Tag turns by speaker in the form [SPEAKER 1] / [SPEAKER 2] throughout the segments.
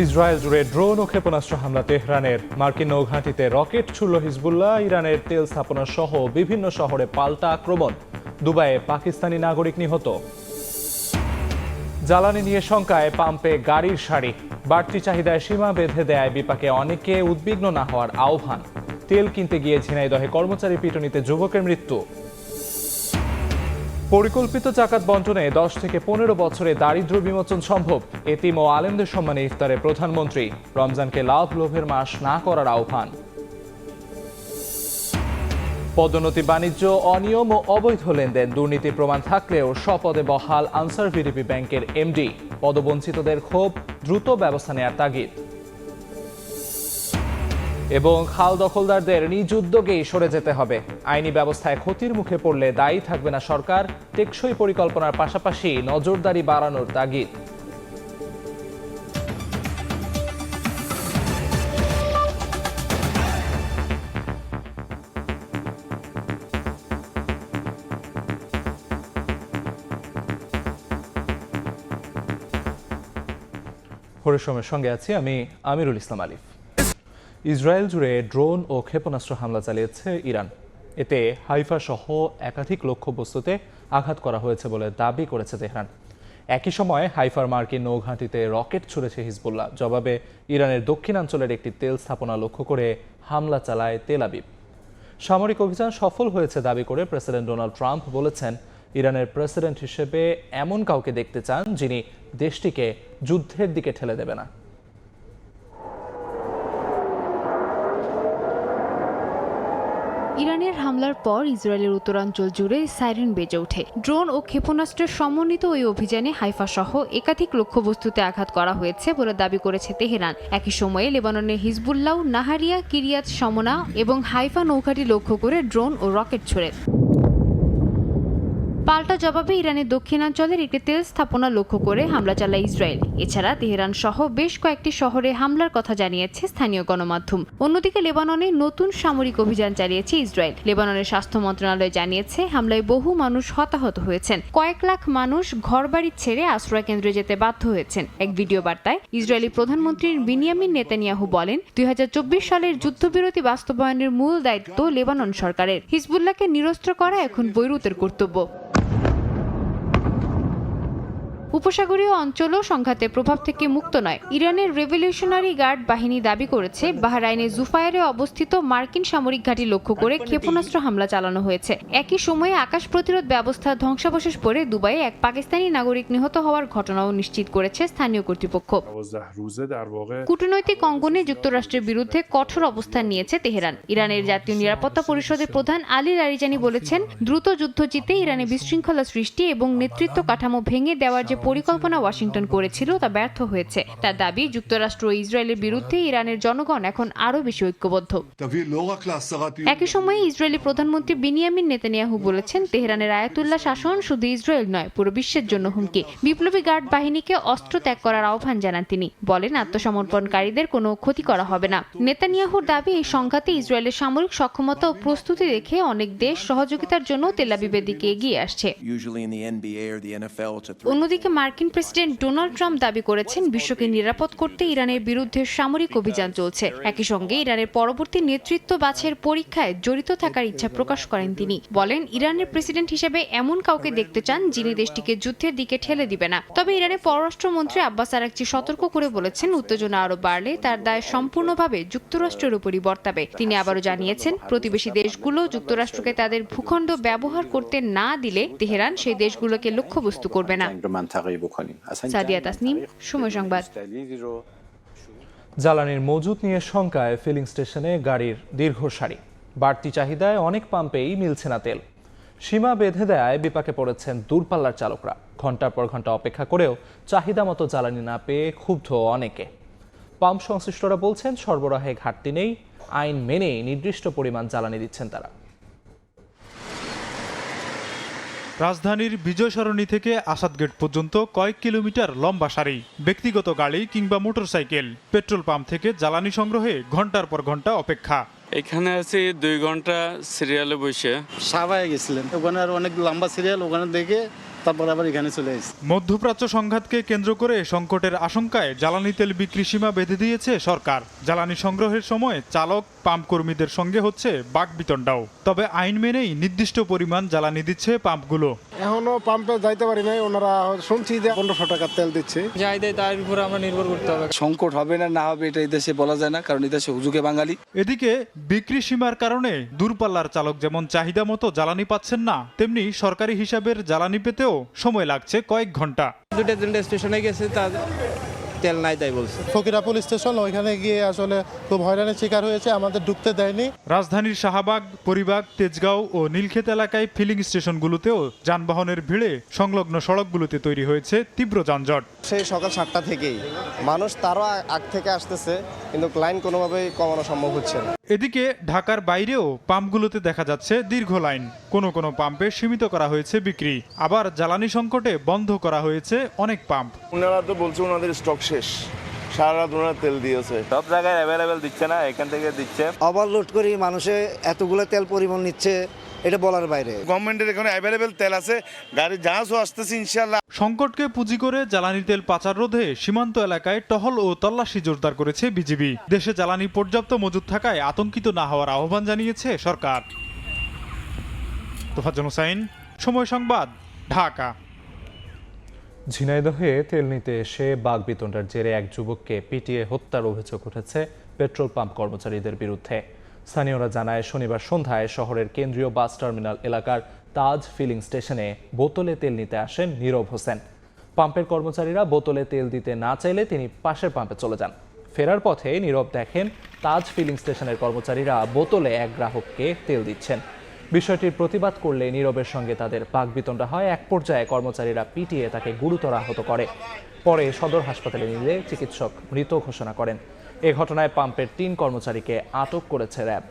[SPEAKER 1] Israel জুড়ে drone ও ক্ষেপণাস্ত্র হামলা তেহরানের। মার্কিন নৌঘাঁটিতে রকেট ছুড়ল হিজবুল্লাহ। ইরানের তেল স্থাপনা সহ বিভিন্ন শহরে পাল্টা আক্রমণ। দুবাইয়ে পাকিস্তানি নাগরিক নিহত। জ্বালানি নিয়ে শঙ্কায় পাম্পে গাড়ির সারি। বাড়তি চাহিদায় সীমা বেঁধে দেয় বিপাকে অনেকে, উদ্বিগ্ন না হওয়ার আহ্বান। তেল কিনতে গিয়ে ঝিনাইদহে কর্মচারী পিটুনিতে যুবকের মৃত্যু। পরিকল্পিত জাকাত বন্টনে 10 থেকে 15 বছরে দারিদ্র্য বিমোচন সম্ভব। এতিম ও আলেমদের সম্মানে ইফতারে প্রধানমন্ত্রী। রমজানকে লাভ লোভের মাস না করার আহ্বান। পদোন্নতি, বাণিজ্য, অনিয়ম ও অবৈধ লেনদেন, দুর্নীতির প্রমাণ থাকলেও স্বপদে বহাল আনসার ভিডিপি ব্যাংকের এমডি। পদবঞ্চিতদের ক্ষোভ, দ্রুত ব্যবস্থা নেওয়ার তাগিদ। এবং খাল দখলদারদের নিজ উদ্যোগেই সরে যেতে হবে। আইনি ব্যবস্থায় ক্ষতির মুখে পড়লে দায়ী থাকবে না সরকার। টেকসই পরিকল্পনার পাশাপাশি নজরদারি বাড়ানোর তাগিদ। পরিশ্রমের সঙ্গে আছি আমি আমিরুল ইসলাম আলিফ। ইসরায়েল জুড়ে ড্রোন ও ক্ষেপণাস্ত্র হামলা চালিয়েছে ইরান। এতে হাইফা সহ একাধিক লক্ষ্যবস্তুতে আঘাত করা হয়েছে বলে দাবি করেছে তেহরান। একই সময়ে হাইফার মার্কিন নৌঘাঁটিতে রকেট ছুড়েছে হিজবুল্লাহ। জবাবে ইরানের দক্ষিণাঞ্চলের একটি তেল স্থাপনা লক্ষ্য করে হামলা চালায় তেল আবিব। সামরিক অভিযান সফল হয়েছে দাবি করে প্রেসিডেন্ট ডোনাল্ড ট্রাম্প বলেছেন, ইরানের প্রেসিডেন্ট হিসেবে এমন কাউকে দেখতে চান যিনি দেশটিকে যুদ্ধের দিকে ঠেলে দেবে না।
[SPEAKER 2] ইরানের হামলার পর ইসরায়েলের উত্তরাঞ্চল জুড়ে সাইরেন বেজে ওঠে। ড্রোন ও ক্ষেপণাস্ত্রের সমন্বিত ওই অভিযানে হাইফা সহ একাধিক লক্ষ্যবস্তুতে আঘাত করা হয়েছে বলে দাবি করেছে তেহরান। একই সময়ে লেবাননের হিজবুল্লাহ নাহারিয়া, কিরিয়াত সমনা এবং হাইফা নৌঘাঁটি লক্ষ্য করে ড্রোন ও রকেট ছোড়ে। পাল্টা জবাবে ইরানের দক্ষিণাঞ্চলের একটি তেল স্থাপনা লক্ষ্য করে হামলা চালায় ইসরায়েল। এছাড়া তেহরান সহ বেশ কয়েকটি শহরে হামলার কথা জানিয়েছে স্থানীয় গণমাধ্যম। অন্যদিকে লেবাননে নতুন সামরিক অভিযান চালিয়েছে ইসরায়েল। লেবাননের স্বাস্থ্য মন্ত্রণালয় জানিয়েছে, হামলায় বহু মানুষ হতাহত হয়েছেন। কয়েক লাখ মানুষ ঘরবাড়ি ছেড়ে আশ্রয় কেন্দ্রে যেতে বাধ্য হয়েছেন। এক ভিডিও বার্তায় ইসরায়েলি প্রধানমন্ত্রী বেনিয়ামিন নেতানিয়াহু বলেন, 2024 সালের যুদ্ধবিরতি বাস্তবায়নের মূল দায়িত্ব লেবানন সরকারের। হিজবুল্লাহকে নিরস্ত্র করা এখন বৈরুতের কর্তব্য। উপসাগরীয় অঞ্চলও সংঘাতের প্রভাব থেকে মুক্ত নয়। ইরানের রেভলিউশনারি গার্ড বাহিনী দাবি করেছে, বাহরাইনের জুফায়ারে অবস্থিত মার্কিন সামরিক ঘাঁটি লক্ষ্য করে ক্ষেপণাস্ত্র হামলা চালানো হয়েছে। একই সময়ে আকাশ প্রতিরোধ ব্যবস্থা ধ্বংসাবশেষ পড়ে দুবাইয়ে এক পাকিস্তানি নাগরিক নিহত হওয়ার ঘটনাও নিশ্চিত করেছে স্থানীয় কর্তৃপক্ষ। কূটনৈতিক অঙ্গনে যুক্তরাষ্ট্রের বিরুদ্ধে কঠোর অবস্থান নিয়েছে তেহরান। ইরানের জাতীয় নিরাপত্তা পরিষদের প্রধান আলী লারিজানি বলেছেন, দ্রুত যুদ্ধ জিতে ইরানে বিশৃঙ্খলা সৃষ্টি এবং নেতৃত্ব কাঠামো ভেঙে দেওয়ার যে পরিকল্পনা ওয়াশিংটন করেছিল তা ব্যর্থ হয়েছে। তার দাবি, যুক্তরাষ্ট্র ও ইসরায়েলের বিরুদ্ধে ইরানের জনগণ এখন আরও বেশি ঐক্যবদ্ধ। একই সময়ে ইসরায়েলি প্রধানমন্ত্রী বেনিয়ামিন নেতানিয়াহু বলেছেন, তেহরানের আয়াতুল্লাহ শাসন শুধু ইসরায়েল নয়, পুরো বিশ্বের জন্য হুমকি। বিপ্লবী গার্ড বাহিনীকে অস্ত্র ত্যাগ করার আহ্বান জানান তিনি। বলেন, আত্মসমর্পণকারীদের কোনো ক্ষতি করা হবে না। নেতানিয়াহুর দাবি, এই সংঘাতে ইসরায়েলের সামরিক সক্ষমতা ও প্রস্তুতি দেখে অনেক দেশ সহযোগিতার জন্য তেল আবিবের দিকে এগিয়ে আসছে। অন্যদিকে মার্কিন প্রেসিডেন্ট ডোনাল্ড ট্রাম্প দাবি করেছেন, বিশ্বকে নিরাপদ করতে ইরানের বিরুদ্ধে সামরিক অভিযান চলছে। একই সঙ্গে ইরানের পরবর্তী নেতৃত্ব বাছাইয়ের পরীক্ষায় জড়িত থাকার ইচ্ছা প্রকাশ করেন তিনি। বলেন, ইরানের প্রেসিডেন্ট হিসেবে এমন কাউকে দেখতে চান যিনি দেশটিকে যুদ্ধের দিকে ঠেলে দিবে না। তবে ইরানের পররাষ্ট্রমন্ত্রী আব্বাস আরাকচি সতর্ক করে বলেছেন, উত্তেজনা আরও বাড়লে তার দায় সম্পূর্ণভাবে যুক্তরাষ্ট্রের উপরই বর্তাবে। তিনি আবারও জানিয়েছেন, প্রতিবেশী দেশগুলো যুক্তরাষ্ট্রকে তাদের ভূখণ্ড ব্যবহার করতে না দিলে তেহরান সেই দেশগুলোকে লক্ষ্যবস্তু করবে না। সাদিয়া তাসনিম, সময় সংবাদ।
[SPEAKER 1] জ্বালানির মজুত নিয়ে শঙ্কায় ফিলিং স্টেশনে গাড়ির দীর্ঘ সারি। বাড়তি চাহিদায় অনেক পাম্পেই মিলছে না তেল। সীমা বেঁধে দেয় বিপাকে পড়েছেন দূরপাল্লার চালকরা। ঘন্টার পর ঘন্টা অপেক্ষা করেও চাহিদা মতো জ্বালানি না পেয়ে ক্ষুব্ধ অনেকে। পাম্প সংশ্লিষ্টরা বলছেন, সরবরাহে ঘাটতি নেই, আইন মেনেই নির্দিষ্ট পরিমাণ জ্বালানি দিচ্ছেন তারা।
[SPEAKER 3] রাজধানীর বিজয় সরণি থেকে আসাদ গেট পর্যন্ত কয়েক কিলোমিটার লম্বা সারি। ব্যক্তিগত গাড়ি কিংবা মোটরসাইকেল। পেট্রোল পাম্প থেকে জ্বালানি সংগ্রহে ঘন্টার পর ঘন্টা অপেক্ষা।
[SPEAKER 4] এখানে আছি 2 ঘন্টা সিরিয়ালে বসে।
[SPEAKER 5] সাভারে গেছিলেন, ওখানে আর অনেক লম্বা সিরিয়াল, ওখানে দেখে
[SPEAKER 4] তারপর আবার এখানে চলে এসেছি।
[SPEAKER 3] মধ্যপ্রাচ্য সংঘাতকে কেন্দ্র করে সংকটের আশঙ্কায় জ্বালানি তেল বিক্রি সীমা বেঁধে দিয়েছে সরকার। জ্বালানি সংগ্রহের সময় চালক পাম্প কর্মীদের সঙ্গে হচ্ছে বাকবিতণ্ডাও। তবে আইন মেনেই নির্দিষ্ট পরিমাণ জ্বালানি দিচ্ছে পাম্পগুলো।
[SPEAKER 5] এখনো পাম্পে যাইতে পারি নাই, ওনারা শুনছি যে 1500 টাকার তেল দিচ্ছে।
[SPEAKER 6] যাই দেয় তার উপরে আমরা নির্ভর করতে হবে।
[SPEAKER 7] সংকট হবে না না হবে এটা এই দেশে বলা যায় না, কারণ এই দেশে হুজুগে বাঙালি।
[SPEAKER 3] এদিকে বিক্রি সীমার কারণে দূরপাল্লার চালক যেমন চাহিদা মতো জ্বালানি পাচ্ছেন না, তেমনি সরকারি হিসাবের জ্বালানি পেতেও সময় লাগছে কয়েক ঘন্টা।
[SPEAKER 6] দুটো তিনটে স্টেশনে গেছে, তার তেল নাই তাই বলছে।
[SPEAKER 5] ফকিরা পুলিশ স্টেশন, ওইখানে গিয়ে আসলে খুব হয়রানির শিকার হয়েছে, আমাদের ঢুকতে দেয়নি।
[SPEAKER 3] রাজধানীর শাহবাগ, পরিবাগ, তেজগাঁও ও নীলক্ষেত এলাকায় ফিলিং স্টেশনগুলোতেও যানবাহনের ভিড়ে সংলগ্ন সড়কগুলোতে তৈরি হয়েছে তীব্র যানজট।
[SPEAKER 8] সেই সকাল 7টা থেকেই মানুষ তারও আগ থেকে আসতেছে, কিন্তু লাইন কোনোভাবেই কমানো সম্ভব হচ্ছে না।
[SPEAKER 3] এদিকে ঢাকার বাইরেও পাম্পগুলোতে দেখা যাচ্ছে দীর্ঘ লাইন। কোনো কোনো পাম্পে সীমিত করা হয়েছে বিক্রি, আবার জ্বালানি সংকটে বন্ধ করা হয়েছে অনেক পাম্প।
[SPEAKER 9] ওনারা তো বলছে ওনাদের স্টক শেষ, সারা রাত ওনারা তেল দিয়েছে।
[SPEAKER 10] সব জায়গায় অ্যাভেলেবেল দিচ্ছে না, এখান থেকে দিচ্ছে।
[SPEAKER 4] ওভারলোড করি মানুষে এতগুলো তেল পরিমাণ নিচ্ছে, এটা বলার বাইরে।
[SPEAKER 9] গভর্নমেন্টের এখানে অ্যাভেলেবেল তেল আছে, গাড়ি জাহাজও আসতেছে ইনশাআল্লাহ।
[SPEAKER 3] সংকটকে পুঁজি করে জ্বালানি তেল পাচার রোধে সীমান্ত এলাকায় টহল ও তল্লাশি জোরদার করেছে বিজিবি। দেশে জ্বালানি পর্যাপ্ত মজুদ থাকায় আতঙ্কিত না হওয়ার আহ্বান জানিয়েছে সরকার। তোফাজ্জল হোসাইন, সময় সংবাদ, ঢাকা।
[SPEAKER 1] ঝিনাইদহে তেল নিতে এসে বাকবিতণ্ডার জেরে এক যুবককে পিটিয়ে হত্যার অভিযোগ উঠেছে পেট্রোল পাম্প কর্মচারীদের বিরুদ্ধে। স্থানীয়রা জানায়, শনিবার সন্ধ্যায় শহরের কেন্দ্রীয় বাস টার্মিনাল এলাকার তাজ ফিলিং স্টেশনে বোতলে তেল নিতে আসেন নীরব হোসেন। পাম্পের কর্মচারীরা বোতলে তেল দিতে না চাইলে তিনি পাশের পাম্পে চলে যান। ফেরার পথে নীরব দেখেন তাজ ফিলিং স্টেশনের কর্মচারীরা বোতলে এক গ্রাহককে তেল দিচ্ছেন। বিষয়টির প্রতিবাদ করলে নীরবের সঙ্গে তাদের বাকবিতণ্ডা হয়। এক পর্যায়ে কর্মচারীরা পিটিয়ে তাকে গুরুতর আহত করে। পরে সদর হাসপাতালে নিলে চিকিৎসক মৃত ঘোষণা করেন। এ ঘটনায় পাম্পের 3 কর্মচারীকে আটক করেছে র্যাব।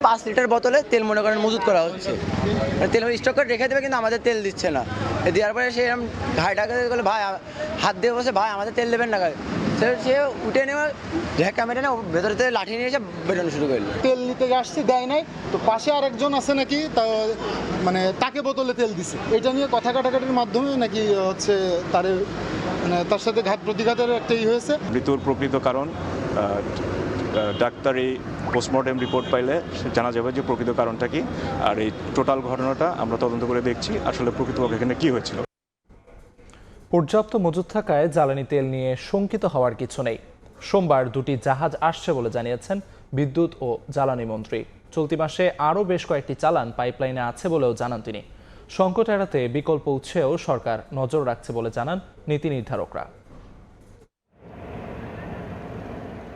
[SPEAKER 4] 5 লিটার বোতলে তেল মনে করেন মজুত করা হচ্ছে, তেল স্টক করে রেখে দেবে, কিন্তু আমাদের তেল দিচ্ছে না। দেওয়ার পরে সে এরকম ঘাইটাকে বলে, ভাই হাত দিয়ে বসে, ভাই আমাদের তেল দেবেন না। সে উঠে নেওয়া ক্যামেরা না ভেতরে থেকে লাঠি নিয়ে এসে বেরোনো শুরু করলো।
[SPEAKER 5] তেল নিতে আসছি, দেয় নাই, তো পাশে আরেকজন আছে নাকি মানে তাকে বোতলে তেল দিছে। এটা নিয়ে কথা কাটাকাটির মাধ্যমে নাকি হচ্ছে তার সাথে ঘাত প্রতিঘাতের একটা হয়েছে।
[SPEAKER 10] মৃত্যুর প্রকৃত কারণ ডাক্তারি পোস্টমর্টেম রিপোর্ট পাইলে জানা যাবে যে প্রকৃত কারণটা কি। আর এই টোটাল ঘটনাটা আমরা তদন্ত করে দেখছি আসলে প্রকৃতপক্ষে এখানে কি হয়েছিল।
[SPEAKER 1] পর্যাপ্ত মজুদ থাকায় জ্বালানি তেল নিয়ে শঙ্কিত হওয়ার কিছু নেই। সোমবার 2টি জাহাজ আসছে বলে জানিয়েছেন বিদ্যুৎ ও জ্বালানি মন্ত্রী। চলতি মাসে আরও বেশ কয়েকটি চালান পাইপলাইনে আছে বলেও জানান তিনি। সংকট এড়াতে বিকল্প উৎসেও সরকার নজর রাখছে বলে জানান নীতি নির্ধারকরা।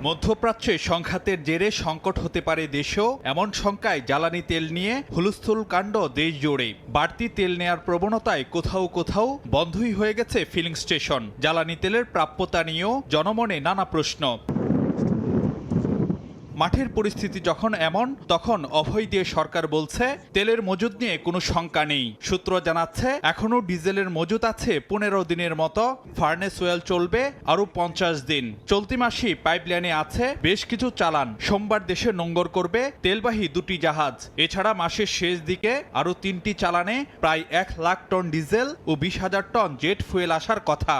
[SPEAKER 11] মধ্যপ্রাচ্যে সংঘাতের জেরে সংকট হতে পারে দেশেও, এমন শঙ্কায় জ্বালানি তেল নিয়ে হুলস্থুল কাণ্ড দেশ জুড়ে। বাড়তি তেল নেয়ার প্রবণতায় কোথাও কোথাও বন্ধই হয়ে গেছে ফিলিং স্টেশন। জ্বালানি তেলের প্রাপ্যতা নিয়েও জনমনে নানা প্রশ্ন। মাঠের পরিস্থিতি যখন এমন, তখন অভয় দিয়ে সরকার বলছে তেলের মজুদ নিয়ে কোনো শঙ্কা নেই। সূত্র জানাচ্ছে এখনও ডিজেলের মজুদ আছে 15 দিনের মতো। ফার্নেস ওয়েল চলবে আরও 50 দিন। চলতি মাসে পাইপলাইনে আছে বেশ কিছু চালান। সোমবার দেশে নোঙ্গর করবে তেলবাহী 2টি জাহাজ। এছাড়া মাসের শেষ দিকে আরও 3টি চালানে প্রায় 1 লাখ টন ডিজেল ও 20,000 টন জেট ফুয়েল আসার কথা।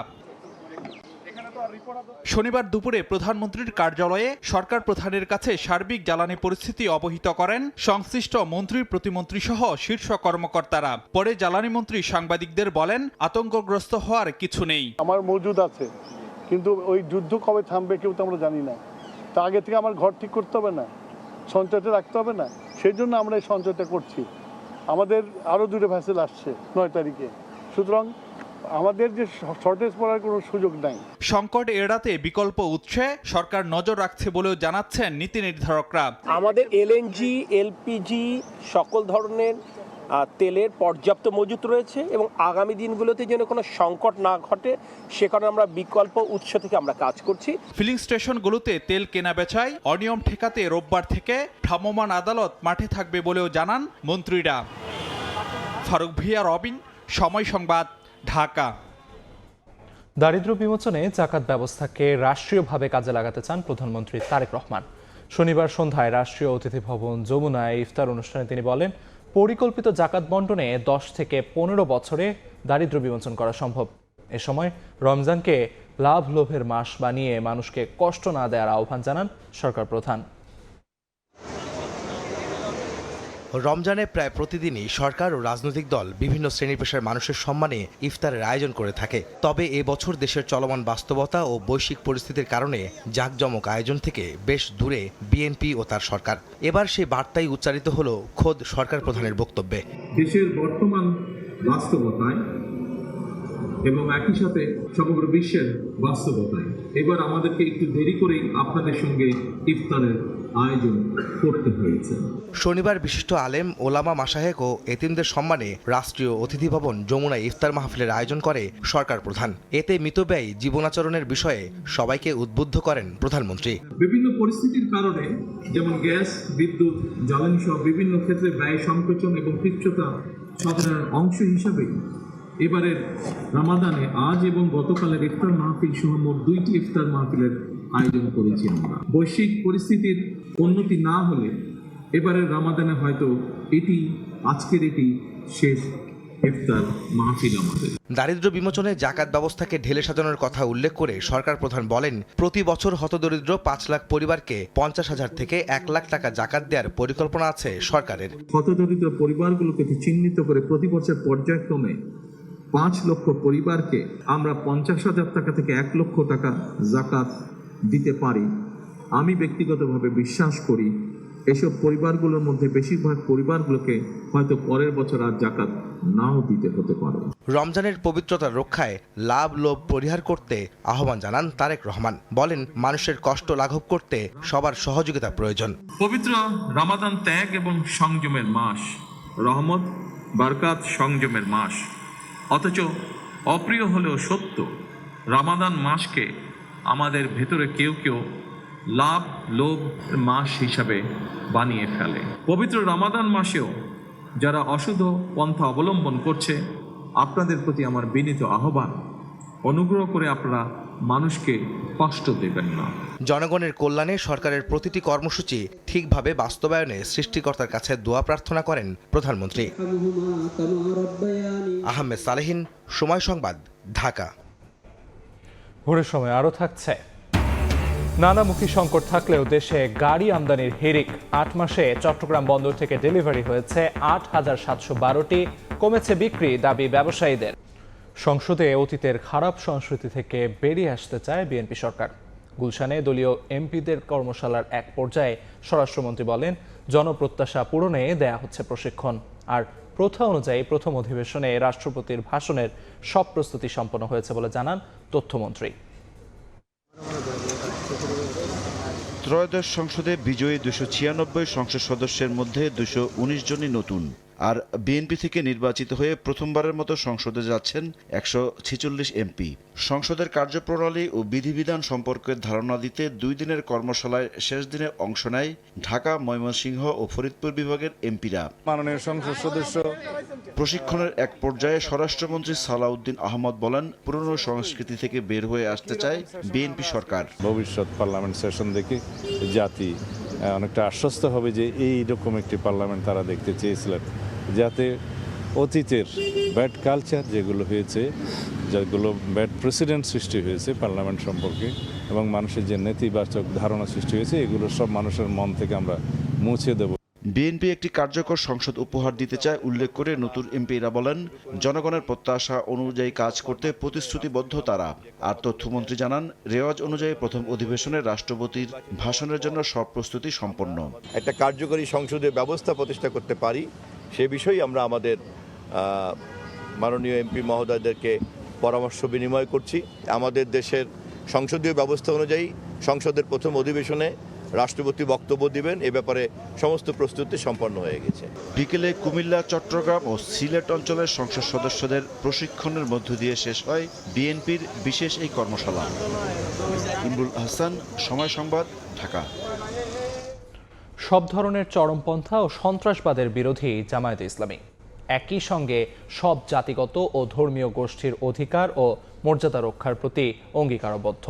[SPEAKER 11] শনিবার দুপুরে প্রধানমন্ত্রীর কার্যালয়ে সরকার প্রধানের কাছে সার্বিক জ্বালানি পরিস্থিতি অবহিত করেন সংশ্লিষ্ট মন্ত্রী, প্রতিমন্ত্রী সহ শীর্ষ কর্মকর্তারা। পরে জ্বালানি মন্ত্রী সাংবাদিকদের বলেন, আতঙ্কগ্রস্ত হওয়ার কিছু নেই।
[SPEAKER 5] আমার মজুদ আছে, কিন্তু ওই যুদ্ধ কবে থামবে কেউ তো আমরা জানি না। তা আগে থেকে আমার ঘর ঠিক করতে হবে না, সঞ্চয়তে রাখতে হবে না? সেই জন্য আমরা এই সঞ্চয়টা করছি। আমাদের আরও 2টো ভ্যাসেল আসছে 9 তারিখে, সুতরাং আমাদের যে শর্টেজ পড়ার কোনো সুযোগ নাই।
[SPEAKER 11] সংকট এড়াতে বিকল্প উৎসে সরকার নজর রাখছে বলেও জানাচ্ছেন নীতি নির্ধারকরা।
[SPEAKER 12] আমাদের এলএনজি, এলপিজি সকল ধরনের তেলের পর্যাপ্ত মজুত রয়েছে এবং আগামী দিনগুলোতে যেন কোনো সংকট না ঘটে সে কারণে আমরা বিকল্প উৎস থেকে আমরা কাজ করছি।
[SPEAKER 11] ফিলিং স্টেশনগুলোতে তেল কেনা বেচায় অনিয়ম ঠেকাতে রোববার থেকে ভ্রাম্যমাণ আদালত মাঠে থাকবে বলেও জানান মন্ত্রীরা। ফারুক ভিয়া, রবিন, সময় সংবাদ, ঢাকা।
[SPEAKER 1] দারিদ্র্য বিমোচনে জাকাত ব্যবস্থাকে রাষ্ট্রীয়ভাবে কাজে লাগাতে চান প্রধানমন্ত্রী তারেক রহমান। শনিবার সন্ধ্যায় রাষ্ট্রীয় অতিথি ভবন যমুনায় ইফতার অনুষ্ঠানে তিনি বলেন, পরিকল্পিত জাকাত বন্টনে 10 থেকে 15 বছরে দারিদ্র্য বিমোচন করা সম্ভব। এ সময় রমজানকে লাভ লোভের মাস বানিয়ে মানুষকে কষ্ট না দেওয়ার আহ্বান জানান সরকার প্রধান।
[SPEAKER 13] রমজানে প্রায় প্রতিদিনই সরকার ও রাজনৈতিক দল বিভিন্ন শ্রেণী পেশার মানুষের সম্মানে ইফতারের আয়োজন করে থাকে। তবে এবছর দেশের চলমান বাস্তবতা ও বৈশ্বিক পরিস্থিতির কারণে জাঁকজমক আয়োজন থেকে বেশ দূরে বিএনপি ও তার সরকার। এবার সেই বার্তাই উচ্চারিত হলো খোদ সরকার প্রধানের বক্তব্যে।
[SPEAKER 14] দেশের বর্তমান বাস্তবতায় এবং একই সাথে সমগ্র বিশ্বের বাস্তবতায় এবার আমাদেরকে একটু দেরি করেই আপনাদের সঙ্গে ইফতারের আয়োজন করতে হয়েছে।
[SPEAKER 13] শনিবার বিশিষ্ট আলেম, ওলামা, মাশায়েখ ও এতিমদের সম্মানে রাষ্ট্রীয় অতিথি ভবন যমুনায় ইফতার মাহফিলের আয়োজন করে সরকার প্রধান। এতে মিতব্যয়ী জীবনাচরণের বিষয়ে সবাইকে উদ্বুদ্ধ করেন প্রধানমন্ত্রী।
[SPEAKER 14] বিভিন্ন পরিস্থিতির কারণে যেমন গ্যাস, বিদ্যুৎ, জ্বালানি সহ বিভিন্ন ক্ষেত্রে ব্যয় সংকোচন এবং কৃচ্ছতা সাধারণ অংশ হিসাবে এবারের রমাদানে আজ এবং গতকালের ইফতার মাহফিল সহ মোট 2টি ইফতার মাহফিলের আয়োজন করেছি আমরা। বৈশ্বিক পরিস্থিতির উন্নতি না হলে এবারের রমাদানে হয়তো আজকের এটি শেষ ইফতার মাহফিল আমাদের।
[SPEAKER 13] দারিদ্র্য বিমোচনে জাকাত ব্যবস্থাকে ঢেলে সাজানোর কথা উল্লেখ করে সরকার প্রধান বলেন, প্রতি বছর হতদরিদ্র 5 লাখ পরিবারকে 50,000 থেকে 1 লাখ টাকা জাকাত দেওয়ার পরিকল্পনা আছে সরকারের।
[SPEAKER 14] হতদরিদ্র পরিবারগুলোকে চিহ্নিত করে প্রতি বছর পর্যায়ক্রমে 5 লক্ষ পরিবারকে আমরা 50,000 টাকা থেকে 1 লক্ষ টাকা জাকাত দিতে পারি। আমি ব্যক্তিগতভাবে বিশ্বাস করি এসব পরিবারগুলোর মধ্যে বেশিরভাগ পরিবারগুলোকে হয়তো পরের বছর আর জাকাত নাও দিতে হতে পারে।
[SPEAKER 13] রমজানের পবিত্রতা রক্ষায় লাভ লোভ পরিহার করতে আহ্বান জানান তারেক রহমান। বলেন, মানুষের কষ্ট লাঘব করতে সবার সহযোগিতা প্রয়োজন।
[SPEAKER 14] পবিত্র রমাদান ত্যাগ এবং সংযমের মাস, রহমত, বরকত, সংযমের মাস। অথচ অপ্রিয় হলেও সত্য, রমাদান মাসকে আমাদের ভেতরে কেউ কেউ লাভ লোভ মাস হিসাবে বানিয়ে ফেলে। পবিত্র রমাদান মাসেও যারা অশুদ্ধ পন্থা অবলম্বন করছে, আপনাদের প্রতি আমার বিনীত আহ্বান, অনুগ্রহ করে আপনারা মানুষকে কষ্ট দেবেন না।
[SPEAKER 13] জনগণের কল্যাণে সরকারের প্রতিটি কর্মসূচি ঠিকভাবে বাস্তবায়নে সৃষ্টিকর্তার কাছে দোয়া প্রার্থনা করেন প্রধানমন্ত্রী। আহমেদ সালেহিন, সময় সংবাদ, ঢাকা।
[SPEAKER 1] ভোরের সময় আরও থাকছে, নানামুখী সংকট থাকলেও দেশে গাড়ি আমদানির হিড়িক। 8 মাসে চট্টগ্রাম বন্দর থেকে ডেলিভারি হয়েছে 8,712টি, কমেছে বিক্রি, দাবি ব্যবসায়ীদের। সংসদে অতীতের খারাপ সংস্কৃতি থেকে বেরিয়ে আসতে চায় বিএনপি সরকার। গুলশানে দলীয় এমপিদের কর্মশালার এক পর্যায়ে স্বরাষ্ট্রমন্ত্রী বলেন, জনপ্রত্যাশা পূরণে দেয়া হচ্ছে প্রশিক্ষণ। আর প্রথা অনুযায়ী প্রথম অধিবেশনে রাষ্ট্রপতির ভাষণের সব প্রস্তুতি সম্পন্ন হয়েছে বলে জানান তথ্যমন্ত্রী।
[SPEAKER 15] ত্রয়োদশ সংসদে বিজয়ী 296 সংসদ সদস্যের মধ্যে 219 জনই নতুন। আর বিএনপি থেকে নির্বাচিত হয়ে প্রথমবারের মতো সংসদে যাচ্ছেন 146 এমপি। সংসদের কার্যপ্রণালী ও বিধিবিধান সম্পর্কে ধারণা দিতে 2 দিনের কর্মশালায় শেষ দিনে অংশ নেয় ঢাকা, ময়মনসিংহ ও ফরিদপুর বিভাগের এমপিরা।
[SPEAKER 9] মাননীয় সংসদ সদস্য
[SPEAKER 15] প্রশিক্ষণের এক পর্যায়ে স্বরাষ্ট্রমন্ত্রী সালাউদ্দিন আহমদ বলেন, পুরনো সংস্কৃতি থেকে বের হয়ে আসতে চায় বিএনপি সরকার।
[SPEAKER 16] ভবিষ্যৎ পার্লামেন্ট সেশন দেখে জাতি অনেকটা আশ্বস্ত হবে যে এইরকম একটি পার্লামেন্ট তারা দেখতে চেয়েছিলেন, যাতে অতীতের ব্যাড কালচার যেগুলো হয়েছে, যেগুলো ব্যাড প্রেসিডেন্ট সৃষ্টি হয়েছে পার্লামেন্ট সম্পর্কে এবং মানুষের যে নেতিবাচক ধারণা সৃষ্টি হয়েছে, এগুলো সব মানুষের মন থেকে আমরা মুছে দেব।
[SPEAKER 15] বিএনপি একটি কার্যকর সংসদ উপহার দিতে চায় উল্লেখ করে নতুন এমপিরা বলেন, জনগণের প্রত্যাশা অনুযায়ী কাজ করতে প্রতিশ্রুতিবদ্ধ তারা। আর তথ্যমন্ত্রী জানান, রেওয়াজ অনুযায়ী প্রথম অধিবেশনে রাষ্ট্রপতির ভাষণের জন্য সব প্রস্তুতি সম্পন্ন।
[SPEAKER 17] একটা কার্যকরী সংসদীয় ব্যবস্থা প্রতিষ্ঠা করতে পারি সে বিষয়ে আমরা আমাদের মাননীয় এমপি মহোদয়দেরকে পরামর্শ বিনিময় করছি। আমাদের দেশের সংসদীয় ব্যবস্থা অনুযায়ী সংসদের প্রথম অধিবেশনে রাষ্ট্রপতি বক্তব্য দিবেন, এ ব্যাপারে সমস্ত প্রস্তুতি সম্পন্ন হয়ে গেছে।
[SPEAKER 15] বিকেলে কুমিল্লা, চট্টগ্রাম ও সিলেট অঞ্চলের সংসদ সদস্যদের প্রশিক্ষণের মধ্য দিয়ে শেষ হয় বিএনপির বিশেষ এই কর্মশালা। ইমরুল হাসান, সময় সংবাদ, ঢাকা।
[SPEAKER 1] সব ধরনের চরমপন্থা ও সন্ত্রাসবাদের বিরোধী জামায়াতে ইসলামী। একই সঙ্গে সব জাতিগত ও ধর্মীয় গোষ্ঠীর অধিকার ও মর্যাদা রক্ষার প্রতি অঙ্গীকারবদ্ধ।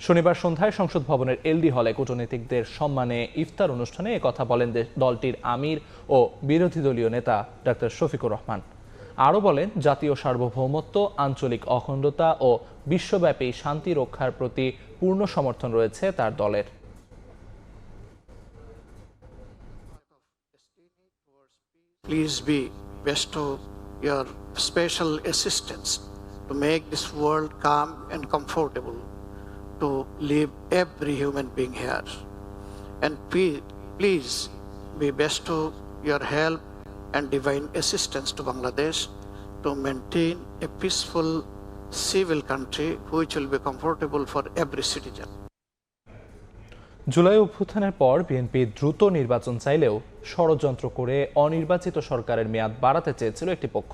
[SPEAKER 1] শনিবার সন্ধ্যায় সংসদ ভবনের এলডি হলে কূটনীতিকদের সম্মানে ইফতার অনুষ্ঠানে একথা বলেন দলটির আমির ও বিরোধী দলীয় নেতা ডাক্তার শফিকুর রহমান। আরও বলেন, জাতীয় সার্বভৌমত্ব, আঞ্চলিক অখণ্ডতা ও বিশ্বব্যাপী শান্তি রক্ষার প্রতি পূর্ণ সমর্থন রয়েছে তার দলের।
[SPEAKER 18] Please bestow your special assistance to make this world calm and comfortable to live every human being here. And please bestow your help and divine assistance to Bangladesh to maintain a peaceful, civil country which will be comfortable for every citizen.
[SPEAKER 1] July অভ্যুত্থানের পর BNP দ্রুত নির্বাচন চাইলেও ষড়যন্ত্র করে অনির্বাচিত সরকারের মেয়াদ বাড়াতে চেয়েছিল একটি পক্ষ,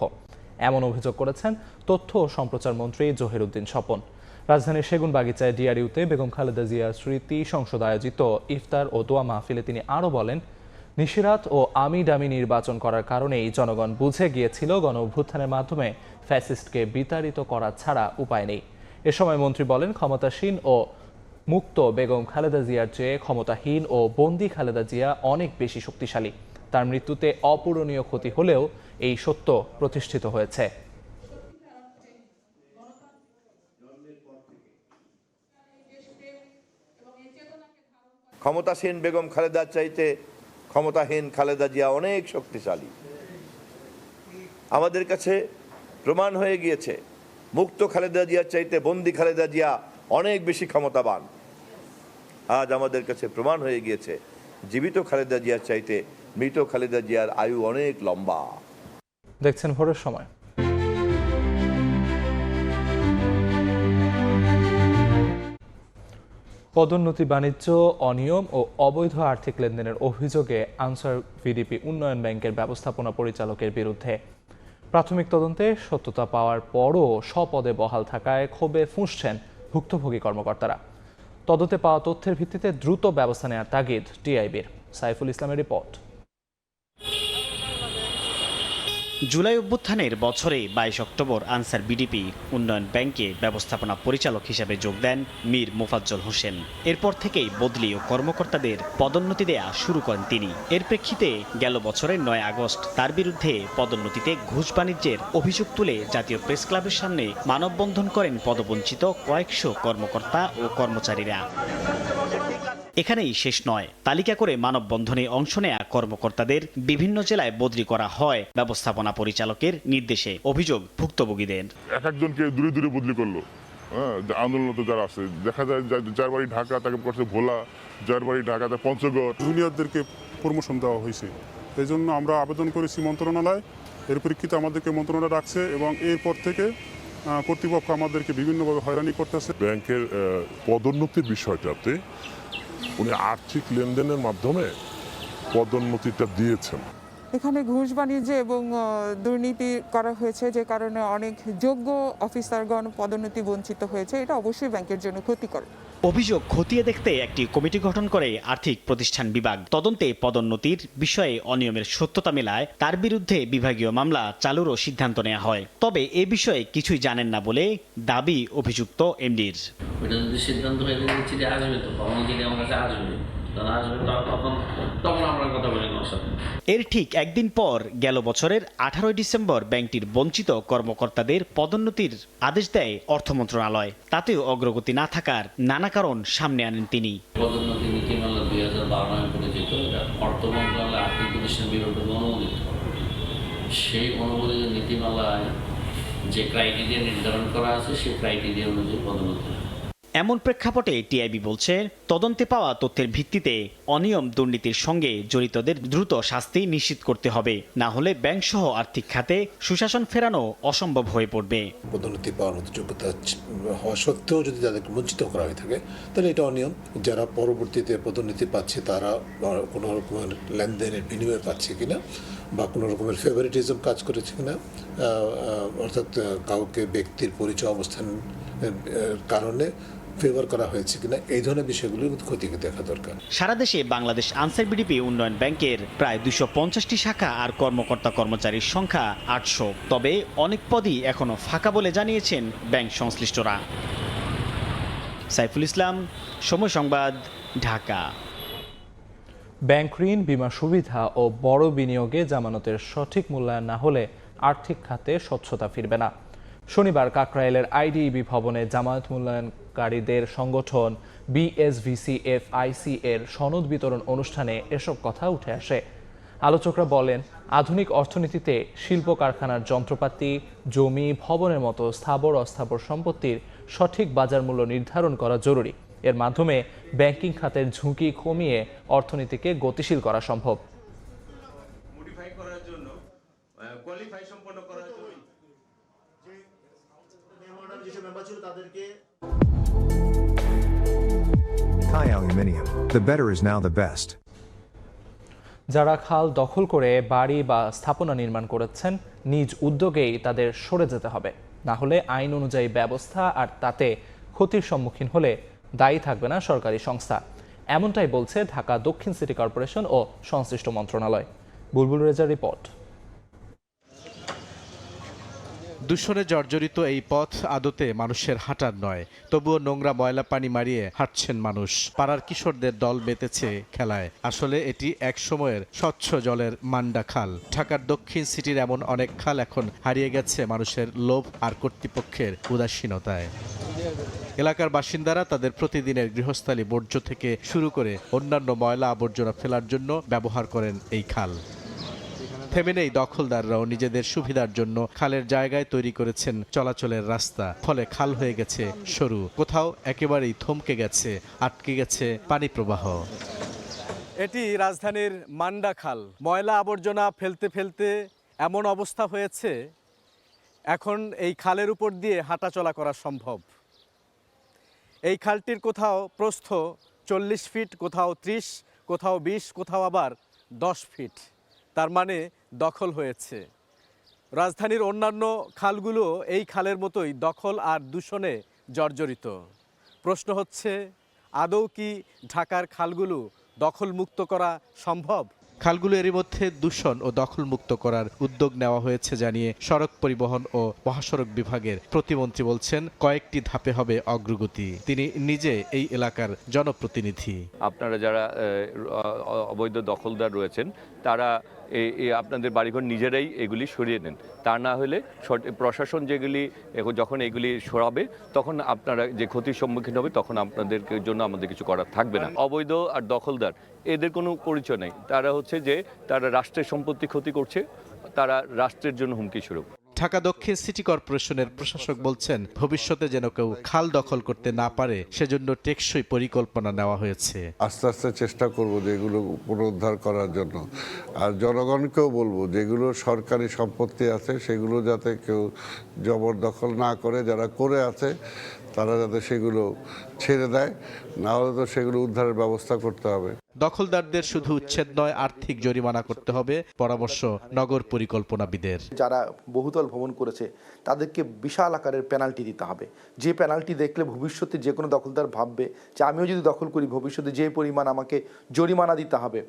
[SPEAKER 1] এমন অভিযোগ করেছেন তথ্য ও সম্প্রচার মন্ত্রী জহিরুদ্দিন স্বপন। রাজধানীর সেগুনবাগিচায় ডিআরইউতে বেগম খালেদা জিয়ার স্মৃতি সংসদ আয়োজিত ইফতার ও দোয়া মাহফিলে তিনি আরও বলেন, নিশিরাত ও আমি ডামি নির্বাচন করার কারণেই জনগণ বুঝে গিয়েছিল গণ অভ্যুত্থানের মাধ্যমে ফ্যাসিস্টকে বিতাড়িত করা ছাড়া উপায় নেই। এ সময় মন্ত্রী বলেন, ক্ষমতাসীন ও মুক্ত বেগম খালেদা জিয়ার চেয়ে ক্ষমতাহীন ও বন্দী খালেদা জিয়া অনেক বেশি শক্তিশালী। তার মৃত্যুতে অপূরণীয় ক্ষতি হলেও এই সত্য প্রতিষ্ঠিত হয়েছে।
[SPEAKER 17] ক্ষমতাসীন বেগম খালেদার চাইতে ক্ষমতাহীন খালেদা জিয়া অনেক শক্তিশালী। আমাদের কাছে প্রমাণ হয়ে গিয়েছে মুক্ত খালেদা জিয়ার চাইতে বন্দী খালেদা জিয়া অনেক বেশি ক্ষমতাবান। আজ আমাদের কাছে প্রমাণ হয়ে গিয়েছে জীবিত খালেদা জিয়ার চাইতে মৃত খালেদা জিয়ার আয়ু অনেক লম্বা।
[SPEAKER 1] দেখছেন ভোরের সময়। পদোন্নতি, বাণিজ্য অনিয়ম ও অবৈধ আর্থিক লেনদেনের অভিযোগে আনসার ভিডিপি উন্নয়ন ব্যাংকের ব্যবস্থাপনা পরিচালকের বিরুদ্ধে প্রাথমিক তদন্তে সত্যতা পাওয়ার পরও স্বপদে বহাল থাকায় ক্ষোভে ফুঁসছেন ভুক্তভোগী কর্মকর্তারা। তদন্তে পাওয়া তথ্যের ভিত্তিতে দ্রুত ব্যবস্থা নেওয়ার তাগিদ টিআইবির। সাইফুল ইসলামের রিপোর্ট।
[SPEAKER 19] জুলাই অভ্যুত্থানের বছরে 22 অক্টোবর আনসার বিডিপি উন্নয়ন ব্যাংকে ব্যবস্থাপনা পরিচালক হিসেবে যোগ দেন মীর মোফাজ্জল হোসেন। এরপর থেকেই বদলি ও কর্মকর্তাদের পদোন্নতি দেয়া শুরু করেন তিনি। এর প্রেক্ষিতে গেল বছরের 9 আগস্ট তার বিরুদ্ধে পদোন্নতিতে ঘুষ বাণিজ্যের অভিযোগ তুলে জাতীয় প্রেস ক্লাবের সামনে মানববন্ধন করেন পদবঞ্চিত কয়েকশো কর্মকর্তা ও কর্মচারীরা। এখানেই শেষ নয়, তালিকা করে মানববন্ধনে অংশ নেয়া কর্মকর্তাদের বিভিন্ন জেলায় বদলি করা হয় ব্যবস্থাপনা পরিচালকের নির্দেশে। অভিযোগ ভুক্তভোগীদের।
[SPEAKER 9] একজনকে দূরে দূরে বদলি করলো। আন্দোলনরত যারা আছে, দেখা যায় যার বাড়ি ঢাকা তাকে করছে ভোলা, যার বাড়ি ঢাকাতে পঞ্চগড়।
[SPEAKER 20] জুনিয়রদেরকে প্রমোশন দেওয়া হয়েছে, এই জন্য আমরা আবেদন করেছি মন্ত্রণালয়। এর প্রেক্ষিতে আমাদেরকে মন্ত্রণালয় রাখছে এবং এরপর থেকে কর্তৃপক্ষ আমাদেরকে বিভিন্নভাবে হয়রানি করতেছে।
[SPEAKER 9] ব্যাংকের পদোন্নতির বিষয়টাতে উনি আর্থিক লেনদেনের মাধ্যমে পদোন্নতিটা দিয়েছেন।
[SPEAKER 21] এখানে ঘুষ বাণিজ্য এবং দুর্নীতি করা হয়েছে, যে কারণে অনেক যোগ্য অফিসারগণ পদোন্নতি বঞ্চিত হয়েছে। এটা অবশ্যই ব্যাংকের জন্য ক্ষতিকর।
[SPEAKER 19] অভিযোগ খতিয়ে দেখতে একটি কমিটি গঠন করে আর্থিক প্রতিষ্ঠান বিভাগ। তদন্তে পদোন্নতির বিষয়ে অনিয়মের সত্যতা মেলায় তার বিরুদ্ধে বিভাগীয় মামলা চালুরও সিদ্ধান্ত নেওয়া হয়। তবে এ বিষয়ে কিছুই জানেন না বলে দাবি অভিযুক্ত এমডির।
[SPEAKER 22] সিদ্ধান্ত
[SPEAKER 19] এর ঠিক একদিন পর গেল বছরের 18 ডিসেম্বর ব্যাংকটির বঞ্চিত কর্মকর্তাদের পদোন্নতির আদেশ দেয় অর্থ মন্ত্রণালয়। তাতেও অগ্রগতি না থাকার নানা কারণ সামনে আনেন তিনি।
[SPEAKER 22] পদোন্নতি নীতিমালা 2012 নামে পরিচিত, অর্থ মন্ত্রণালয় আর্থিক প্রতিষ্ঠান বিভাগ অনুমোদিত। সেই অনুমোদিত নীতিমালায় যে ক্রাইটেরিয়া নির্ধারণ করা আছে সেই ক্রাইটেরিয়া অনুযায়ী পদোন্নতি।
[SPEAKER 19] এমন প্রেক্ষাপটে টিআইবি বলছে, তদন্তে পাওয়া তথ্যের ভিত্তিতে অনিয়ম দুর্নীতির সঙ্গে জড়িতদের দ্রুত শাস্তি নিশ্চিত করতে হবে, না হলে ব্যাংকসহ আর্থিক খাতে সুশাসন ফেরানো অসম্ভব হয়ে পড়বে।
[SPEAKER 23] পদোন্নতি পাওয়ার মতো যোগ্যতা হওয়া সত্ত্বেও যদি তাদেরকে বঞ্চিত করা হয়ে থাকে, তাহলে এটা অনিয়ম। যারা পরবর্তীতে পদোন্নতি পাচ্ছে তারা কোনো রকমের লেনদেনের বিনিময় পাচ্ছে কিনা বা কোনো রকমের ফেভারিটিজম কাজ করেছে কিনা, অর্থাৎ কাউকে ব্যক্তির পরিচয় অবস্থান কারণে ফেভার করা হয়েছে কিনা, এই ধরনের বিষয়গুলো খতিয়ে দেখা দরকার।
[SPEAKER 19] সারা দেশে বাংলাদেশ আনসার বিডিপি উন্নয়ন ব্যাংকের প্রায় 250টি শাখা আর কর্মকর্তা কর্মচারীর সংখ্যা 800। তবে অনেক পদই এখনো ফাঁকা বলে জানিয়েছেন ব্যাংক সংশ্লিষ্টরা। সাইফুল ইসলাম, সময় সংবাদ, ঢাকা।
[SPEAKER 1] ব্যাংক ঋণ, বীমা সুবিধা ও বড় বিনিয়োগে জামানতের সঠিক মূল্যায়ন না হলে আর্থিক খাতে স্বচ্ছতা ফিরবে না। শনিবার কাকরাইলের আইডিইবি ভবনে জামানত মূল্যায়নকারীদের সংগঠন BSVCFIC এর সনদ বিতরণ অনুষ্ঠানে এসব কথা উঠে আসে। আলোচকরা বলেন, আধুনিক অর্থনীতিতে শিল্প কারখানার যন্ত্রপাতি, জমি, ভবনের মতো স্থাবর অস্থাবর সম্পত্তির সঠিক বাজার মূল্য নির্ধারণ করা জরুরি। এর মাধ্যমে ব্যাংকিং খাতের ঝুঁকি কমিয়ে অর্থনীতিকে গতিশীল করা সম্ভব।
[SPEAKER 2] Thai Aluminium. The better is now the best.
[SPEAKER 1] যারা খাল দখল করে বাড়ি বা স্থাপনা নির্মাণ করেছেন, নিজ উদ্যোগেই তাদের সরে যেতে হবে, না হলে আইন অনুযায়ী ব্যবস্থা, আর তাতে ক্ষতির সম্মুখীন হলে দায়ী থাকবে না সরকারি সংস্থা। এমনটাই বলছে ঢাকা দক্ষিণ সিটি কর্পোরেশন ও সংশ্লিষ্ট মন্ত্রণালয়। বুলবুল রেজার রিপোর্ট।
[SPEAKER 13] দূষণে জর্জরিত এই পথ আদতে মানুষের হাঁটার নয়, তবুও নোংরা ময়লা পানি মারিয়ে হাঁটছেন মানুষ। পাড়ার কিশোরদের দল বেঁধেছে খেলায়। আসলে এটি এক সময়ের স্বচ্ছ জলের মান্ডা খাল। ঢাকার দক্ষিণ সিটির এমন অনেক খাল এখন হারিয়ে গেছে মানুষের লোভ আর কর্তৃপক্ষের উদাসীনতায়। এলাকার বাসিন্দারা তাদের প্রতিদিনের গৃহস্থালী বর্জ্য থেকে শুরু করে অন্যান্য ময়লা আবর্জনা ফেলার জন্য ব্যবহার করেন এই খাল। থেমে নেই দখলদাররাও নিজেদের সুবিধার জন্য খালের জায়গায় তৈরি করেছেন চলাচলের রাস্তা। ফলে খাল হয়ে গেছে সরু, কোথাও একেবারেই থমকে গেছে, আটকে গেছে পানি প্রবাহ। এটি রাজধানীর মান্ডা খাল। ময়লা আবর্জনা ফেলতে ফেলতে এমন অবস্থা হয়েছে এখন এই খালের উপর দিয়ে হাঁটাচলা করা সম্ভব। এই খালটির কোথাও প্রস্থ 40 ফিট, কোথাও 30, কোথাও 20, কোথাও আবার 10 ফিট। তার মানে দখল হয়েছে। রাজধানীর অন্যান্য খালগুলো এই খালের মতোই দখল আর দূষণে জর্জরিত। প্রশ্ন হচ্ছে, আদৌ কি ঢাকার খালগুলো দখলমুক্ত করা সম্ভব? খালগুলো এরই মধ্যে দূষণ ও দখলমুক্ত করার উদ্যোগ নেওয়া হয়েছে জানিয়ে সড়ক পরিবহন ও মহাসড়ক বিভাগের প্রতিমন্ত্রী বলছেন, কয়েকটি ধাপে হবে অগ্রগতি। তিনি নিজে এই এলাকার জনপ্রতিনিধি।
[SPEAKER 6] আপনারা যারা অবৈধ দখলদার রয়েছেন, তারা আপনাদের বাড়িঘর নিজেরাই এগুলি সরিয়ে নেন। তা না হলে প্রশাসন যেগুলি যখন এগুলি সরাবে, তখন আপনারা যে ক্ষতির সম্মুখীন হবে, তখন আপনাদের জন্য আমাদের কিছু করার থাকবে না। অবৈধ আর দখলদার এদের কোনো পরিচয় নেই। তারা হচ্ছে যে তারা রাষ্ট্রের সম্পত্তি ক্ষতি করছে, তারা রাষ্ট্রের জন্য হুমকি স্বরূপ।
[SPEAKER 13] ঢাকা দক্ষিণ সিটি কর্পোরেশনের প্রশাসক বলছেন, ভবিষ্যতে যেন কেউ খাল দখল করতে না পারে সেজন্য টেকসই পরিকল্পনা নেওয়া হয়েছে।
[SPEAKER 7] আস্তে আস্তে চেষ্টা করব যেগুলো পুনরুদ্ধার করার জন্য। আর জনগণকেও বলবো, যেগুলো সরকারি সম্পত্তি আছে সেগুলো যাতে কেউ জবরদখল না করে, যারা করে আছে তারা যাতে সেগুলো ছেড়ে দেয়, না হলে তো সেগুলো উদ্ধারের ব্যবস্থা করতে হবে।
[SPEAKER 13] দখলদারদের শুধু উচ্ছেদ নয়, আর্থিক জরিমানা করতে হবে, পরামর্শ নগর পরিকল্পনাবিদের।
[SPEAKER 24] যারা বহুতল ভবন করেছে তাদেরকে বিশাল আকারের পেনাল্টি দিতে হবে। যে পেনাল্টি দেখলে ভবিষ্যতে যে কোনো দখলদার ভাববে যে আমিও যদি দখল করি ভবিষ্যতে যে পরিমাণ আমাকে জরিমানা দিতে হবে,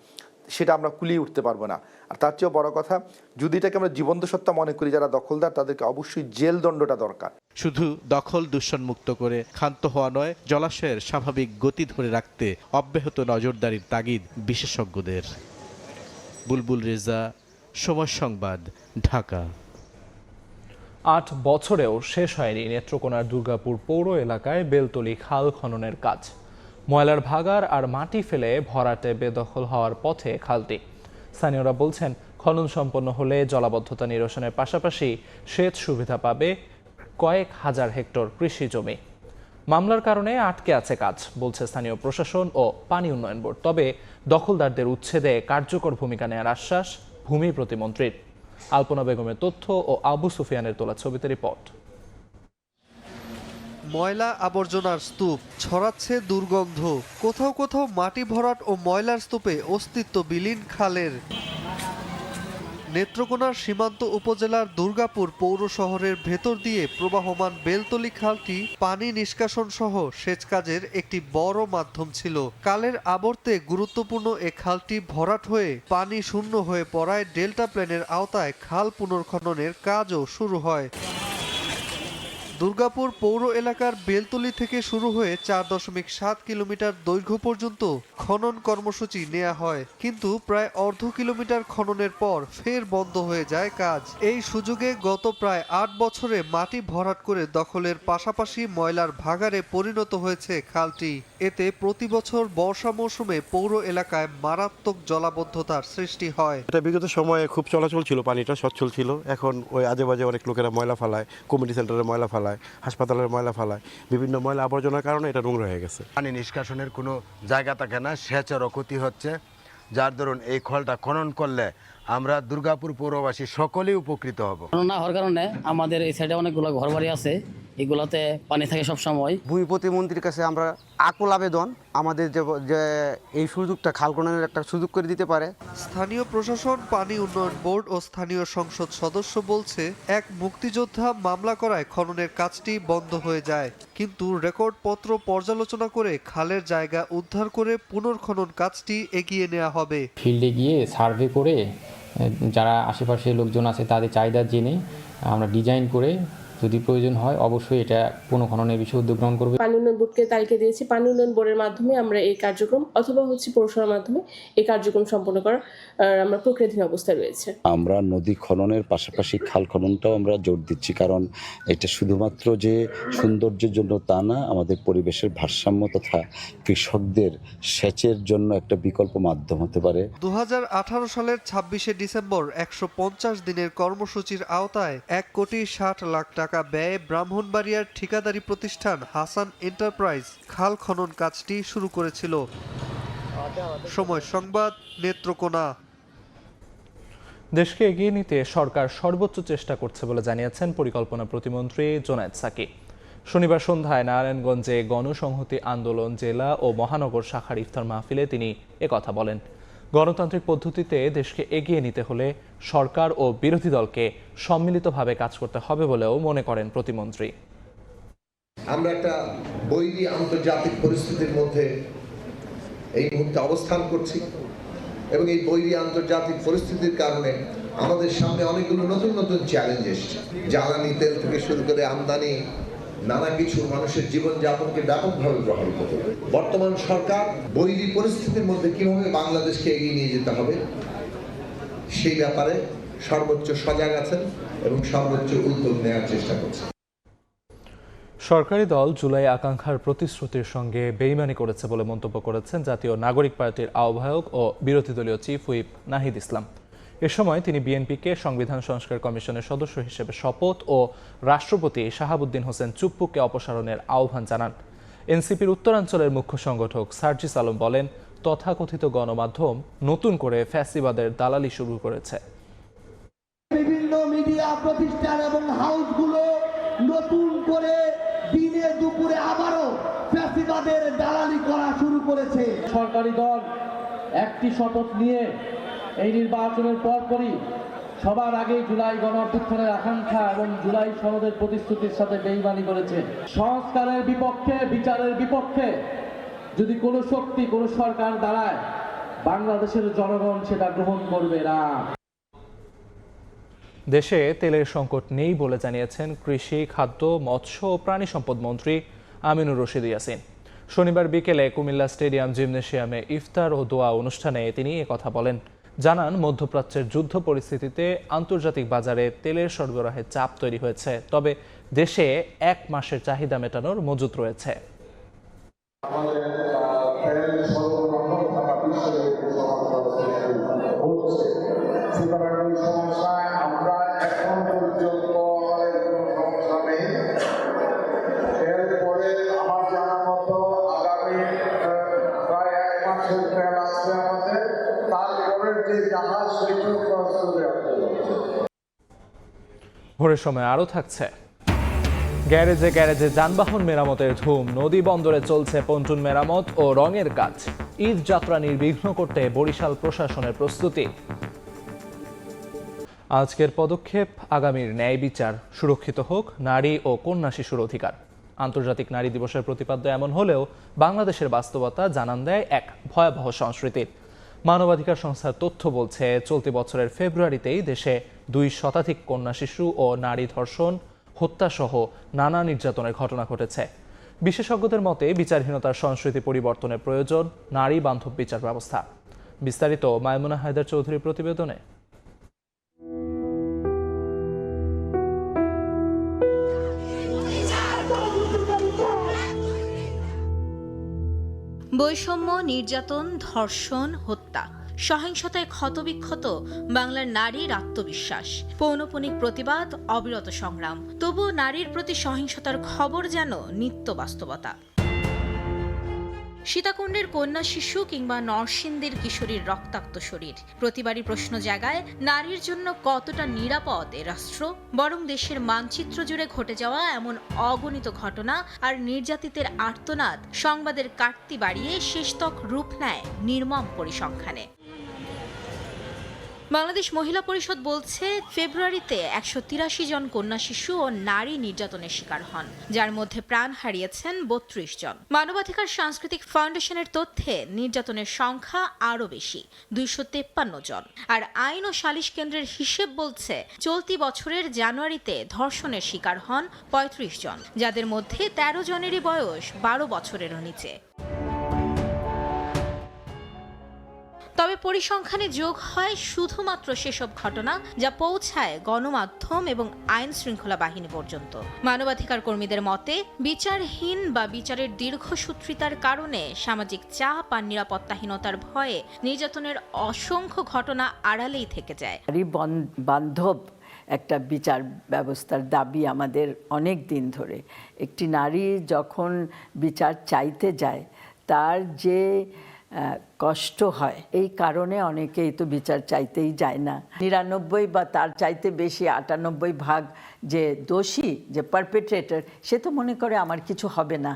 [SPEAKER 24] সেটা আমরা কুলিয়ে উঠতে পারবো না। আর তার চেয়েও বড় কথা, যদি এটাকে আমরা জীবন্ত সত্তা মনে করি, যারা দখলদার তাদেরকে অবশ্যই জেল দণ্ডটা দরকার।
[SPEAKER 13] শুধু দখল দূষণ মুক্ত করে ক্ষান্ত হওয়া নয়, জলাশয়ের স্বাভাবিক গতি ধরে রাখতে অব্যাহত নজরদারির তাগিদ বিশেষজ্ঞদের। বুলবুল রেজা, সময় সংবাদ, ঢাকা।
[SPEAKER 1] 8 বছরেও শেষ হয়নি নেত্রকোনার দুর্গাপুর পৌর এলাকায় বেলতলি খাল খননের কাজ। ময়লার ভাগাড় আর মাটি ফেলে ভরাটে বেদখল হওয়ার পথে খালটি। স্থানীয়রা বলছেন, খনন সম্পন্ন হলে জলাবদ্ধতা নিরসনের পাশাপাশি সেচ সুবিধা পাবে কয়েক হাজার হেক্টর কৃষি জমি। মামলার কারণে আটকে আছে কাজ, বলছে স্থানীয় প্রশাসন ও পানি উন্নয়ন বোর্ড। তবে দখলদারদের উচ্ছেদে কার্যকর ভূমিকা নেওয়ার আশ্বাস ভূমি প্রতিমন্ত্রীর। আলপনা বেগমের তথ্য ও আবু সুফিয়ানের তোলা ছবিতে রিপোর্ট।
[SPEAKER 25] ময়লা আবর্জনার স্তূপ, ছড়াচ্ছে দুর্গন্ধ। কোথাও কোথাও মাটি ভরাট ও ময়লার স্তূপে অস্তিত্ব বিলীন খালের। নেত্রকোনার সীমান্ত উপজেলার দুর্গাপুর পৌর শহরের ভেতর দিয়ে প্রবাহমান বেলতলি খালটি পানি নিষ্কাশন সহ সেচ কাজের একটি বড় মাধ্যম ছিল। কালের আবর্তে গুরুত্বপূর্ণ এ খালটি ভরাট হয়ে পানি শূন্য হয়ে পড়ায় ডেল্টা প্ল্যানের আওতায় খাল পুনর্খননের কাজও শুরু হয়। দুর্গাপুর পৌর এলাকার বেলতলি থেকে শুরু হয়ে 4.7 কিলোমিটার দৈর্ঘ্য পর্যন্ত খনন কর্মসূচি নেওয়া হয়, কিন্তু প্রায় অর্ধ কিলোমিটার খননের পর ফের বন্ধ হয়ে যায় কাজ। এই সুযোগে গত প্রায় 8 বছরে মাটি ভরাট করে দখলের পাশাপাশি ময়লার ভাগাড়ে পরিণত হয়েছে খালটি। এতে প্রতি বছর বর্ষা মৌসুমে পৌর এলাকায় মারাত্মক জলাবদ্ধতার সৃষ্টি হয়।
[SPEAKER 3] এটা বিগত সময়ে খুব চলাচল ছিল, পানিটা সচ্ছল ছিল। এখন ওই আজে বাজে অনেক লোকেরা ময়লা ফালায়, কমিউনিটি সেন্টারে ময়লা ফালায়, হাসপাতালের ময়লা ফালায়, বিভিন্ন ময়লা আবর্জনার কারণে এটা নোংরা হয়ে গেছে।
[SPEAKER 4] পানি নিষ্কাশনের কোনো জায়গা থাকে না, সেচেরও ক্ষতি হচ্ছে, যার দরুন এই খলটা খনন করলে আমরা দুর্গাপুর পৌরবাসী সকলেই উপকৃত হব।
[SPEAKER 5] খনন না হওয়ার কারণে আমাদের এই সাইডে অনেকগুলো ঘরবাড়ি আছে, এগুলোতে পানি থাকে সব সময়।
[SPEAKER 8] ভূমি প্রতিমন্ত্রীর কাছে আমরা আকুল আবেদন, আমাদের যে এই সুযোগটা খাল খননের একটা সুযোগ করে দিতে পারে।
[SPEAKER 25] স্থানীয় প্রশাসন, পানি উন্নয়ন বোর্ড ও স্থানীয় সংসদ সদস্য বলছে, এক মুক্তিযোদ্ধা মামলা করায় খননের কাজটি বন্ধ হয়ে যায়, কিন্তু রেকর্ডপত্র পর্যালোচনা করে খালের জায়গা উদ্ধার করে পুনর্খনন কাজটি এগিয়ে নেওয়া হবে।
[SPEAKER 10] ফিল্ডে গিয়ে সার্ভে করে যারা আশেপাশে লোকজন আছে তাদের চাহিদা জেনে আমরা ডিজাইন করে যদি প্রয়োজন হয় অবশ্যই এটা পুনঃখননের বিষয়ে উদ্যোগ গ্রহণ করবে।
[SPEAKER 26] পানি উন্নয়ন বোর্ডকে তালিকা দিয়েছি, পানি উন্নয়ন বোর্ডের মাধ্যমে আমরা এই কার্যক্রম অথবা পৌরসভার মাধ্যমে এই কার্যক্রম সম্পন্ন করার আমরা প্রক্রিয়াধীন অবস্থায় রয়েছে।
[SPEAKER 27] আমরা নদী খননের পাশাপাশি খাল খননটাও আমরা জোর দিচ্ছি, কারণ এটা শুধুমাত্র যে সৌন্দর্যের জন্য তা না, আমাদের পরিবেশের ভারসাম্য তথা কৃষকদের সেচের জন্য একটা বিকল্প মাধ্যম হতে পারে।
[SPEAKER 25] 2018 সালের 26শে ডিসেম্বর 150 দিনের কর্মসূচির আওতায় 1,60,00,000 টাকা ব্যয়ে ব্রাহ্মণবাড়িয়ার ঠিকাদারি প্রতিষ্ঠান হাসান এন্টারপ্রাইজ খাল খনন কাজটি শুরু করেছিল। সময় সংবাদ, নেত্রকোনা।
[SPEAKER 1] দেশকে এগিয়ে নিতে সরকার সর্বোচ্চ চেষ্টা করছে বলে জানিয়েছেন পরিকল্পনা প্রতিমন্ত্রী জোনায়েদ সাকি। শনিবার সন্ধ্যায় নারায়ণগঞ্জে গণসংহতি আন্দোলন জেলা ও মহানগর শাখার ইফতার মাহফিলে তিনি একথা বলেন। গণতান্ত্রিক পদ্ধতিতে দেশকে এগিয়ে নিতে হলে সরকার ও বিরোধী দলকে সম্মিলিতভাবে কাজ করতে হবে বলেও মনে করেন প্রতিমন্ত্রী।
[SPEAKER 28] আমরা একটা বৈরী আন্তর্জাতিক পরিস্থিতির মধ্যে এই মুহূর্তে অবস্থান করছি এবং এই বৈরী আন্তর্জাতিক পরিস্থিতির কারণে আমাদের সামনে অনেকগুলো নতুন নতুন চ্যালেঞ্জ এসছে। জ্বালানি তেল থেকে শুরু করে আমদানি, নানা কিছু মানুষের জীবনযাপনকে ব্যাপকভাবে প্রভাবিত করবে। বর্তমান সরকার বৈরী পরিস্থিতির মধ্যে কিভাবে বাংলাদেশকে এগিয়ে নিয়ে যেতে হবে সেই ব্যাপারে সর্বোচ্চ সজাগ আছেন এবং সর্বোচ্চ উদ্যোগ নেওয়ার চেষ্টা করছেন।
[SPEAKER 1] সরকারি দল জুলাই আকাঙ্ক্ষার প্রতিশ্রুতির সঙ্গে বেইমানি করেছে বলে মন্তব্য করেছেন জাতীয় নাগরিক পার্টির আহ্বায়ক ও বিরোধী দলীয় চিফ হুইপ নাহিদ ইসলাম। এ সময় তিনি বিএনপিকে সংবিধান সংস্কার কমিশনের সদস্য হিসেবে শপথ ও রাষ্ট্রপতি শাহাবুদ্দিন হোসেন চুপ্পুকে অপসারণের আহ্বান জানান। এনসিপির উত্তরাঞ্চলের মুখ্য সংগঠক সার্জিস আলম বলেন, তথাকথিত গণমাধ্যম নতুন করে ফ্যাসিবাদের দালালি শুরু করেছে।
[SPEAKER 29] বিভিন্ন মিডিয়া প্রতিষ্ঠান এবং হাউসগুলো নতুন করে দিনে দুপুরে আবারও ফ্যাসিবাদের দালালি করা শুরু করেছে।
[SPEAKER 30] সরকারি দল একটি শপথ নিয়ে এই নির্বাচনের পরপরই সবার আগে জুলাই গণঅভ্যুত্থানের আকাঙ্ক্ষা এবং জুলাই সনদের প্রতিশ্রুতির সাথে বেইমানি করেছে। সংস্কারের বিপক্ষে, বিচারের বিপক্ষে যদি কোনো শক্তি, কোনো সরকার দাঁড়ায়, বাংলাদেশের জনগণ সেটা গ্রহণ করবে না।
[SPEAKER 1] দেশে তেলের সংকট নেই বলে জানিয়েছেন কৃষি, খাদ্য, মৎস্য ও প্রাণী সম্পদ মন্ত্রী আমিনুর রশিদ ইয়াসিন। শনিবার বিকেলে কুমিল্লা স্টেডিয়াম জিমনেশিয়ামে ইফতার ও দোয়া অনুষ্ঠানে তিনি একথা বলেন। জানান, মধ্যপ্রাচ্যের যুদ্ধ পরিস্থিতিতে আন্তর্জাতিক বাজারে তেলের সরবরাহে চাপ তৈরি হয়েছে, তবে দেশে 1 মাসের চাহিদা মেটানোর মজুত রয়েছে। ভোরের সময় আরও থাকছে, গ্যারেজে গ্যারেজে যানবাহন মেরামতের ধুম, নদী বন্দরে চলছে পন্টুন মেরামত ও রঙের কাজ। ঈদ যাত্রা নির্বিঘ্ন করতে বরিশাল প্রশাসনের প্রস্তুতি। আজকের পদক্ষেপ, আগামীর ন্যায় বিচার, সুরক্ষিত হোক নারী ও কন্যা শিশুর অধিকার। আন্তর্জাতিক নারী দিবসের প্রতিপাদ্য এমন হলেও বাংলাদেশের বাস্তবতা জানান দেয় এক ভয়াবহ সংস্কৃতির। মানবাধিকার সংস্থার তথ্য বলছে, চলতি বছরের ফেব্রুয়ারিতেই দেশে 2 শতাধিক কন্যা শিশু ও নারী ধর্ষণ, হত্যাসহ নানা নির্যাতনের ঘটনা ঘটেছে। বিশেষজ্ঞদের মতে বিচারহীনতার সংস্কৃতি পরিবর্তনের প্রয়োজন, নারী বান্ধব বিচার ব্যবস্থা। বিস্তারিত মাইমুনা হায়দার চৌধুরীর প্রতিবেদনে।
[SPEAKER 9] বৈষম্য, নির্যাতন, ধর্ষণ, হত্যা, সহিংসতায় ক্ষতবিক্ষত বাংলার নারীর আত্মবিশ্বাস, পৌনপুনিক প্রতিবাদ, অবিরত সংগ্রাম। তবুও নারীর প্রতি সহিংসতার খবর যেন নিত্য বাস্তবতা। সীতাকুণ্ডের কন্যা শিশু কিংবা নরসিংদীর কিশোরীর রক্তাক্ত শরীর, প্রতিবারই প্রশ্ন জাগায় নারীর জন্য কতটা নিরাপদ এ রাষ্ট্র। বরং দেশের মানচিত্র জুড়ে ঘটে যাওয়া এমন অগণিত ঘটনা আর নির্যাতিতের আর্তনাদ সংবাদের কাটতি বাড়িয়ে শেষতক রূপ নেয় নির্মম পরিসংখ্যানে। বাংলাদেশ মহিলা পরিষদ বলছে, ফেব্রুয়ারিতে 183 জন কন্যা শিশু ও নারী নির্যাতনের শিকার হন, যার মধ্যে প্রাণ হারিয়েছেন 32 জন। মানবাধিকার সাংস্কৃতিক ফাউন্ডেশনের তথ্যে নির্যাতনের সংখ্যা আরও বেশি, 253 জন। আর আইন ও সালিশ কেন্দ্রের হিসেব বলছে, চলতি বছরের জানুয়ারিতে ধর্ষণের শিকার হন 35 জন, যাদের মধ্যে 13 জনেরই বয়স 12 বছরেরও নিচে। তবে পরিসংখ্যানে যোগ হয় শুধুমাত্র সেসব ঘটনা যা পৌঁছায় গণমাধ্যম এবং আইন শৃঙ্খলা বাহিনী পর্যন্ত। মানবাধিকার কর্মীদের মতে, বিচারহীন বা বিচারের দীর্ঘসূত্রিতার কারণে সামাজিক চাপ আর নিরাপত্তাহীনতার ভয়ে নির্যাতনের অসংখ্য ঘটনা আড়ালেই থেকে যায়।
[SPEAKER 11] নারী বান্ধব একটা বিচার ব্যবস্থার দাবি আমাদের অনেক দিন ধরে। একটি নারী যখন বিচার চাইতে যায়, তার যে কষ্ট হয়, এই কারণে অনেকেই তো বিচার চাইতেই যায় না। 99 বা তার চাইতে বেশি 98% যে দোষী, যে পারপেট্রেটর, সে তো মনে করে আমার কিছু হবে না।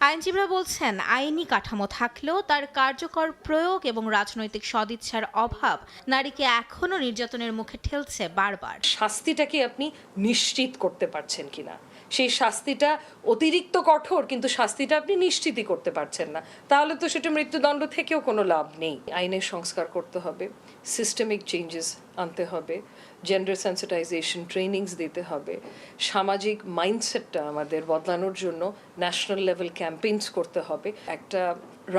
[SPEAKER 9] আইনজীবীরা বলছেন, আইনি কাঠামো থাকলেও তার কার্যকর প্রয়োগ এবং রাজনৈতিক সদিচ্ছার অভাব নারীকে এখনো নির্যাতনের মুখে ঠেলছে বারবার।
[SPEAKER 12] শাস্তিটাকে আপনি নিশ্চিত করতে পারছেন কিনা, সেই শাস্তিটা অতিরিক্ত কঠোর কিন্তু শাস্তিটা আপনি নিশ্চিতই করতে পারছেন না, তাহলে তো সেটা মৃত্যুদণ্ড থেকেও কোনো লাভ নেই। আইনের সংস্কার করতে হবে, সিস্টেমিক চেঞ্জেস আনতে হবে, জেন্ডার সেন্সিটাইজেশন ট্রেনিংস দিতে হবে, সামাজিক মাইন্ডসেটটা আমাদের বদলানোর জন্য ন্যাশনাল লেভেল ক্যাম্পেইনস করতে হবে। একটা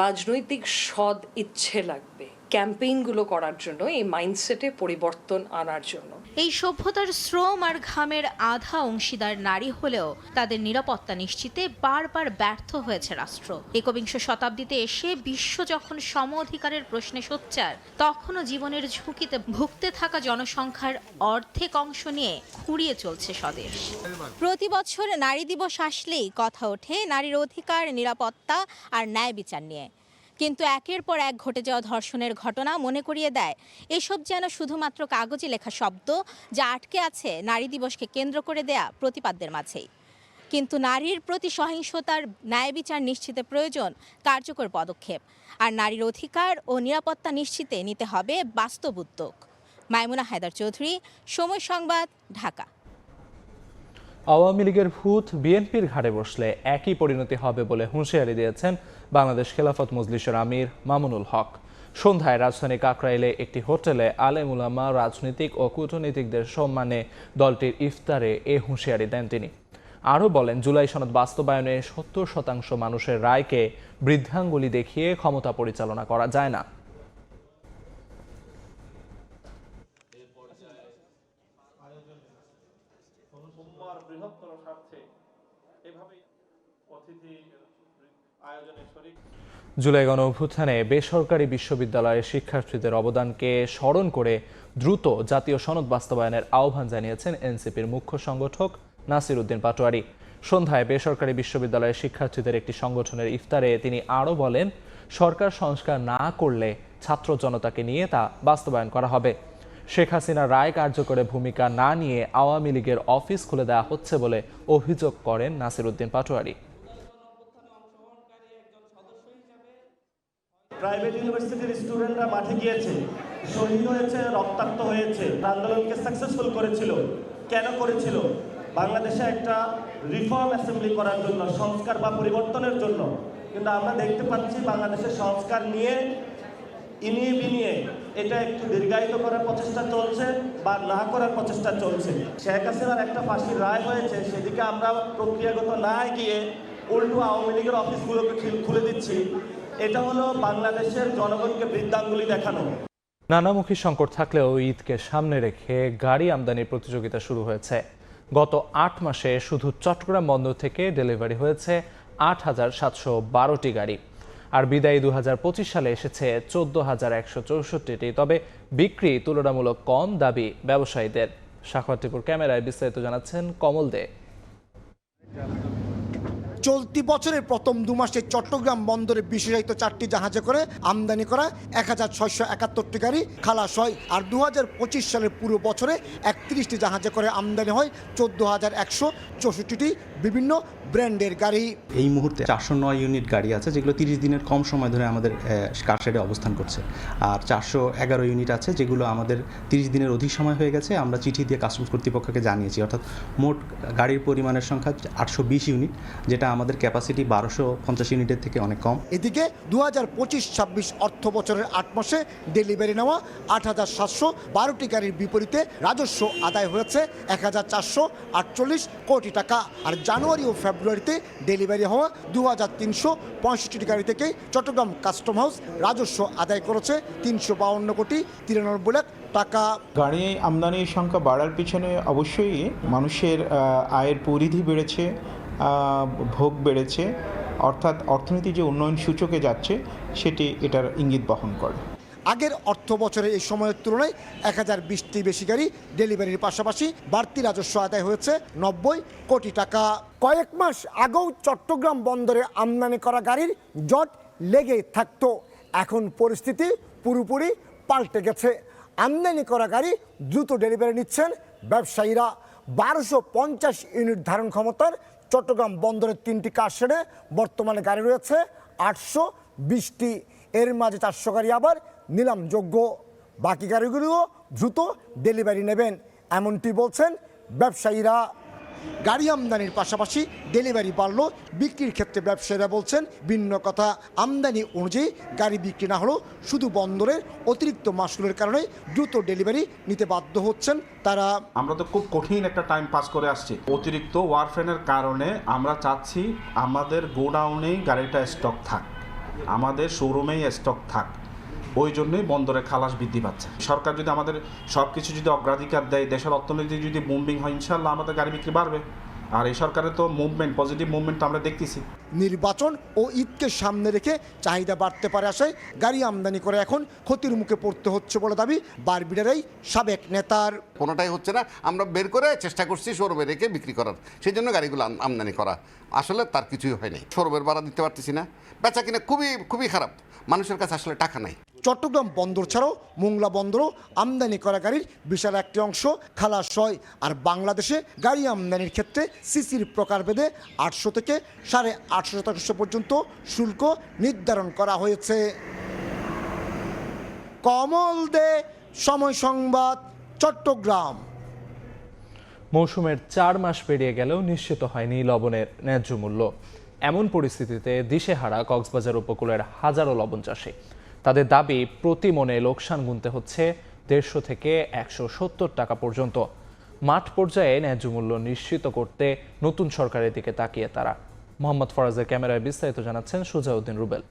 [SPEAKER 12] রাজনৈতিক সদ ইচ্ছে লাগবে ক্যাম্পেইনগুলো করার জন্য, এই মাইন্ডসেটে পরিবর্তন আনার জন্য।
[SPEAKER 9] এই সভ্যতার শ্রম আর ঘামের আধা অংশীদার নারী হলেও তাদের নিরাপত্তা নিশ্চিতে বারবার ব্যর্থ হয়েছে রাষ্ট্র। 21 শতাব্দীতে এসে বিশ্ব যখন সম অধিকারের প্রশ্নে সোচ্চার, তখনও জীবনের ঝুঁকিতে ভুগতে থাকা জনসংখ্যার অর্ধেক অংশ নিয়ে খুঁড়িয়ে চলছে স্বদেশ। প্রতি বছর নারী দিবস আসলেই কথা ওঠে নারীর অধিকার, নিরাপত্তা আর ন্যায় বিচার নিয়ে। কিন্তু একের পর এক ঘটে যাওয়া ধর্ষণের ঘটনা মনে করিয়ে দেয়, এসব যেন শুধুমাত্র কাগজে লেখা শব্দ, যা আটকে আছে নারী দিবসকে কেন্দ্র করে দেয়া প্রতিপাদ্যের মাঝেই। কিন্তু নারীর প্রতি সহিংসতার ন্যায় বিচার নিশ্চিতে প্রয়োজন কার্যকর পদক্ষেপ, আর নারীর অধিকার ও নিরাপত্তা নিশ্চিতে নিতে হবে বাস্তব উদ্যোগ। মাইমুনা হায়দার চৌধুরী, সময় সংবাদ, ঢাকা।
[SPEAKER 1] আওয়ামী লীগের ভূত বিএনপির ঘাড়ে বসলে একই পরিণতি হবে বলে হুঁশিয়ারি দিয়েছেন বাংলাদেশ খেলাফত মজলিসের আমির মামুনুল হক। সন্ধ্যায় রাজধানী কাকরাইলে একটি হোটেলে আলেম উলামা, রাজনীতিক ও কূটনীতিকদের সম্মানে দলটির ইফতারে এ হুঁশিয়ারি দেন তিনি। আরও বলেন, জুলাই সনদ বাস্তবায়নে 70% মানুষের রায়কে বৃদ্ধাঙ্গুলি দেখিয়ে ক্ষমতা পরিচালনা করা যায় না। জুলাই গণ অভ্যুত্থানে বেসরকারি বিশ্ববিদ্যালয়ের শিক্ষার্থীদের অবদানকে স্মরণ করে দ্রুত জাতীয় সনদ বাস্তবায়নের আহ্বান জানিয়েছেন এনসিপির মুখ্য সংগঠক নাসির উদ্দিন পাটোয়ারি। সন্ধ্যায় বেসরকারি বিশ্ববিদ্যালয়ের শিক্ষার্থীদের একটি সংগঠনের ইফতারে তিনি আরও বলেন, সরকার সংস্কার না করলে ছাত্র জনতাকে নিয়ে তা বাস্তবায়ন করা হবে। শেখ হাসিনা রায় কার্যকরে ভূমিকা না নিয়ে আওয়ামী লীগের অফিস খুলে দেওয়া হচ্ছে বলে অভিযোগ করেন নাসির উদ্দিন পাটোয়ারি।
[SPEAKER 14] প্রাইভেট ইউনিভার্সিটির স্টুডেন্টরা মাঠে গিয়েছে, শহীদ হয়েছে, রক্তাক্ত হয়েছে, আন্দোলনকে সাকসেসফুল করেছিল। কেন করেছিল? বাংলাদেশে একটা রিফর্ম অ্যাসেম্বলি করার জন্য, সংস্কার বা পরিবর্তনের জন্য। কিন্তু আমরা দেখতে পাচ্ছি বাংলাদেশের সংস্কার নিয়ে ইনিয়ে বিনিয়ে এটা একটু দীর্ঘায়িত করার প্রচেষ্টা চলছে বা না করার প্রচেষ্টা চলছে। শেখ হাসিনার একটা ফাঁসির রায় হয়েছে, সেদিকে আমরা প্রক্রিয়াগত না গিয়ে উল্টো আওয়ামী লীগের অফিসগুলোকে খুলে দিচ্ছি। এটা হলো বাংলাদেশের জনগণকে বৃদ্ধাঙ্গুলি দেখানো।
[SPEAKER 1] নানামুখী সংকট থাকলেও ঈদকে সামনে রেখে গাড়ি আমদানির প্রতিযোগিতা শুরু হয়েছে। গত 8 মাসে শুধু চট্টগ্রাম বন্দর থেকে ডেলিভারি হয়েছে 8,712টি গাড়ি। আর বিদায়ী 2025 সালে এসেছে 14,164টি। তবে বিক্রি তুলনামূলক কম, দাবি ব্যবসায়ীদের। সাখাওয়াত টিপুর ক্যামেরায় বিস্তারিত জানাচ্ছেন কমল দে।
[SPEAKER 2] চলতি বছরের প্রথম 2 মাসে চট্টগ্রাম বন্দরে বিশেষায়িত 4টি জাহাজে করে আমদানি করা 1,671টি গাড়ি খালাস হয়। আর 2025 সালের পুরো বছরে 31টি জাহাজে করে আমদানি হয় 14,164টি বিভিন্ন ব্র্যান্ডের গাড়ি।
[SPEAKER 15] এই মুহূর্তে 409 ইউনিট গাড়ি আছে, যেগুলো 30 দিনের কম সময় ধরে আমাদের কারশেডে অবস্থান করছে। আর 411 ইউনিট আছে যেগুলো আমাদের 30 দিনের অধিক সময় হয়ে গেছে, আমরা চিঠি দিয়ে কাস্টমস কর্তৃপক্ষকে জানিয়েছি। অর্থাৎ মোট গাড়ির পরিমাণের সংখ্যা 820 ইউনিট, যেটা আমাদের ক্যাপাসিটি 1250 ইউনিটের থেকে অনেক কম।
[SPEAKER 2] এদিকে 2025-26 অর্থ বছরের 8 মাসে ডেলিভারি নেওয়া 8,712টি গাড়ির বিপরীতে রাজস্ব আদায় হয়েছে 1,448 কোটি টাকা। আর জানুয়ারি ও ফেব্রুয়ারিতে ডেলিভারি হওয়া 2,365টি গাড়ি থেকে চট্টগ্রাম কাস্টম হাউস রাজস্ব আদায় করেছে 352 কোটি 93 লাখ টাকা।
[SPEAKER 16] গাড়ি আমদানির সংখ্যা বাড়ার পিছনে অবশ্যই মানুষের আয়ের পরিধি বেড়েছে, ভোগ বেড়েছে, অর্থাৎ অর্থনীতি যে উন্নয়ন সূচকে যাচ্ছে সেটি এটার ইঙ্গিত বহন করে।
[SPEAKER 2] আগের অর্থ বছরে এই সময়ের তুলনায় 1020টি বেশি গাড়ি ডেলিভারির পাশাপাশি বাড়তি রাজস্ব আদায় হয়েছে 90 কোটি টাকা। কয়েক মাস আগেও চট্টগ্রাম বন্দরে আমদানি করা গাড়ির জট লেগেই থাকতো, এখন পরিস্থিতি পুরোপুরি পাল্টে গেছে। আমদানি করা গাড়ি দ্রুত ডেলিভারি নিচ্ছেন ব্যবসায়ীরা। 1250 ইউনিট ধারণ ক্ষমতার চট্টগ্রাম বন্দরের 3টি কারশেডে বর্তমানে গাড়ি রয়েছে 820টি। এর মাঝে 400 গাড়ি আবার নিলামযোগ্য। বাকি গাড়িগুলিও দ্রুত ডেলিভারি নেবেন, এমনটি বলছেন ব্যবসায়ীরা। গাড়ি আমদানির পাশাপাশি ডেলিভারি বাড়লেও বিক্রির ক্ষেত্রে ব্যবসায়ীরা বলছেন ভিন্ন কথা। আমদানি অনুযায়ী গাড়ি বিক্রি না হলেও শুধু বন্দরের অতিরিক্ত মাসুলের কারণে দ্রুত ডেলিভারি নিতে বাধ্য হচ্ছেন তারা।
[SPEAKER 17] আমরা তো খুব কঠিন একটা টাইম পাস করে আসছি। অতিরিক্ত ওয়ারফেনের কারণে আমরা চাচ্ছি আমাদের গোডাউনেই গাড়িটা স্টক থাক, আমাদের শোরুমেই স্টক থাক। ওই জন্যই বন্দরে খালাস বৃদ্ধি পাচ্ছে। সরকার যদি আমাদের সব কিছু যদি অগ্রাধিকার দেয়, দেশের অর্থনীতি যদি মুভমেন্ট হয়, ইনশাল্লাহ আমাদের গাড়ি বিক্রি বাড়বে। আর এই সরকারের তো মুভমেন্ট, পজিটিভ মুভমেন্ট আমরা দেখতেছি।
[SPEAKER 2] নির্বাচন ও ঈদকে সামনে রেখে চাহিদা বাড়তে পারে আশায় গাড়ি আমদানি করে এখন ক্ষতির মুখে পড়তে হচ্ছে বলে দাবি বারবিডারেই সাবেক নেতার।
[SPEAKER 18] কোনোটাই হচ্ছে না, আমরা বের করে চেষ্টা করছি শোরুমে রেখে বিক্রি করার, সেই জন্য গাড়িগুলো আমদানি করা। আসলে তার কিছুই হয়নি, শোরুমের ভাড়া দিতে পারতেছি না, বেচা কিনা খুবই খারাপ, মানুষের কাছে আসলে টাকা নাই।
[SPEAKER 2] চট্টগ্রাম বন্দর ছাড়াও মোংলা বন্দরও আমদানি করা গাড়ির বিশাল একটি অংশ খালাস হয়। আর বাংলাদেশে গাড়ি আমদানির ক্ষেত্রে সিসির প্রকারভেদে 800 থেকে 850% পর্যন্ত শুল্ক নির্ধারণ করা হয়েছে। কমল দে, সময় সংবাদ, চট্টগ্রাম।
[SPEAKER 1] মৌসুমের 4 মাস পেরিয়ে গেলেও নিশ্চিত হয়নি লবণের ন্যায্য মূল্য। এমন পরিস্থিতিতে দিশেহারা কক্সবাজার উপকূলের হাজারো লবণ চাষী। তাদের দাবি প্রতি মনে লোকসান গুনতে হচ্ছে 150 থেকে 170 টাকা পর্যন্ত। মাঠ পর্যায়ে ন্যায্য মূল্য নিশ্চিত করতে নতুন সরকারের দিকে তাকিয়ে তারা। মোহাম্মদ ফরাজের ক্যামেরায় বিস্তারিত জানাচ্ছেন সুজাউদ্দিন রুবেল।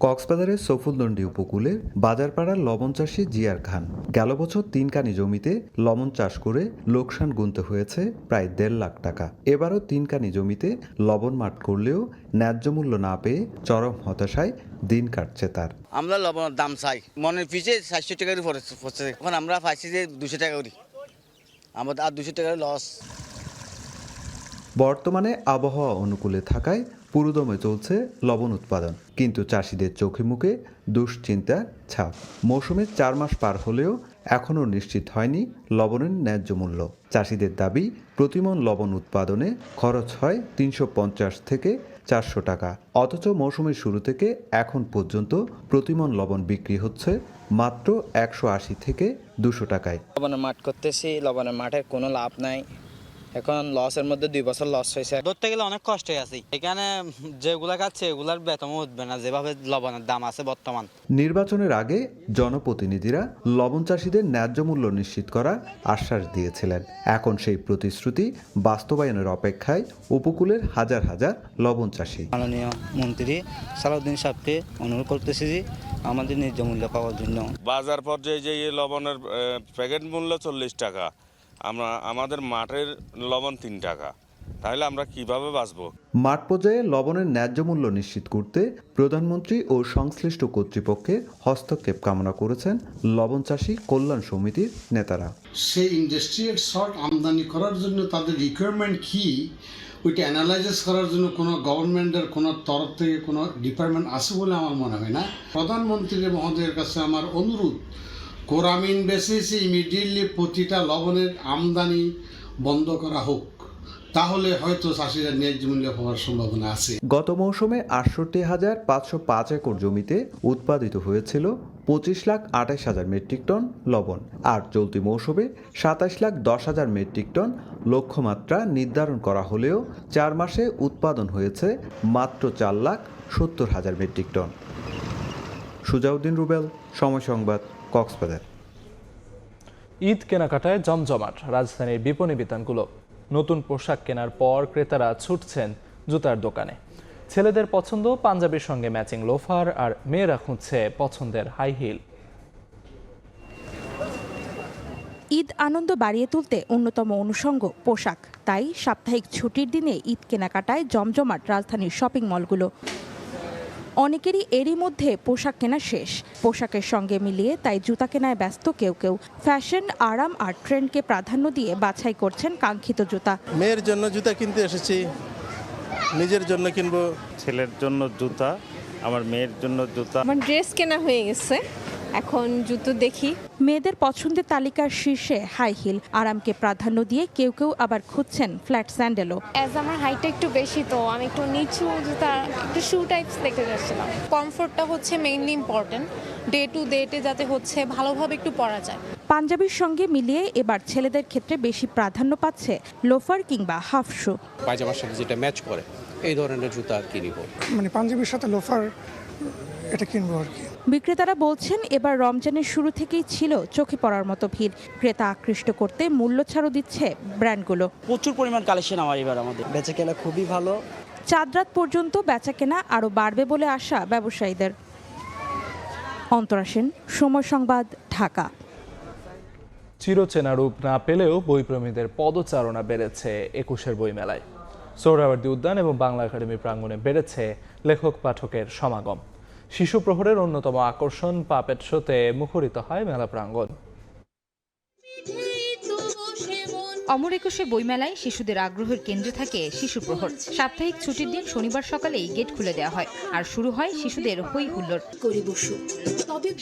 [SPEAKER 19] কক্সবাজারের সফুলদণ্ডী উপকূলে বাজারপাড়ার লবণ চাষী জিয়ার খান গেল বছর 3 কানি জমিতে লবণ চাষ করে লোকসান গুনতে হয়েছে প্রায় 1.5 লাখ টাকা। এবারও 3 কানি জমিতে লবণ মাঠ করলেও ন্যায্য মূল্য না পেয়ে চরম হতাশায় দিন কাটছে তার।
[SPEAKER 20] আমরা লবণের দাম চাই, মনের পিছিয়ে 400 টাকা পড়ছে, এখন আমরা পাইছি যে 200 টাকা করি, আমাদের আর 200 টাকা লস।
[SPEAKER 19] বর্তমানে আবহাওয়া অনুকূলে থাকায় পুরোদমে চলছে লবণ উৎপাদন, কিন্তু চাষিদের চোখে মুখে দুশ্চিন্তার ছাপ। মৌসুমের 4 মাস পার হলেও এখনও নিশ্চিত হয়নি লবণের ন্যায্য মূল্য। চাষিদের দাবি প্রতিমন লবণ উৎপাদনে খরচ হয় 350 থেকে 400 টাকা, অথচ মৌসুমের শুরু থেকে এখন পর্যন্ত প্রতিমন লবণ বিক্রি হচ্ছে মাত্র 180 থেকে 200 টাকায়।
[SPEAKER 21] লবণের মাঠ করতেছি, লবণের মাঠের কোনো লাভ নাই,
[SPEAKER 3] এখন লসের মধ্যে 2 বছর লস হয়েছে। ধরতে গেলে অনেক কষ্টে আছি। এখানে যেগুলা খাচ্ছে এগুলার বেতনও উঠবে না, যেভাবে লবণের দাম আছে বর্তমান।
[SPEAKER 19] নির্বাচনের আগে জনপ্রতিনিধিরা লবণ চাষিদের ন্যায্য মূল্য নিশ্চিত করার আশ্বাস দিয়েছিলেন। এখন সেই প্রতিশ্রুতি বাস্তবায়নের অপেক্ষায় উপকূলের হাজার হাজার লবণ চাষি।
[SPEAKER 3] মাননীয় মন্ত্রী সালাউদ্দিন সাহেবকে অনুরোধ করতেছি যে আমাদের ন্যায্য মূল্য পাওয়ার জন্য।
[SPEAKER 4] বাজার পর্যায়ে যে লবণের প্যাকেট মূল্য 40 টাকা, আমাদের মাঠের লবণ 3 টাকা, তাহলে আমরা কিভাবে বাঁচবো?
[SPEAKER 19] মাঠ পর্যায়ে লবণের ন্যায্য মূল্য নিশ্চিত করতে প্রধানমন্ত্রী ও সংশ্লিষ্ট কর্তৃপক্ষের হস্তক্ষেপ কামনা করেছেন লবণ চাষী কল্যাণ সমিতির নেতারা।
[SPEAKER 5] সেই ইন্ডাস্ট্রিয়াল সল্ট আমদানি করার জন্য তাদের রিকোয়ারমেন্ট কি, ওইটা অ্যানালাইসিস করার জন্য কোনো গভর্নমেন্টের কোনো তরফ থেকে কোনো ডিপার্টমেন্ট আছে বলে আমার মনে হয় না। প্রধানমন্ত্রী মহোদয়ের কাছে আমার অনুরোধ, কোরামিন বেসিসে ইমিডিয়েটলি প্রতিটা লবণের আমদানি বন্ধ করা হোক, তাহলে হয়তো চাষিরা ন্যায্য মূল্য পাওয়ার সম্ভাবনা আছে।
[SPEAKER 19] গত মৌসুমে ৬৮,৫০৫ একর জমিতে উৎপাদিত হয়েছিল ২৫,২৮,০০০ মেট্রিক টন লবণ, আর চলতি মৌসুমে ২৭,১০,০০০ মেট্রিক টন লক্ষ্যমাত্রা নির্ধারণ করা হলেও ৪ মাসে উৎপাদন হয়েছে মাত্র ৪,৭০,০০০ মেট্রিক টন। সুজাউদ্দিন রুবেল, সময় সংবাদ, কক্সবাজার।
[SPEAKER 1] ঈদ কেনাকাটায় জমজমাট রাজধানীর বিপণী বিতানগুলো। নতুন পোশাক কেনার পর ক্রেতারা ছুটছেন জুতার দোকানে। ছেলেদের পছন্দ পাঞ্জাবির সঙ্গে ম্যাচিং লোফার, আর মেয়েরা খুঁজছে পছন্দের হাই হিল।
[SPEAKER 6] ঈদ আনন্দ বাড়িয়ে তুলতে অন্যতম অনুষঙ্গ পোশাক, তাই সাপ্তাহিক ছুটির দিনে ঈদ কেনাকাটায় জমজমাট রাজধানীর শপিং মলগুলো। অনেকেরই এরই মধ্যে পোশাক কেনা শেষ। পোশাকের সঙ্গে মিলিয়ে তাই জুতা কেনায় ব্যস্ত কেউ কেউ। ফ্যাশন, আরাম আর ট্রেন্ডকে প্রাধান্য দিয়ে বাছাই করছেন কাঙ্ক্ষিত জুতা।
[SPEAKER 7] মেয়ের জন্য জুতা কিনতে এসেছি, নিজের জন্য কিনবো।
[SPEAKER 13] ছেলের জন্য জুতা, আমার মেয়ের জন্য জুতা।
[SPEAKER 21] আমার ড্রেস কেনা হয়ে গেছে, এখন জুতো দেখি।
[SPEAKER 6] মেয়েদের পছন্দের তালিকার শীর্ষে হাই হিল, আরামকে প্রাধান্য দিয়ে কেউ কেউ আবার খুঁজছেন ফ্ল্যাট স্যান্ডেলও।
[SPEAKER 21] অ্যাজ আমার হাইটটা একটু বেশি, তো আমি একটু নিচু জুতা, একটু শু টাইপস দেখতে যাচ্ছিলাম। কমফোর্টটা হচ্ছে mainly important, day to day যাতে হচ্ছে ভালোভাবে একটু পরা যায়।
[SPEAKER 6] পাঞ্জাবির সঙ্গে মিলিয়ে এবার ছেলেদের ক্ষেত্রে বেশি প্রাধান্য পাচ্ছে লোফার কিংবা হাফ শু।
[SPEAKER 22] পায়জামার সাথে যেটা ম্যাচ করে এই ধরনের জুতা আর কি নিব,
[SPEAKER 23] মানে পাঞ্জাবির সাথে লোফার এটা কিনবো আর কি।
[SPEAKER 6] বিক্রেতারা বলছেন এবার রমজানের শুরু থেকেই ছিল চোখে পড়ার মতো ভিড়। ক্রেতা আকৃষ্ট করতে মূল্য ছাড়ও দিচ্ছে ব্র্যান্ডগুলো।
[SPEAKER 3] প্রচুর পরিমাণ কালেকশন এবার আমাদের বেচাকেনা খুবই ভালো।
[SPEAKER 6] চাঁদ রাত পর্যন্ত বেচাকেনা আরও বাড়বে বলে আশা ব্যবসায়ীদের। অন্তরা সেন, সময় সংবাদ, ঢাকা।
[SPEAKER 1] চিরচেনা রূপ না পেলেও বইপ্রেমীদের পদচারণা বেড়েছে ২১-এর বইমেলায়। সোহরাওয়ার্দী উদ্যান এবং বাংলা একাডেমি প্রাঙ্গণে বেড়েছে লেখক পাঠকের সমাগম। শিশু প্রহরের অন্যতম আকর্ষণ পাপেট শোতে মুখরিত হয় মেলা প্রাঙ্গণ।
[SPEAKER 9] অমর একুশে বইমেলায় শিশুদের আগ্রহের কেন্দ্রে থাকে শিশু প্রহর। সাপ্তাহিক ছুটির দিন শনিবার সকালেই গেট খুলে দেওয়া হয়, আর শুরু হয় শিশুদের হই হুল্লোড়।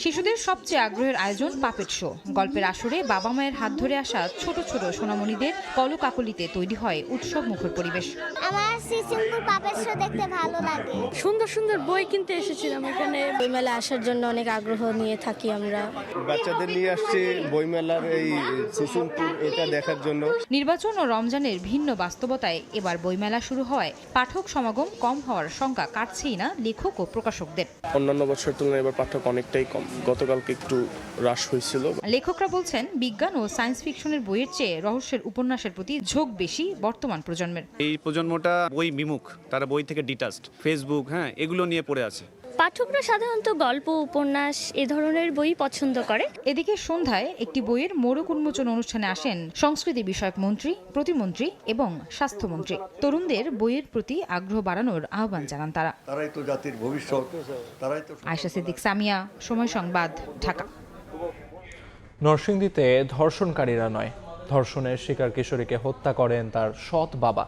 [SPEAKER 9] শিশুদের সবচেয়ে আগ্রহের আয়োজন পাপেট শো। গল্পের আসরে বাবা মায়ের হাত ধরে আসা ছোট ছোট সোনামণিদের কলকাকলিতে তৈরি হয় উৎসব মুখর পরিবেশ।
[SPEAKER 24] আমার সিসিমপুর পাপেট শো দেখতে ভালো লাগে।
[SPEAKER 13] সুন্দর সুন্দর বই কিনতে এসেছিলাম এখানে।
[SPEAKER 24] বইমেলা আসার জন্য অনেক আগ্রহ নিয়ে থাকি আমরা।
[SPEAKER 13] বাচ্চাদের নিয়ে আসছি বইমেলার এই সিসিমপুর এটা দেখার জন্য।
[SPEAKER 9] নির্বাচন ও রমজানের ভিন্ন বাস্তবতায় এবার বইমেলা শুরু হওয়ায় পাঠক সমাগম কম হওয়ার শঙ্কা কাটছেই না লেখক ও প্রকাশকদের।
[SPEAKER 13] অন্যান্য বছরের তুলনায় এবার পাঠক অনেকটাই কম, গতকালকে একটু হ্রাস হয়েছিল।
[SPEAKER 9] লেখকরা বলছেন বিজ্ঞান ও সায়েন্স ফিকশনের বইয়ের চেয়ে রহস্যের উপন্যাসের প্রতি ঝোঁক বেশি বর্তমান প্রজন্মের।
[SPEAKER 31] এই প্রজন্মটা বই বিমুখ, তারা বই থেকে ডিটাচড, ফেসবুক এগুলো নিয়ে পড়ে আছে।
[SPEAKER 24] পাঠকরা সাধারণত গল্প, উপন্যাস এ ধরনের বই পছন্দ করে।
[SPEAKER 9] এদিকে সন্ধ্যায় একটি বইয়ের মোড়ক উন্মোচন অনুষ্ঠানে আসেন সংস্কৃতি বিষয়ক মন্ত্রী, প্রতিমন্ত্রী এবং স্বাস্থ্যমন্ত্রী। তরুণদের বইয়ের প্রতি আগ্রহ বাড়ানোর আহ্বান জানান তারা।
[SPEAKER 32] তারাই তো জাতির ভবিষ্যৎ।
[SPEAKER 9] আয়েশা সিদ্দিক, সামিয়া, সময় সংবাদ, ঢাকা।
[SPEAKER 1] নরসিংদীতে ধর্ষণকারীরা নয়, ধর্ষণের শিকার কিশোরীকে হত্যা করেন তার সৎ বাবা।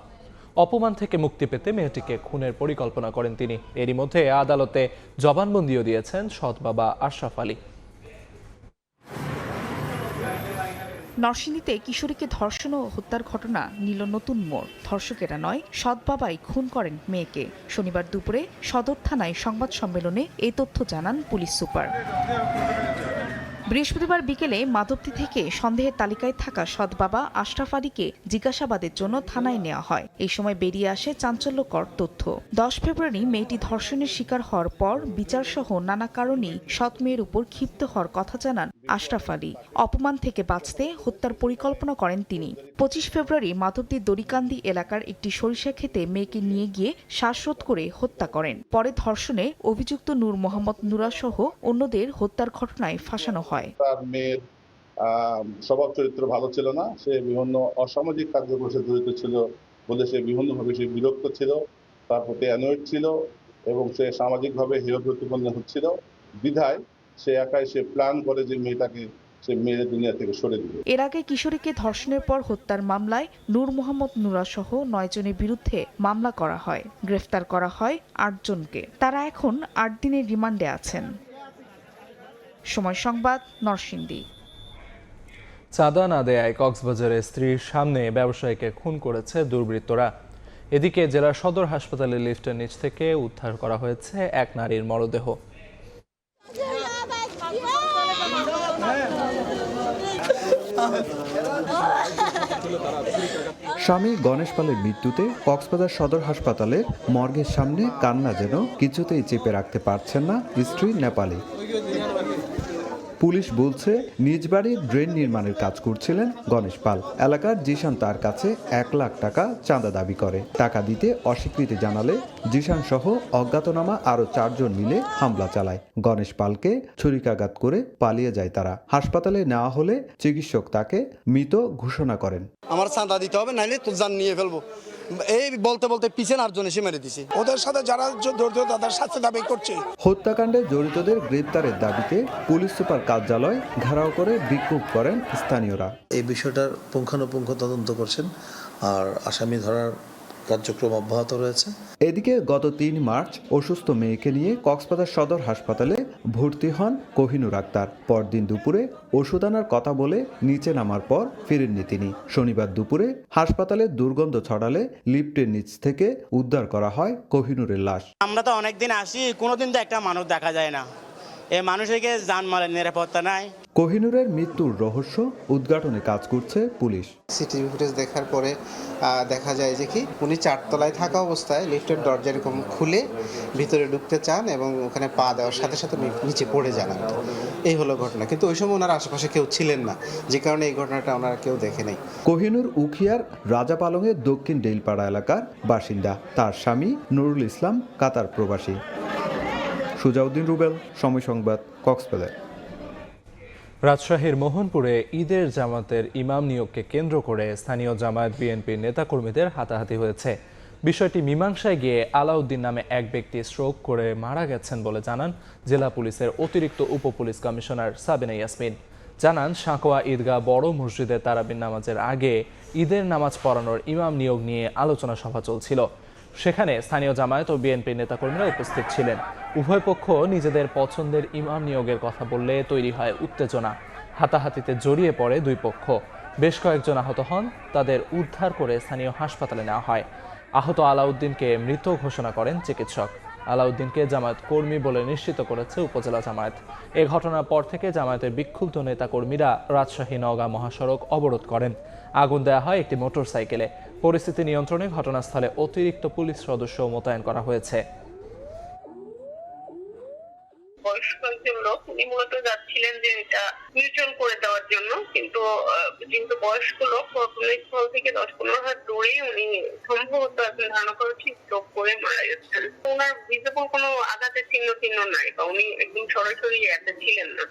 [SPEAKER 1] অপমান থেকে মুক্তি পেতে মেয়েটিকে খুনের পরিকল্পনা করেন তিনি। এরই মধ্যে আদালতে জবানবন্দিও দিয়েছেন সৎ বাবা আশরাফ আলী।
[SPEAKER 6] নরসিংদীতে কিশোরীকে ধর্ষণ ও হত্যার ঘটনা নিল নতুন মোড়। ধর্ষকেরা নয়, সৎ বাবাই খুন করেন মেয়েকে। শনিবার দুপুরে সদর থানায় সংবাদ সম্মেলনে এই তথ্য জানান পুলিশ সুপার। বৃহস্পতিবার বিকেলে মাধবদী থেকে সন্দেহের তালিকায় থাকা সৎ বাবা আশরাফ আলীকে জিজ্ঞাসাবাদের জন্য থানায় নেওয়া হয়। এই সময় বেরিয়ে আসে চাঞ্চল্যকর তথ্য। 10 ফেব্রুয়ারি মেয়েটি ধর্ষণের শিকার হওয়ার পর বিচারসহ নানা কারণেই সৎ মেয়ের উপর ক্ষিপ্ত হওয়ার কথা জানান আশরাফ আলী। অপমান থেকে বাঁচতে হত্যার পরিকল্পনা করেন তিনি। 25 ফেব্রুয়ারি মাধবদীর দড়িকান্দি এলাকার একটি সরিষা ক্ষেতে মেয়েকে নিয়ে গিয়ে শ্বাসরোধ করে হত্যা করেন। পরে ধর্ষণে অভিযুক্ত নূর মোহাম্মদ নুরা সহ অন্যদের হত্যার ঘটনায় ফাঁসানো হয়।
[SPEAKER 8] তার মেয়ের স্বভাব চরিত্র ভালো ছিল না, সে বিভিন্ন অসামাজিক কার্যক্রমে জড়িত ছিল বলে সে বিভিন্নভাবে সে বিরক্ত ছিল, তার প্রতি অ্যানয়েড ছিল এবং সে সামাজিকভাবে হেয় প্রতিপন্ন হচ্ছিল। বিধায় সে একাই সে প্ল্যান করে যে মেয়েটাকে সে মেয়ের দুনিয়া থেকে সরে দিবে।
[SPEAKER 6] এর আগে কিশোরীকে ধর্ষণের পর হত্যার মামলায় নূর মোহাম্মদ নুরা সহ 9 জনের বিরুদ্ধে মামলা করা হয়। গ্রেফতার করা হয় 8 জনকে। তারা এখন 8 দিনের রিমান্ডে আছেন। সময় সংবাদ, নরসিংদী।
[SPEAKER 1] চাঁদা না দেয়ায় কক্সবাজারের স্ত্রীর সামনে ব্যবসায়ীকে খুন করেছে দুর্বৃত্তরা। এদিকে জেলার সদর হাসপাতালের লিফটের নিচ থেকে উদ্ধার করা হয়েছে এক নারীর মরদেহ।
[SPEAKER 19] স্বামী গণেশ পালের মৃত্যুতে কক্সবাজার সদর হাসপাতালের মর্গের সামনে কান্না যেন কিছুতেই চেপে রাখতে পারছেন না স্ত্রী নেপালি। পুলিশ বলছে নিজ বাড়ির ড্রেন নির্মাণের কাজ করছিলেন গণেশ পাল। এলাকার জিশান তার কাছে 1 লাখ টাকা চাঁদা দাবি করে। টাকা দিতে অস্বীকৃতি জানালে জিশান সহ অজ্ঞাতনামা আরো 4 জন মিলে হামলা চালায়। গণেশ পালকে ছুরিকাঘাত করে পালিয়ে যায় তারা। হাসপাতালে নেওয়া হলে চিকিৎসক তাকে মৃত ঘোষণা করেন।
[SPEAKER 10] আমার চাঁদা দিতে হবে, নাইলে তোর জান নিয়ে ফেলবো, এই বলতে বলতে পিছনে 8 জন এসে মেরে দিছে।
[SPEAKER 23] ওদের সাথে যারা জড়িত তাদের শাস্তি দাবি করছে।
[SPEAKER 19] হত্যাকাণ্ডে জড়িতদের গ্রেপ্তারের দাবিতে পুলিশ সুপার কার্যালয় ঘেরাও করে বিক্ষোভ করেন স্থানীয়রা।
[SPEAKER 11] এই বিষয়টার পুঙ্খানুপুঙ্খ তদন্ত করছেন আর আসামি ধরার কার্যক্রম অব্যাহত রয়েছে।
[SPEAKER 19] এদিকে গত 3 মার্চ অসুস্থ মেয়েকে নিয়ে কক্সবাজার সদর হাসপাতালে ভর্তি হন কোহিনুর আক্তার। পরদিন দুপুরে ওষুধ আনার কথা বলে নিচে নামার পর ফিরেননি তিনি। শনিবার দুপুরে হাসপাতালে দুর্গন্ধ ছড়ালে লিফটের নিচ থেকে উদ্ধার করা হয় কোহিনুরের লাশ।
[SPEAKER 12] আমরা তো অনেকদিন আসি, কোনোদিন তো একটা মানুষ দেখা যায় না। এই মানুষকে জানমালের নিরাপত্তা নাই।
[SPEAKER 19] কোহিনুরের মৃত্যুর রহস্য উদ্ঘাটনে কাজ করছে পুলিশ।
[SPEAKER 14] সিসিটিভি ফুটেজ দেখার পরে দেখা যায় যে কি উনি 4 তলায় থাকা অবস্থায় লিফটের দরজা এরকম খুলে ভিতরে ঢুকতে চান এবং ওখানে পা দেওয়ার সাথে সাথে নিচে পড়ে যান। এই হলো ঘটনা, কিন্তু ওই সময় ওনার আশেপাশে কেউ ছিলেন না, যে কারণে এই ঘটনাটা ওনারা কেউ দেখে নেই।
[SPEAKER 19] কোহিনুর উখিয়ার রাজাপালংয়ের দক্ষিণ ডেইলপাড়া এলাকার বাসিন্দা। তার স্বামী নুরুল ইসলাম কাতার প্রবাসী। সুজাউদ্দিন রুবেল, সময় সংবাদ, কক্সবাজার।
[SPEAKER 1] রাজশাহীর মোহনপুরে ঈদের জামাতের ইমাম নিয়োগকে কেন্দ্র করে স্থানীয় জামায়াত বিএনপির নেতাকর্মীদের হাতাহাতি হয়েছে। বিষয়টি মীমাংসায় গিয়ে আলাউদ্দিন নামে এক ব্যক্তি স্ট্রোক করে মারা গেছেন বলে জানান জেলা পুলিশের অতিরিক্ত উপপুলিশ কমিশনার সাবিনা ইয়াসমিন। জানান সাঁকোয়া ঈদগাহ বড় মসজিদে তারাবির নামাজের আগে ঈদের নামাজ পড়ানোর ইমাম নিয়োগ নিয়ে আলোচনা সভা চলছিল। সেখানে স্থানীয় জামায়াত ও বিএনপির নেতাকর্মীরা উপস্থিত ছিলেন। উভয় পক্ষ নিজেদের পছন্দের ইমাম নিয়োগের কথা বললে তৈরি হয় উত্তেজনা। হাতাহাতিতে জড়িয়ে পড়ে দুই পক্ষ। বেশ কয়েকজন আহত হন, তাদের উদ্ধার করে স্থানীয় হাসপাতালে নেওয়া হয়। আহত আলাউদ্দিনকে মৃত ঘোষণা করেন চিকিৎসক। আলাউদ্দিনকে জামায়াত কর্মী বলে নিশ্চিত করেছে উপজেলা জামায়াত। এ ঘটনার পর থেকে জামায়াতের বিক্ষুব্ধ নেতাকর্মীরা রাজশাহী নওগাঁ মহাসড়ক অবরোধ করেন। আগুন দেওয়া হয় একটি মোটরসাইকেলে। পরিস্থিতি নিয়ন্ত্রণে ঘটনাস্থলে অতিরিক্ত পুলিশ সদস্য মোতায়েন করা হয়েছে।
[SPEAKER 25] বয়স্ক একজন লোক, উনি মূলত যাচ্ছিলেন যে এটা মিউচুয়াল করে দেওয়ার জন্য, কিন্তু বয়স্ক লোক ঘটনাস্থল থেকে 10-15 হাত দূরে উনি সম্ভবত এখন ধারণা করছি স্ট্রোক করে মারা গেছেন। ওনার ভিজিবল কোনো আঘাতের চিহ্ন নাই, বা উনি একদম সরাসরি এতে ছিলেন না।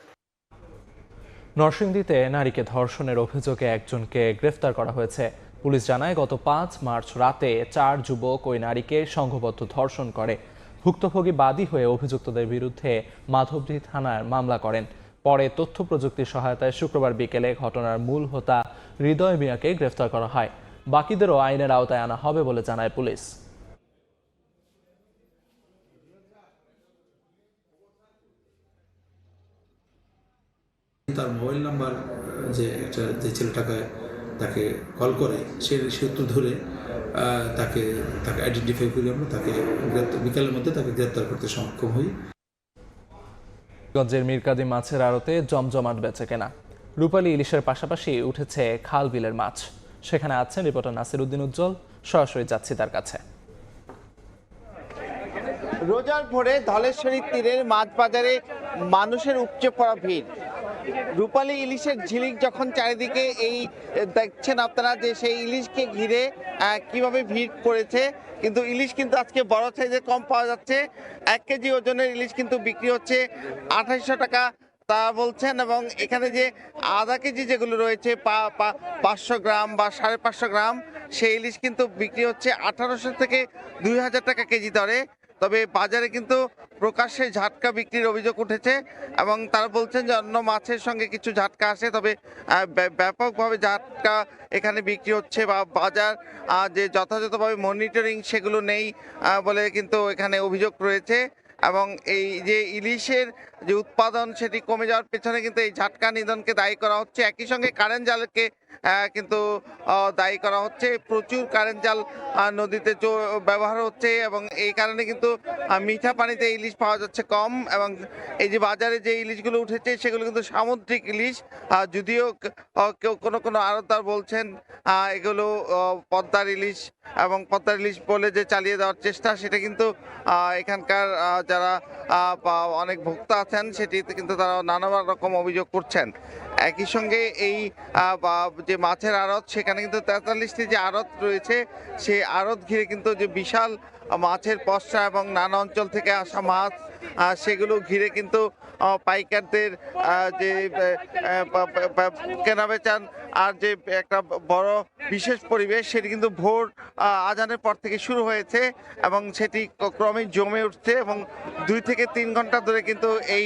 [SPEAKER 1] নরসিংদীতে নারীকে ধর্ষণের অভিযোগে একজনকে গ্রেফতার করা হয়েছে। পুলিশ জানায় গত 5 মার্চ রাতে 4 যুবক ওই নারীকে সংঘবদ্ধ ধর্ষণ করে। ভুক্তভোগী বাদী হয়ে অভিযুক্তদের বিরুদ্ধে মাধবদী থানায় মামলা করেন। পরে তথ্য প্রযুক্তির সহায়তায় শুক্রবার বিকেলে ঘটনার মূল হোতা হৃদয় মিয়াকে গ্রেফতার করা হয়। বাকিদেরও আইনের আওতায় আনা হবে বলে জানায় পুলিশ।
[SPEAKER 26] তার মোবাইল নাম্বার যে ছেলেটাকে তাকে কল করে সে সূত্র ধরে তাকে আইডেন্টিফাই করে আমরা তাকে বিকালের মধ্যে তাকে গ্রেপ্তার করতে সক্ষম হই।
[SPEAKER 1] গঞ্জের মিরকাদিম মাছের আড়তে জমজমাট বেচাকেনা। রূপালী ইলিশের পাশাপাশি উঠেছে খাল বিলের মাছ। সেখানে আছেন রিপোর্টার নাসিরউদ্দিন উজ্জ্বল, সরাসরি যাচ্ছি তার কাছে।
[SPEAKER 2] রোজার ভোরে ধলেশ্বরী তীরের মাছ বাজারে মানুষের উপচে পড়া ভিড়। রূপালী ইলিশের ঝিলিক যখন চারিদিকে এই দেখছেন আপনারা যে সেই ইলিশকে ঘিরে কিভাবে ভিড় পড়েছে, কিন্তু ইলিশ কিন্তু আজকে বড় সাইজে কম পাওয়া যাচ্ছে। 1 কেজি ওজনের ইলিশ কিন্তু বিক্রি হচ্ছে 2800 টাকা তা বলছেন, এবং এখানে যে আধা কেজি যেগুলো রয়েছে 500 গ্রাম বা 550 গ্রাম সেই ইলিশ কিন্তু বিক্রি হচ্ছে 1800 থেকে 2000 টাকা কেজি দরে। তবে বাজারে কিন্তু প্রকাশ্যে ঝাটকা বিক্রির অভিযোগ উঠেছে এবং তারা বলছেন যে অন্য মাছের সঙ্গে কিছু ঝাটকা আসে, তবে ব্যাপকভাবে ঝাটকা এখানে বিক্রি হচ্ছে বা বাজার যে যথাযথভাবে মনিটরিং সেগুলো নেই বলে কিন্তু এখানে অভিযোগ রয়েছে। এবং এই যে ইলিশের যে উৎপাদন সেটি কমে যাওয়ার পেছনে কিন্তু এই ঝাটকা নিধনকে দায়ী করা হচ্ছে। একই সঙ্গে কারেন্ট জালকে কিন্তু দায়ী করা হচ্ছে। প্রচুর কারেন্ট জাল নদীতে ব্যবহার হচ্ছে এবং এই কারণে কিন্তু মিঠা পানিতে ইলিশ পাওয়া যাচ্ছে কম। এবং এই যে বাজারে যে ইলিশগুলো উঠেছে সেগুলো কিন্তু সামুদ্রিক ইলিশ, যদিও কোনো কোনো আড়তদার বলছেন এগুলো পদ্মার ইলিশ, এবং পদ্মার ইলিশ বলে যে চালিয়ে দেওয়ার চেষ্টা, সেটা কিন্তু এখানকার যারা অনেক ভোক্তা আছেন সেটিতে কিন্তু তারা নানা রকম অভিযোগ করছেন। একই সঙ্গে এই যে মাছের আড়ত, সেখানে কিন্তু 43টি যে আড়ত রয়েছে সেই আড়ত ঘিরে কিন্তু যে বিশাল মাছের পসরা এবং নানা অঞ্চল থেকে আসা মাছ সেগুলো ঘিরে কিন্তু পাইকারদের যে কেনাবেচান আর যে একটা বড় বিশেষ পরিবেশ সেটি কিন্তু ভোর আজানের পর থেকে শুরু হয়েছে এবং সেটি ক্রমে জমে উঠছে এবং 2 থেকে 3 ঘন্টা ধরে কিন্তু এই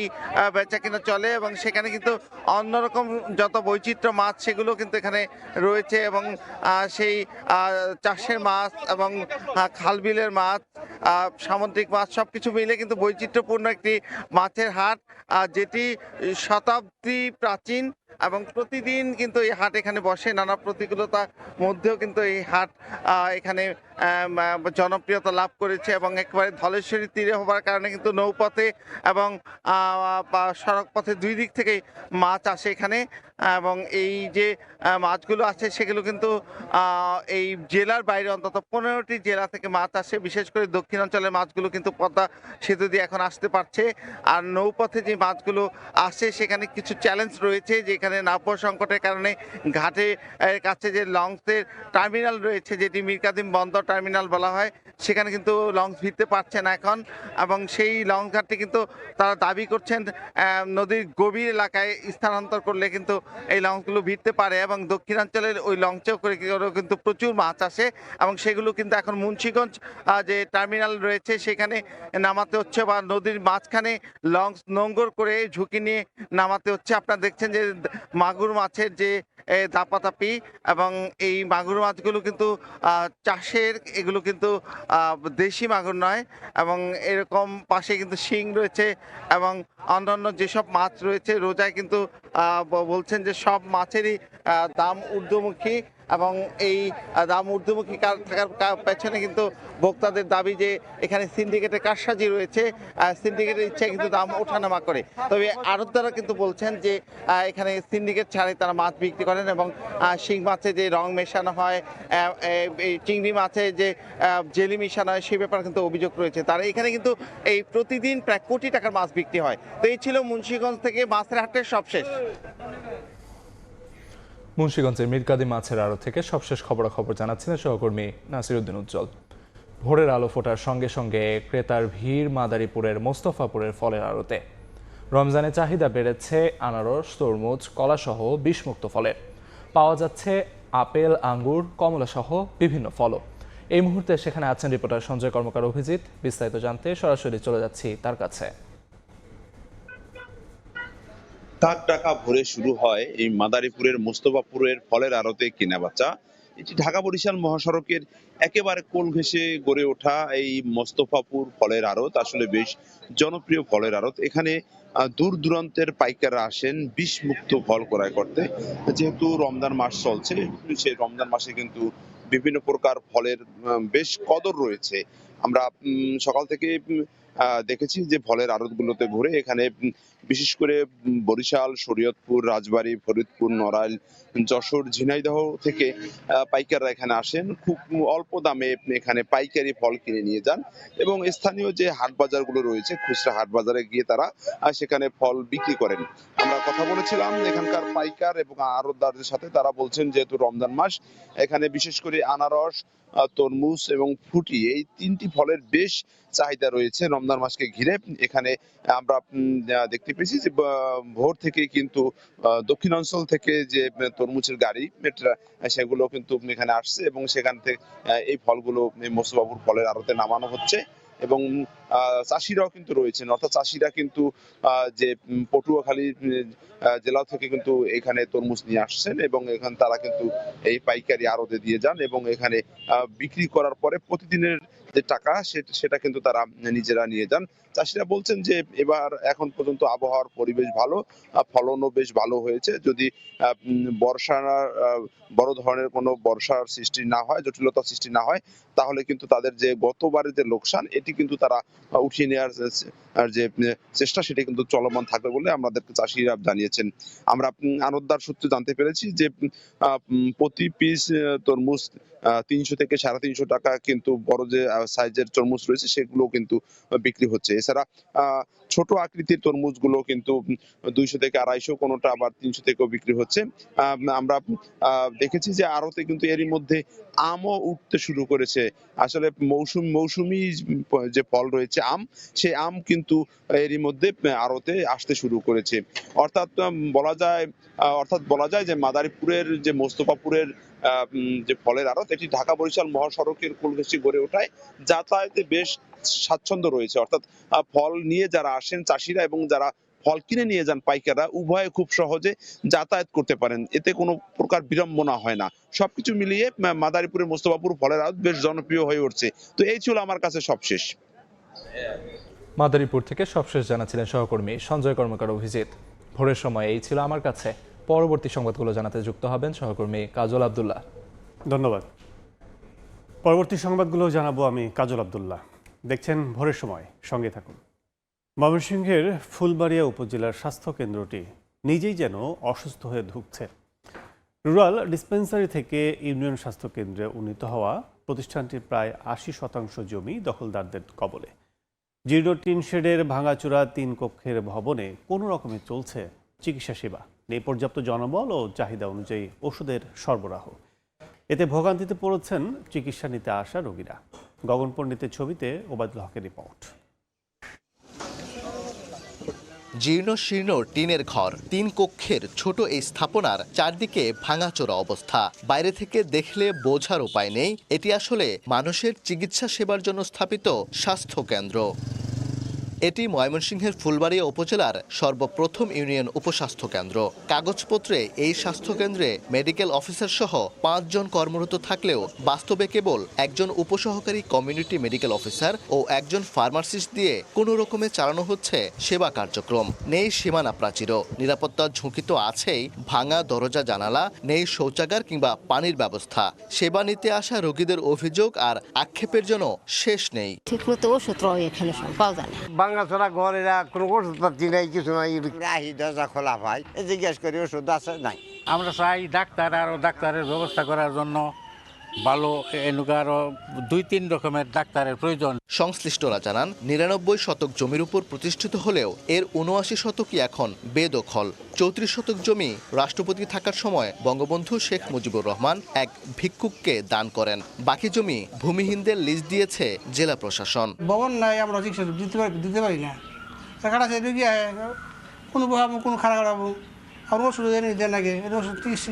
[SPEAKER 2] বেচা কিনা চলে এবং সেখানে কিন্তু অন্যরকম যত বৈচিত্র্য মাছ সেগুলো কিন্তু এখানে রয়েছে এবং সেই চাষের মাছ এবং খালবিলের মাছ, সামুদ্রিক মাছ সবকিছু মিলে কিন্তু বৈচিত্র্যপূর্ণ একটি মাছের হাট, যেটি শতাব্দী প্রাচীন এবং প্রতিদিন কিন্তু এই হাট এখানে বসে। নানা প্রতিকূলতার মধ্যেও কিন্তু এই হাট এখানে জনপ্রিয়তা লাভ করেছে এবং একেবারে ধলেশ্বরী তীরে হওয়ার কারণে কিন্তু নৌপথে এবং সড়ক পথে 2 দিক থেকেই মাছ আসে এখানে। এবং এই যে মাছগুলো আছে সেগুলো কিন্তু এই জেলার বাইরে অন্তত 15টি জেলা থেকে মাছ আসে। বিশেষ করে দক্ষিণাঞ্চলের মাছগুলো কিন্তু পদ্মা সেতু দিয়ে এখন আসতে পারছে। আর নৌপথে যে মাছগুলো আসে সেখানে কিছু চ্যালেঞ্জ রয়েছে, যেখানে নাব্য সংকটের কারণে ঘাটে কাছে যে লঞ্চের টার্মিনাল রয়েছে, যেটি মিরকাদিম বন্দর টার্মিনাল বলা হয়, সেখানে কিন্তু লঞ্চ ভিড়তে পারছে না এখন। এবং সেই লঞ্চ ঘাটটি কিন্তু তারা দাবি করছেন নদীর গভীর এলাকায় স্থানান্তর করলে কিন্তু এই লঞ্চগুলো ভিড়তে পারে এবং দক্ষিণাঞ্চলের ওই লঞ্চেও করে কিন্তু প্রচুর মাছ আসে এবং সেগুলো কিন্তু এখন মুন্সিগঞ্জ যে টার্মিনাল রয়েছে সেখানে নামাতে হচ্ছে বা নদীর মাঝখানে লঞ্চ নোঙ্গর করে ঝুঁকি নিয়ে নামাতে হচ্ছে। আপনারা দেখছেন যে মাগুর মাছের যে দাপাতাপি এবং এই মাগুর মাছগুলো কিন্তু চাষের, এগুলো কিন্তু দেশি মাগুর নয় এবং এরকম পাশে কিন্তু শিং রয়েছে এবং অন্যান্য যেসব মাছ রয়েছে রোজায় কিন্তু বলছেন যে সব মাছেরই দাম ঊর্ধ্বমুখী এবং এই দাম ঊর্ধ্বমুখী থাকার পেছনে কিন্তু ভোক্তাদের দাবি যে এখানে সিন্ডিকেটের কারসাজি রয়েছে, সিন্ডিকেটের ইচ্ছায় কিন্তু দাম ওঠানামা করে। তবে আড়তদাররা কিন্তু বলছেন যে এখানে সিন্ডিকেট ছাড়াই তারা মাছ বিক্রি করেন এবং শিং মাছে যে রং মেশানো হয়, চিংড়ি মাছে যে জেলি মেশানো হয় সেই ব্যাপারে কিন্তু অভিযোগ রয়েছে। তারা এখানে কিন্তু এই প্রতিদিন প্রায় কোটি টাকার মাছ বিক্রি হয়। তো এই ছিল মুন্সিগঞ্জ থেকে মাছের হাটের সবশেষ।
[SPEAKER 1] মুন্সিগঞ্জের মিরকাদিম মাছের আড়ত থেকে সবশেষ খবরাখবর জানাচ্ছিলেন সহকর্মী নাসিরউদ্দিন উজ্জ্বল। ভোরের আলো ফোটার সঙ্গে সঙ্গে ক্রেতার ভিড় মাদারীপুরের মোস্তফাপুরের ফলের আড়তে। রমজানে চাহিদা বেড়েছে আনারস, তরমুজ, কলাসহ বিষমুক্ত ফলের। পাওয়া যাচ্ছে আপেল, আঙ্গুর, কমলা সহ বিভিন্ন ফলও। এই মুহূর্তে সেখানে আছেন রিপোর্টার সঞ্জয় কর্মকার অভিজিৎ। বিস্তারিত জানতে সরাসরি চলে যাচ্ছি তার কাছে।
[SPEAKER 4] তাক ডাকা ভোরে শুরু হয় এই মাদারীপুরের মোস্তফাপুরের ফলের আড়তে কেনাবেচা। এটি ঢাকা বরিশাল মহাসড়কের একেবারে কোল ঘেঁষে গড়ে ওঠা এই মোস্তফাপুর ফলের আড়ত আসলে বেশ জনপ্রিয় ফলের আড়ত। এখানে দূর দূরান্তের পাইকাররা আসেন বিষমুক্ত ফল ক্রয় করতে। যেহেতু রমজান মাস চলছে, সেই রমজান মাসে কিন্তু বিভিন্ন প্রকার ফলের বেশ কদর রয়েছে। আমরা সকাল থেকে দেখেছি যে ফলের আড়তগুলোতে ঘুরে এখানে বিশেষ করে বরিশাল, শরীয়তপুর, রাজবাড়ী, ফরিদপুর, নড়াইল, যশোর, ঝিনাইদহ থেকে পাইকাররা এখানে আসেন, খুব অল্প দামে এখানে পাইকারি ফল কিনে নিয়ে যান এবং স্থানীয় যে হাট বাজারগুলো রয়েছে, খুচরা হাট বাজারে গিয়ে তারা সেখানে ফল বিক্রি করেন। আমরা কথা বলেছিলাম এখানকার পাইকার এবং আড়তদারদের সাথে, তারা বলছেন যেহেতু রমজান মাস, এখানে বিশেষ করে আনারস, তরমুজ এবং ফ্রুটি এই 3টি ফলের বেশ চাহিদা রয়েছে রমজান মাসকে ঘিরে। এখানে আমরা দেখতে পেয়েছি যে ভোর থেকে কিন্তু দক্ষিণাঞ্চল থেকে যে তরমুজের গাড়ি সেগুলো কিন্তু এখানে আসছে এবং সেখান থেকে এই ফলগুলো মোস্তফাপুর ফলের আড়তে নামানো হচ্ছে এবং চাষিরাও কিন্তু রয়েছেন, অর্থাৎ চাষিরা কিন্তু যে পটুয়াখালী জেলা থেকে কিন্তু এখানে তরমুজ নিয়ে আসছেন এবং এখানে তারা কিন্তু এই পাইকারি আড়তে দিয়ে যান এবং এখানে বিক্রি করার পরে প্রতিদিনের যে টাকা সেটা কিন্তু তারা নিজেরা নিয়ে যান। চাষিরা বলছেন যে এবার এখন পর্যন্ত আবহাওয়ার পরিবেশ ভালো, ফলনও বেশ ভালো হয়েছে। যদি বর্ষা বড় ধরনের কোনো বর্ষার সৃষ্টি না হয়, জটিলতার সৃষ্টি না হয়, তাহলে কিন্তু তাদের যে গতবারের যে লোকসান এটি কিন্তু তারা উঠিয়ে নেওয়ার যে চেষ্টা সেটি কিন্তু চলমান থাকবে বলে আমাদেরকে চাষিরা জানিয়েছেন। আমরা আড়তদার সূত্রে জানতে পেরেছি যে প্রতি পিস তরমুজ 300 থেকে 350 টাকা কিন্তু বড় যে সাইজের তরমুজ রয়েছে সেগুলো কিন্তু বিক্রি হচ্ছে। এছাড়া ছোট আকৃতির তরমুজগুলো কিন্তু 200 থেকে 250, কোনোটা আবার 300 থেকেও বিক্রি হচ্ছে। আমরা দেখেছি যে আড়তে কিন্তু এরই মধ্যে আমও উঠতে শুরু করেছে। আসলে মৌসুমি যে ফল রয়েছে আম, সেই আম কিন্তু এরই মধ্যে আড়তে আসতে শুরু করেছে। অর্থাৎ বলা যায় যে মাদারীপুরের যে মোস্তফাপুরের যে ফলের আড়ত, এটি ঢাকা বরিশাল মহাসড়কের কোল ঘেঁষে গড়ে ওঠায় যাতায়াতে বেশ স্বাচ্ছন্দ্য রয়েছে। অর্থাৎ ফল নিয়ে যারা আসেন চাষিরা এবং যারা ফল কিনে নিয়ে যান পাইকাররা, উভয়ে খুব সহজে যাতায়াত করতে পারেন, এতে কোনো প্রকার বিড়ম্বনা হয় না। সবকিছু মিলিয়ে মাদারীপুরের মোস্তফাপুর ফলের আড়ত বেশ জনপ্রিয় হয়ে উঠছে। তো এই ছিল আমার কাছে সবশেষ।
[SPEAKER 1] মাদারীপুর থেকে সবশেষ জানাচ্ছিলেন সহকর্মী সঞ্জয় কর্মকার অভিজিৎ। ভোরের সময় এই ছিল আমার কাছে। পরবর্তী সংবাদগুলো জানাতে যুক্ত হবেন সহকর্মী কাজল আব্দুল্লাহ।
[SPEAKER 5] ধন্যবাদ। পরবর্তী সংবাদগুলো জানাবো আমি কাজল আব্দুল্লাহ। দেখছেন ভোরের সময়, সঙ্গে থাকুন। ময়মনসিংহের ফুলবাড়িয়া উপজেলার স্বাস্থ্য কেন্দ্রটি নিজেই যেন অসুস্থ হয়ে ধুঁকছে। রুরাল ডিসপেন্সারি থেকে ইউনিয়ন স্বাস্থ্য কেন্দ্রে উন্নীত হওয়া প্রতিষ্ঠানটির প্রায় 80% জমি দখলদারদের কবলে। জীর্ণ টিন শেডের ভাঙাচোরা 3 কক্ষের ভবনে কোনো রকমে চলছে চিকিৎসা সেবা। নেই পর্যাপ্ত জনবল ও চাহিদা অনুযায়ী ওষুধের সরবরাহ। এতে ভোগান্তিতে পড়েছেন চিকিৎসা নিতে আসা রোগীরা। গগন পণ্ডিতের ছবিতে ওবায়দুল হকের রিপোর্ট।
[SPEAKER 7] জীর্ণ শীর্ণ টিনের ঘর, 3 কক্ষের ছোট এই স্থাপনার চারদিকে ভাঙাচোরা অবস্থা। বাইরে থেকে দেখলে বোঝার উপায় নেই এটি আসলে মানুষের চিকিৎসা সেবার জন্য স্থাপিত স্বাস্থ্য কেন্দ্র। এটি ময়মনসিংহের ফুলবাড়িয়া উপজেলার সর্বপ্রথম ইউনিয়ন উপস্বাস্থ্য কেন্দ্র। কাগজপত্রে এই স্বাস্থ্যকেন্দ্রে মেডিকেল অফিসার সহ 5 জন কর্মরত থাকলেও বাস্তবে কেবল একজন উপসহকারী কমিউনিটি মেডিকেল অফিসার ও একজন ফার্মাসিস্ট দিয়ে কোনো রকমে চালানো হচ্ছে সেবা কার্যক্রম। নেই সীমানা প্রাচীরও, নিরাপত্তার ঝুঁকি তো আছেই, ভাঙা দরজা জানালা, নেই শৌচাগার কিংবা পানির ব্যবস্থা। সেবা নিতে আসা রোগীদের অভিযোগ আর আক্ষেপের জন্য শেষ নেই।
[SPEAKER 15] ঠিকমতো ওষুধ এখানে পাওয়া যায় না।
[SPEAKER 16] ভাঙাচোরা ঘর, এরা কোনো ওষুধপাতি নাই, কিছু নাই, রাহি দরজা খোলা ভাই, জিজ্ঞেস করি ওষুধ আছে নাই।
[SPEAKER 17] আমরা চাই ডাক্তার আরো ডাক্তারের ব্যবস্থা করার জন্য, ভালো এনুকা আরো 2-3 রকমের ডাক্তারের প্রয়োজন।
[SPEAKER 7] সংশ্লিষ্টরা জানান 99 শতক জমির উপর প্রতিষ্ঠিত হলেও এর 79 শতকই এখন বেদখল। 34 শতক জমি রাষ্ট্রপতি থাকার সময় বঙ্গবন্ধু শেখ মুজিবুর রহমান এক ভিক্ষুককে দান করেন। বাকি জমি ভূমিহীনদের লিজ দিয়েছে জেলা প্রশাসন।
[SPEAKER 23] ভবন নাই, আমরা চিকিৎসা দিতে পারি না। টাকাটা সেটা গিয়ে কোনো খারাপ খারাপ আর ওষুধ দেন নাকি,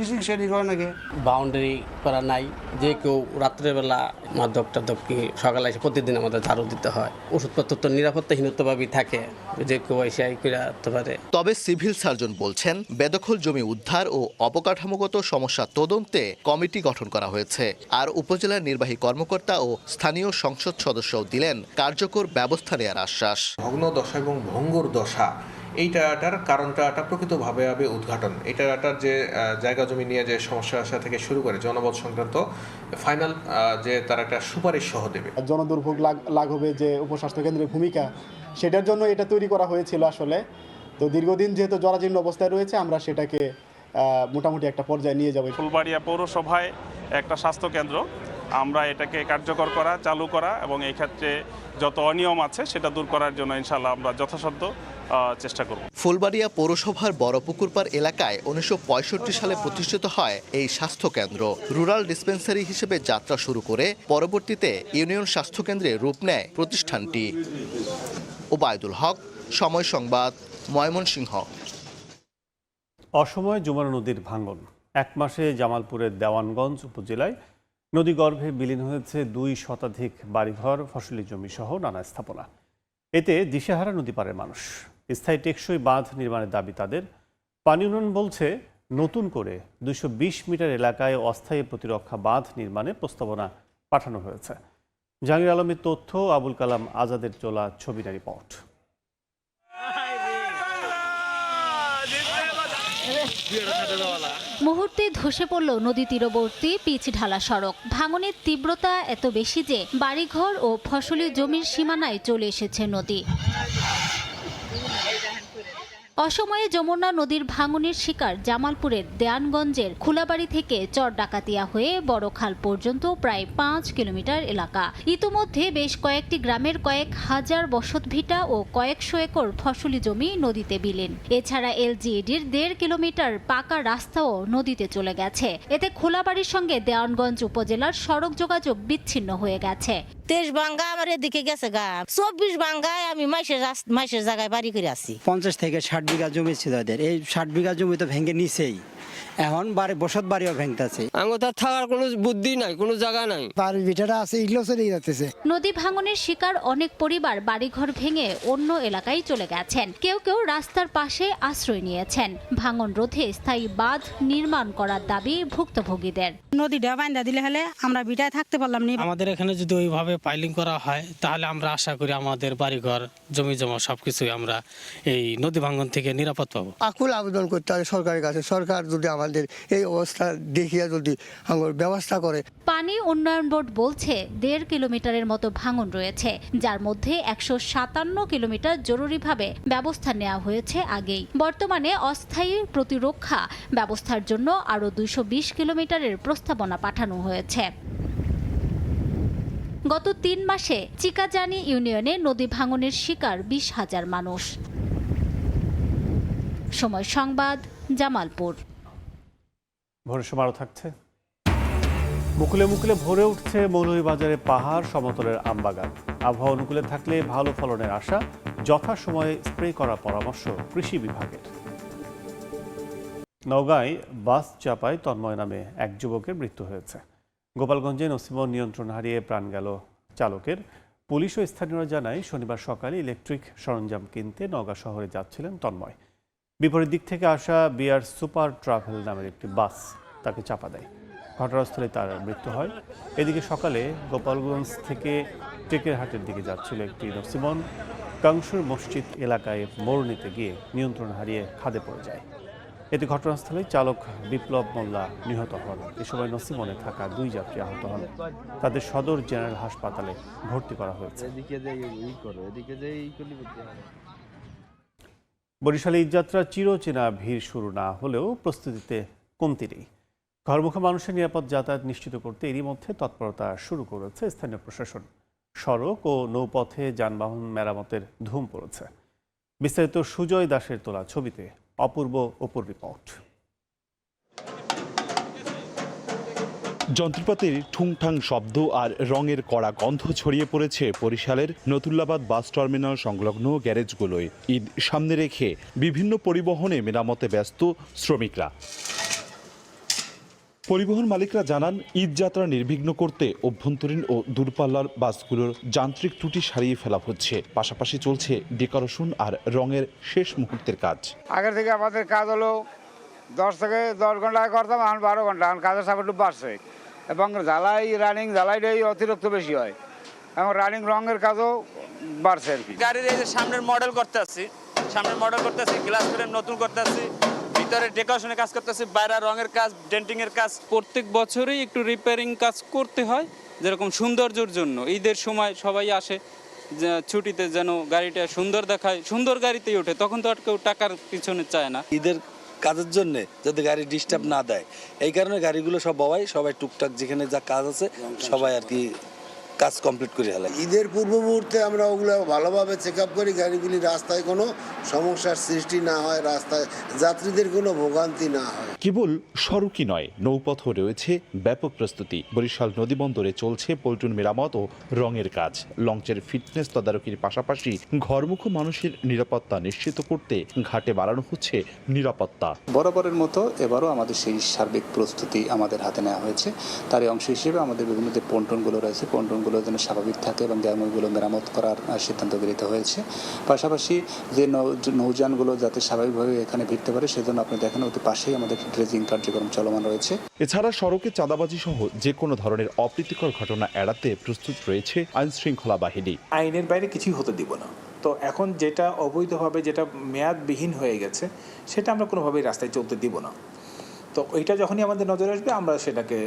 [SPEAKER 23] চিকিৎসা করে নাকি।
[SPEAKER 22] বাউন্ডারি করা নাই, যে কেউ রাত্রেবেলা মাদক টাদক কি সকালে এসে প্রতিদিন আমাদের ঝাড়ু দিতে হয়। ওষুধপত্র তো নিরাপত্তাহীনতাভাবেই থাকে, যে কেউ এসে করে আসতে পারে।
[SPEAKER 7] তবে সিভিল সার্জন বলছেন বেদখল জমি উদ্ধার ও অবকাঠামোগত সমস্যা তদন্তে কমিটি গঠন করা হয়েছে। আর উপজেলার নির্বাহী কর্মকর্তা ও স্থানীয় সংসদ সদস্যও দিলেন কার্যকর ব্যবস্থা নেওয়ার আশ্বাস।
[SPEAKER 18] ভগ্ন দশা এবং ভঙ্গুর দশা
[SPEAKER 3] এই টায়াটার কারণটা প্রকৃতভাবে উদ্ঘাটন। এই টায়াটার যে জায়গা জমি নিয়ে যে সমস্যা আসা থেকে শুরু করে জনবল সংক্রান্ত ফাইনাল যে তার একটা সুপারিশ সহ দেবে।
[SPEAKER 13] জনদুর্ভোগ লাঘবে যে উপস্বাস্থ্য কেন্দ্রের ভূমিকা, সেটার জন্য এটা তৈরি করা হয়েছিল আসলে। তো দীর্ঘদিন যেহেতু জরাজীর্ণ অবস্থায় রয়েছে, আমরা সেটাকে মোটামুটি একটা পর্যায়ে নিয়ে যাবো।
[SPEAKER 18] ফুলবাড়িয়া পৌরসভায় একটা স্বাস্থ্য কেন্দ্র, আমরা এটাকে কার্যকর করা, চালু করা এবং এই ক্ষেত্রে যত অনিয়ম আছে সেটা দূর করার জন্য ইনশাআল্লাহ আমরা যথাসাধ্য চেষ্টা করব।
[SPEAKER 7] ফুলবাড়িয়া পৌরসভার বড়পুকুরপাড় এলাকায় 1965 সালে প্রতিষ্ঠিত হয় এই স্বাস্থ্য কেন্দ্র। রুরাল ডিসপেন্সারি হিসেবে যাত্রা শুরু করে পরবর্তীতে ইউনিয়ন স্বাস্থ্য কেন্দ্রে রূপ নেয় প্রতিষ্ঠানটি। ওবায়দুল হক, সময় সংবাদ, ময়মনসিংহ।
[SPEAKER 5] অসময়ে যমুনা নদীর ভাঙন। এক মাসে জামালপুরের দেওয়ানগঞ্জ উপজেলায় নদীগর্ভে বিলীন হয়েছে 2 শতাধিক বাড়িঘর, ফসলি জমি সহ নানা স্থাপনা। এতে দিশেহারা নদী পারের মানুষ। স্থায়ী টেকসই বাঁধ নির্মাণের দাবি তাদের। পানি উন্নয়ন বলছে নতুন করে 220 মিটার এলাকায় অস্থায়ী প্রতিরক্ষা বাঁধ নির্মাণে প্রস্তাবনা পাঠানো হয়েছে। জাহাঙ্গীর আলমের তথ্য, আবুল কালাম আজাদের চলা ছবির রিপোর্ট।
[SPEAKER 9] মুহূর্তে ধসে পড়ল নদী তীরবর্তী পিচ ঢালা সড়ক। ভাঙনের তীব্রতা এত বেশি যে বাড়িঘর ও ফসলি জমির সীমানায় চলে এসেছে নদী। অসময়ে যমুনা নদীর ভাঙনের শিকার জামালপুরের দেয়ানগঞ্জের খোলাবাড়ি থেকে চর ডাকাতিয়া হয়ে বড়খাল পর্যন্ত প্রায় 5 কিলোমিটার এলাকা। ইতোমধ্যে বেশ কয়েকটি গ্রামের কয়েক হাজার বসতভিটা ও কয়েকশো একর ফসলি জমি নদীতে বিলীন। এছাড়া এলজিইডির 1.5 কিলোমিটার পাকা রাস্তাও নদীতে চলে গেছে। এতে খোলাবাড়ির সঙ্গে দেয়ানগঞ্জ উপজেলার সড়ক যোগাযোগ বিচ্ছিন্ন হয়ে গেছে।
[SPEAKER 15] 23 ভাঙ্গা আমার এদিকে গেছে গা, 24 ভাঙ্গায় আমি মাইশের জায়গায় বাড়ি করে আছি।
[SPEAKER 10] 50 থেকে 60 বিঘা জমি ছিল এদের। এই 60 বিঘা জমি তো ভেঙে নিছেই, এখন বসত বাড়িও ভেঙতেছে।
[SPEAKER 20] আমার তো থাকার কোনো বুদ্ধি নাই, কোনো জায়গা নাই।
[SPEAKER 10] বাড়ির ভিটাটা আছে, এগুলো চলে যাচ্ছে।
[SPEAKER 9] নদী ভাঙনের শিকার অনেক পরিবার বাড়িঘর ভেঙে অন্য এলাকায় চলে গেছেন। কেউ কেউ রাস্তার পাশে আশ্রয় নিয়েছেন। ভাঙন রোধে স্থায়ী বাঁধ নির্মাণ করার দাবি ভুক্তভোগীদের।
[SPEAKER 23] নদীটা বাঁধা দিলে হলে আমরা বিটায় থাকতে পারলাম না।
[SPEAKER 22] আমাদের এখানে যদি ওইভাবে পাইলিং করা হয় তাহলে আমরা আশা করি আমাদের বাড়িঘর, জমি জমা সবকিছুই আমরা এই নদী ভাঙন থেকে নিরাপদ পাবো।
[SPEAKER 10] আকুল আবেদন করতে হবে সরকারের কাছে। সরকার যদি আমাদের এই অবস্থা দেখিয়ে যদি ব্যবস্থা করে।
[SPEAKER 9] পানি উন্নয়ন বোর্ড বলছে 1.5 কিলোমিটারের মতো ভাঙন রয়েছে, যার মধ্যে 157 কিলোমিটার জরুরিভাবে ব্যবস্থা নেওয়া হয়েছে আগেই। বর্তমানে অস্থায়ী প্রতিরক্ষা ব্যবস্থার জন্য আরও 220 কিলোমিটারের প্রস্তাবনা পাঠানো হয়েছে। গত 3 মাসে চিকাজানি ইউনিয়নে নদী ভাঙনের শিকার 20,000 মানুষ। সময় সংবাদ, জামালপুর।
[SPEAKER 5] ভোরের সময় আরও থাকছে। মুকুলে মুকুলে ভরে উঠছে মৌলভীবাজারে পাহাড় সমতলের আমবাগান। আবহাওয়া অনুকূলে থাকলে ভালো ফলনের আশা। যথাসময়ে স্প্রে করার পরামর্শ কৃষি বিভাগের। নওগাঁয় বাস চাপায় তন্ময় নামে এক যুবকের মৃত্যু হয়েছে। গোপালগঞ্জে নসিমন নিয়ন্ত্রণ হারিয়ে প্রাণ গেল চালকের। পুলিশ ও স্থানীয়রা জানায় শনিবার সকালে ইলেকট্রিক সরঞ্জাম কিনতে নওগাঁ শহরে যাচ্ছিলেন তন্ময়। বিপরীত দিক থেকে আসা বিআর সুপার ট্রাভেল নামের একটি বাস তাকে চাপা দেয়। ঘটনাস্থলে তার মৃত্যু হয়। এদিকে সকালে গোপালগঞ্জ থেকে টেকেরহাটের দিকে যাচ্ছিল একটি নসিমন কাংসুর মসজিদ এলাকায় মোড় নিতে গিয়ে নিয়ন্ত্রণ হারিয়ে খাদে পড়ে যায়। এতে ঘটনাস্থলে চালক বিপ্লব মোল্লা নিহত হন। এ সময় নসিমনে থাকা 2 যাত্রী আহত হন। তাদের সদর জেনারেল হাসপাতালে ভর্তি করা হয়েছে। বরিশালে ঈদযাত্রার চিরচেনা ভিড় শুরু না হলেও প্রস্তুতিতে কমতি নেই। ঘরমুখী মানুষের নিরাপদ যাতায়াত নিশ্চিত করতে এরই মধ্যে তৎপরতা শুরু করেছে স্থানীয় প্রশাসন। সড়ক ও নৌপথে যানবাহন মেরামতের ধুম পড়েছে। বিস্তারিত সুজয় দাসের তোলা ছবিতে অপূর্ব অপুর রিপোর্ট।
[SPEAKER 21] যন্ত্রপাতির ঠুংঠাং শব্দ আর রঙের কড়া গন্ধ ছড়িয়ে পড়েছে বরিশালের নতুল্লাবাদ বাস টার্মিনাল সংলগ্ন গ্যারেজগুলোয়। ঈদ সামনে রেখে বিভিন্ন পরিবহনে মেরামতে ব্যস্ত শ্রমিকরা। পরিবহন মালিকরা জানান, ঈদ যাত্রা নির্বিঘ্ন করতে অভ্যন্তরীণ ও দূরপাল্লার বাসগুলোর যান্ত্রিক ত্রুটি সারিয়ে ফেলা হচ্ছে। পাশাপাশি চলছে ডেকোরেশন আর রঙের শেষ মুহূর্তের কাজ।
[SPEAKER 24] আগের থেকে আমাদের কাজ হলো 10 থেকে 10 ঘন্টা করতাম, এখন 12 ঘন্টা। এখন কাজের চাপ একটু বাড়ছে এবং জ্বালাইটাই অতিরিক্ত বেশি হয় এবং রানিং রঙের কাজও বাড়ছে আর কি।
[SPEAKER 27] গাড়ির এই যে সামনের মডেল করতে আসছি,
[SPEAKER 6] সামনে মডেল করতেছি, গ্লাস ফ্রেম নতুন করতেছি, ভিতরে ডেকোরেশনের কাজ করতেছি, বাইরে রঙের কাজ, ডেন্টিং এর কাজ।
[SPEAKER 8] প্রত্যেক বছরই একটু রিপেয়ারিং কাজ করতে হয়, যেরকম সৌন্দর্যের জন্য। ঈদের সময় সবাই আসে ছুটিতে, যেন গাড়িটা সুন্দর দেখায়, সুন্দর গাড়িতেই ওঠে, তখন তো আর কেউ টাকার পিছনে চায় না।
[SPEAKER 11] ঈদের কাজের জন্য যাতে গাড়ি ডিস্টার্ব না দেয়, এই কারণে গাড়িগুলো সবাই টুকটাক যেখানে যা কাজ আছে সবাই আর কি কাজ কমপ্লিট করে ফেলে।
[SPEAKER 12] ঈদের পূর্ব মুহূর্তে আমরা ওগুলো ভালোভাবে চেক আপ করি, গাড়িগুলি রাস্তায় কোনো সমস্যার সৃষ্টি না হয়, রাস্তায় যাত্রীদের কোনো ভোগান্তি না হয়।
[SPEAKER 21] কেবল সড়কই নয়, নৌপথও রয়েছে ব্যাপক প্রস্তুতি। বরিশাল নদীবন্দরে চলছে পল্টন মেরামত ও রঙের কাজ। লঞ্চের ফিটনেস তদারকির পাশাপাশি ঘরমুখো মানুষের নিরাপত্তা নিশ্চিত করতে ঘাটে বাড়ানো হচ্ছে নিরাপত্তা।
[SPEAKER 14] বরাবরের মতো এবারও আমাদের সেই সার্বিক প্রস্তুতি আমাদের হাতে নেওয়া হয়েছে। তারই অংশ হিসেবে আমাদের বিভিন্ন যে পন্টনগুলো রয়েছে, পন্টনগুলো যেন স্বাভাবিক থাকে এবং গ্যামগুলো মেরামত করার সিদ্ধান্ত গৃহীত হয়েছে। পাশাপাশি যে নৌযানগুলো যাতে স্বাভাবিকভাবে এখানে ভিড়তে পারে, সেজন্য আপনি দেখেন অতি পাশেই আমাদের ড্রেজিং কার্যক্রম চলমান রয়েছে।
[SPEAKER 21] এছাড়া সড়কে চাঁদাবাজি সহ যে কোনো ধরনের অপ্রীতিকর ঘটনা এড়াতে প্রস্তুত রয়েছে আইন শৃঙ্খলা বাহিনী।
[SPEAKER 19] আইনের বাইরে কিছুই হতে দিব না। তো এখন যেটা অবৈধভাবে, যেটা মেয়াদবিহীন হয়ে গেছে, সেটা আমরা কোনোভাবেই রাস্তায় চলতে দিব না। তো ওইটা যখনই আমাদের নজরে আসবে, আমরা সেটাকে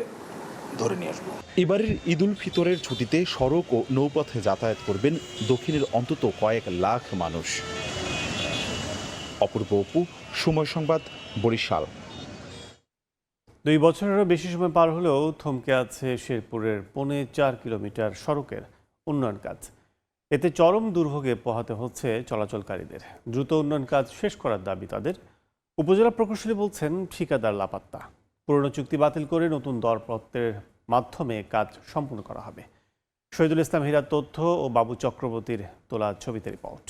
[SPEAKER 19] ধরে নিয়ে আসবো।
[SPEAKER 21] এবারের ঈদুল ফিতরের ছুটিতে সড়ক ও নৌপথে যাতায়াত করবেন দক্ষিণের অন্তত কয়েক লাখ মানুষ। অপূর্ব অপু, সময় সংবাদ, বরিশাল।
[SPEAKER 5] 2 বছরেরও বেশি সময় পার হলেও থমকে আছে শেরপুরের 4.25 কিলোমিটার সড়কের উন্নয়ন কাজ। এতে চরম দুর্ভোগে পোহাতে হচ্ছে চলাচলকারীদের। দ্রুত উন্নয়ন কাজ শেষ করার দাবি তাদের। উপজেলা প্রকৌশলী বলছেন ঠিকাদার লাপাত্তা। পুরনো চুক্তি বাতিল করে নতুন দরপত্রের মাধ্যমে কাজ সম্পূর্ণ করা হবে। শহীদুল ইসলাম হীরার তথ্য ও বাবু চক্রবর্তীর তোলা ছবিতে রিপোর্ট।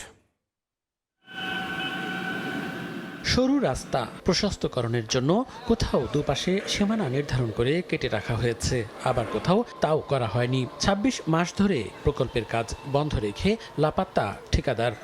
[SPEAKER 27] সরু রাস্তা প্রশস্তকরণের জন্য কোথাও দুপাশে সীমানা নির্ধারণ করে কেটে রাখা হয়েছে, আবার কোথাও তাও করা হয়নি। ২৬ মাস ধরে প্রকল্পের কাজ বন্ধ রেখে লাপাত্তা ঠিকাদার।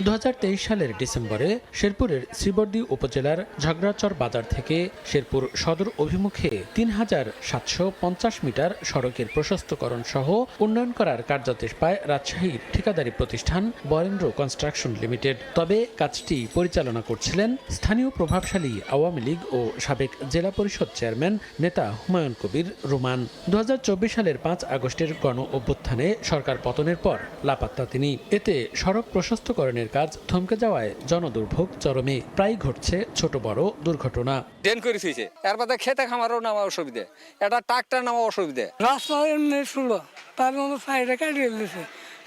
[SPEAKER 27] 2023 সালের ডিসেম্বরে শেরপুরের শ্রীবর্দী উপজেলার ঝগড়াচর বাজার থেকে শেরপুর সদর অভিমুখে 3750 মিটার সড়কের প্রশস্তকরণ সহ উন্নয়ন করার কার্যাদেশ পায় রাজশাহীর ঠিকাদারি প্রতিষ্ঠান বরেন্দ্র কনস্ট্রাকশন লিমিটেড। তবে কাজটি পরিচালনা করছিলেন স্থানীয় প্রভাবশালী আওয়ামী লীগ ও সাবেক জেলা পরিষদ চেয়ারম্যান নেতা হুমায়ুন কবির রুমান। 2024 সালের 5 আগস্টের গণ অভ্যুত্থানে সরকার পতনের পর লাপাত্তা তিনি। এতে সড়ক প্রশস্তকরণের কাজ থমকে যাওয়ায় জনদুর্ভোগ চরমে। প্রায় ঘটছে ছোট বড় দুর্ঘটনা।
[SPEAKER 20] ড্রেন করে থুইছে, এর বাদে খেতে খামারও নামা অসুবিধা, এটা ট্রাক্টর নামা অসুবিধা। রাস্তা এমনি ছিল, তার মধ্যে সাইডে কাটিয়ে দিয়েছে,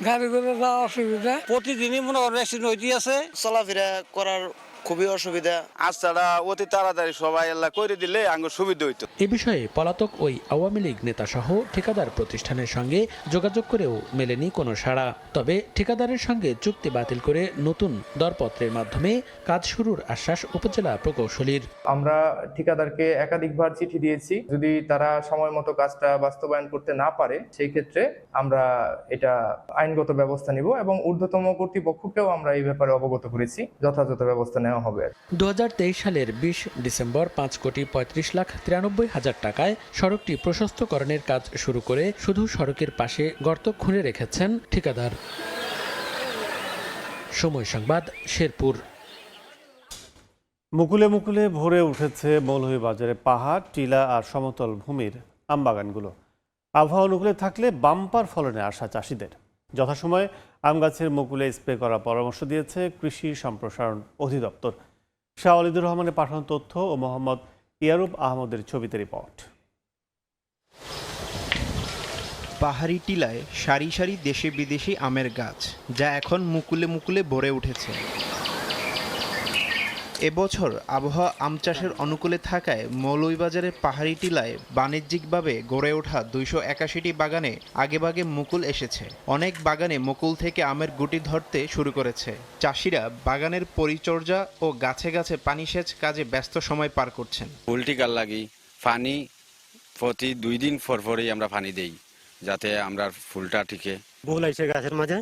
[SPEAKER 20] গাড়ি করে যাওয়া অসুবিধা। প্রতিদিনই মনে করেন অ্যাক্সিডেন্ট হইতে
[SPEAKER 12] চলাফেরা করার খুবই অসুবিধা। রাস্তাটা অতি তাড়াতাড়ি সবাই এলা করে দিলে আঙ্গ সুবিধা হইতো।
[SPEAKER 27] এ বিষয়ে পলাতক ওই আওয়ামী লীগ নেতা সহ ঠিকাদার প্রতিষ্ঠানের সঙ্গে যোগাযোগ করেও মেলেনি কোনো সাড়া। তবে ঠিকাদারের সঙ্গে চুক্তি বাতিল করে নতুন দরপত্রের মাধ্যমে কাজ শুরুর আশ্বাস উপজেলা প্রকৌশলীর।
[SPEAKER 28] আমরা ঠিকাদারকে একাধিকবার চিঠি দিয়েছি, যদি তারা সময় মতো কাজটা বাস্তবায়ন করতে না পারে সেই ক্ষেত্রে আমরা এটা আইনগত ব্যবস্থা নিব এবং ঊর্ধ্বতম কর্তৃপক্ষকেও আমরা এই ব্যাপারে অবগত করেছি, যথাযথ ব্যবস্থা নেওয়া হবে।
[SPEAKER 27] 2023 সালের 20 ডিসেম্বর 5,35,93,000 টাকায় সড়কটি প্রশস্তকরণের কাজ শুরু করে শুধু সড়কের পাশে গর্ত খুঁড়ে রেখেছেন ঠিকাদার। সময় সংবাদ, শেরপুর।
[SPEAKER 5] মুকুলে মুকুলে ভরে উঠেছে মৌলভীবাজারে পাহাড়, টিলা আর সমতল ভূমির আমবাগানগুলো। আবহাওয়া অনুকূলে থাকলে বাম্পার ফলনে আশা চাষিদের। যথাসময়ে আম গাছের মুকুলে স্প্রে করার পরামর্শ দিয়েছে কৃষি সম্প্রসারণ অধিদপ্তর। শাহ ওয়ালিদুর রহমানের পাঠানো তথ্য ও মোহাম্মদ ইয়ারুব আহমদের ছবিতে রিপোর্ট।
[SPEAKER 29] পাহাড়ি টিলায় সারি সারি দেশি বিদেশি আমের গাছ, যা এখন মুকুলে মুকুলে ভরে উঠেছে। এবছর আবহাওয়া আম চাষের অনুকূলে থাকায় মৌলভীবাজারের পাহাড়ি টিলায় বাণিজ্যিকভাবে গড়ে ওঠা 281টি বাগানে আগেভাগে মুকুল এসেছে। অনেক বাগানে মুকুল থেকে আমের গুটি ধরতে শুরু করেছে। চাষিরা বাগানের পরিচর্যা ও গাছে গাছে পানি সেচ কাজে ব্যস্ত সময় পার করছেন।
[SPEAKER 30] ফুল টিকার লাগি পানি প্রতি 2 দিন পর পরই আমরা পানি দেই, যাতে আমরা ফুলটা টিকে।
[SPEAKER 31] ফুল আইছে গাছের মাঝে,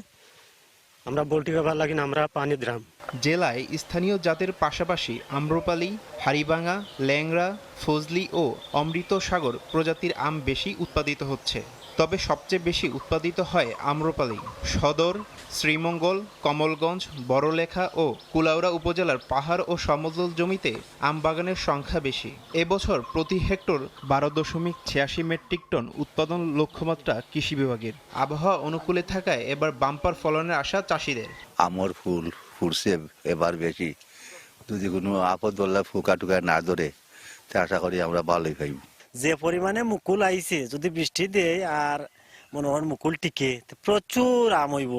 [SPEAKER 31] আমরা বলটি ব্যবহার লাগি না, আমরা পানি দিলাম।
[SPEAKER 29] জেলায় স্থানীয় জাতের পাশাপাশি আম্রপালি, হাড়িভাঙা, ল্যাংড়া, ফজলি ও অমৃত সাগর প্রজাতির আম বেশি উৎপাদিত হচ্ছে। তবে সবচেয়ে বেশি উৎপাদিত হয় আম্রপালি। সদর, শ্রীমঙ্গল, কমলগঞ্জ, বড়লেখা ও কুলাউড়া উপজেলার পাহাড় ও সমতল জমিতে আম বাগানের সংখ্যা বেশি। এবছর প্রতি হেক্টর 12.86 মেট্রিক টন উৎপাদন লক্ষ্যমাত্রা কৃষি বিভাগের। আবহাওয়া অনুকূলে থাকায় এবার বাম্পার ফলনের আশা চাষিদের।
[SPEAKER 1] আমর ফুল ফুটছে এবার বেশি, যদি কোনো আপদ বললে ফুকা টুকা না ধরে তা আশা করি আমরা ভালোই পাইব।
[SPEAKER 31] যে পরিমাণে মুকুল আইছে যদি বৃষ্টি দেয় আর মনে হয় মুকুল টিকে প্রচুর আম হইব,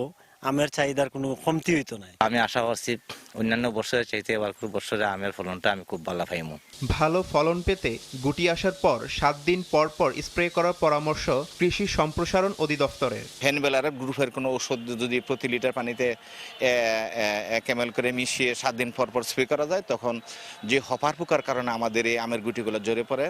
[SPEAKER 31] আমের চাহিদার কোনো কমতি হইতো না।
[SPEAKER 2] আমি আশা করছি অন্যান্য বছরের চাইতে এবার বছরে আমের ফলনটা আমি খুব ভালো পাইমু।
[SPEAKER 29] ভালো ফলন পেতে গুটি আসার পর 7 দিন পর পর স্প্রে করার পরামর্শ কৃষি সম্প্রসারণ অধিদপ্তরের।
[SPEAKER 3] হ্যান্ডবেলার গ্রুপের কোনো ওষুধ যদি প্রতি লিটার পানিতে 1 ml করে মিশিয়ে 7 দিন পর পর স্প্রে করা যায়, তখন যে হপার পোকার কারণে আমাদের এই আমের গুটিগুলো ঝরে পড়ে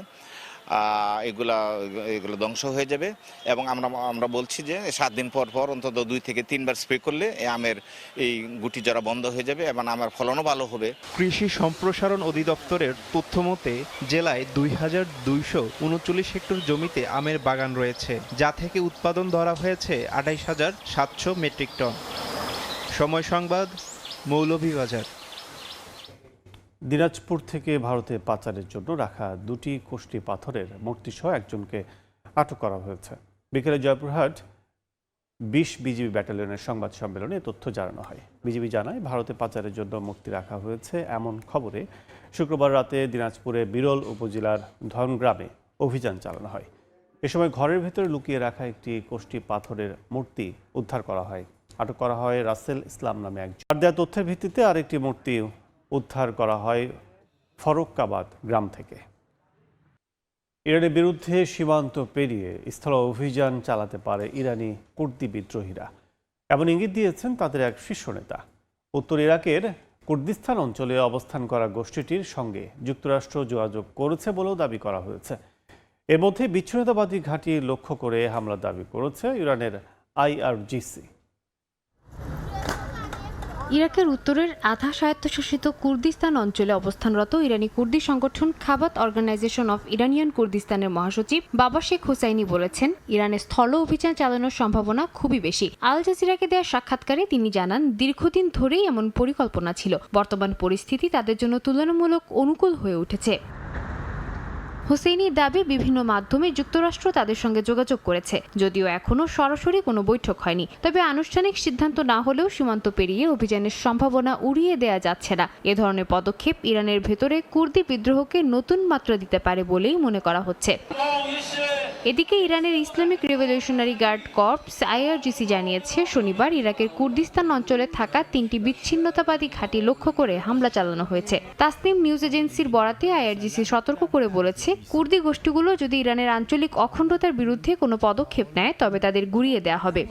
[SPEAKER 3] এগুলো ধ্বংস হয়ে যাবে। এবং আমরা বলছি যে 7 দিন পর পর অন্তত 2 থেকে 3 বার স্প্রে করলে এই আমের এই গুটি ঝরা বন্ধ হয়ে যাবে এবং আমের ফলনও ভালো হবে।
[SPEAKER 29] কৃষি সম্প্রসারণ অধিদপ্তরের তথ্য মতে জেলায় 2239 হেক্টর জমিতে আমের বাগান রয়েছে, যা থেকে উৎপাদন ধরা হয়েছে 28,700 মেট্রিক টন। সময় সংবাদ, মৌলভীবাজার।
[SPEAKER 5] দিনাজপুর থেকে ভারতে পাচারের জন্য রাখা 2টি কোষ্টি পাথরের মূর্তি সহ একজনকে আটক করা হয়েছে। বিকেলে জয়পুরহাট 20 বিজিবি ব্যাটালিয়নের সংবাদ সম্মেলনে তথ্য জানানো হয়। বিজিবি জানায় ভারতে পাচারের জন্য মূর্তি রাখা হয়েছে এমন খবরে শুক্রবার রাতে দিনাজপুরে বিরল উপজেলার ধনগ্রামে অভিযান চালানো হয়। এ সময় ঘরের ভেতরে লুকিয়ে রাখা একটি কোষ্টি পাথরের মূর্তি উদ্ধার করা হয়। আটক করা হয় রাসেল ইসলাম নামে একজন। আর দেওয়া তথ্যের ভিত্তিতে আরেকটি মূর্তি উদ্ধার করা হয় ফরক্কাবাদ গ্রাম থেকে। ইরানের বিরুদ্ধে সীমান্ত পেরিয়ে স্থল অভিযান চালাতে পারে ইরানি কুর্দি বিদ্রোহীরা, এমন ইঙ্গিত দিয়েছেন তাদের এক শীর্ষ নেতা। উত্তর ইরাকের কুর্দিস্তান অঞ্চলে অবস্থান করা গোষ্ঠীটির সঙ্গে যুক্তরাষ্ট্র যোগাযোগ করেছে বলেও দাবি করা হয়েছে। এর মধ্যে বিচ্ছিন্নতাবাদী ঘাঁটি লক্ষ্য করে হামলার দাবি করেছে ইরানের IRGC।
[SPEAKER 4] ইরাকের উত্তরের আধা স্বায়ত্তশাসিত কুর্দিস্তান অঞ্চলে অবস্থানরত ইরানি কুর্দি সংগঠন খাবাত অর্গানাইজেশন অফ ইরানিয়ান কুর্দিস্তানের মহাসচিব বাবা শেখ হুসাইনি বলেছেন, ইরানের স্থল অভিযান চালানোর সম্ভাবনা খুবই বেশি। আল জাজিরাকে দেওয়া সাক্ষাৎকারে তিনি জানান, দীর্ঘদিন ধরেই এমন পরিকল্পনা ছিল। বর্তমান পরিস্থিতি তাদের জন্য তুলনামূলক অনুকূল হয়ে উঠেছে। হুসেইনির দাবি, বিভিন্ন মাধ্যমে যুক্তরাষ্ট্র তাদের সঙ্গে যোগাযোগ করেছে, যদিও এখনও সরাসরি কোনো বৈঠক হয়নি। তবে আনুষ্ঠানিক সিদ্ধান্ত না হলেও সীমান্ত পেরিয়ে অভিযানের সম্ভাবনা উড়িয়ে দেয়া যাচ্ছে না। এ ধরনের পদক্ষেপ ইরানের ভেতরে কুর্দি বিদ্রোহকে নতুন মাত্রা দিতে পারে বলেই মনে করা হচ্ছে। এদিকে ইরানের Islamic revolutionary guard corps IRGC জানিয়েছে, শনিবার ইরাকের কুর্দিস্তান অঞ্চলে থাকা 3টি বিচ্ছিন্নতাবাদী ঘাঁটি লক্ষ্য করে হামলা চালানো হয়েছে। তাসনিম নিউজ এজেন্সির বরাতে IRGC সতর্ক করে বলেছে, কুর্দি গোষ্ঠীগুলো যদি ইরানের আঞ্চলিক অখণ্ডতার বিরুদ্ধে কোনো পদক্ষেপ নেয় তবে তাদের গুঁড়িয়ে দেওয়া হবে।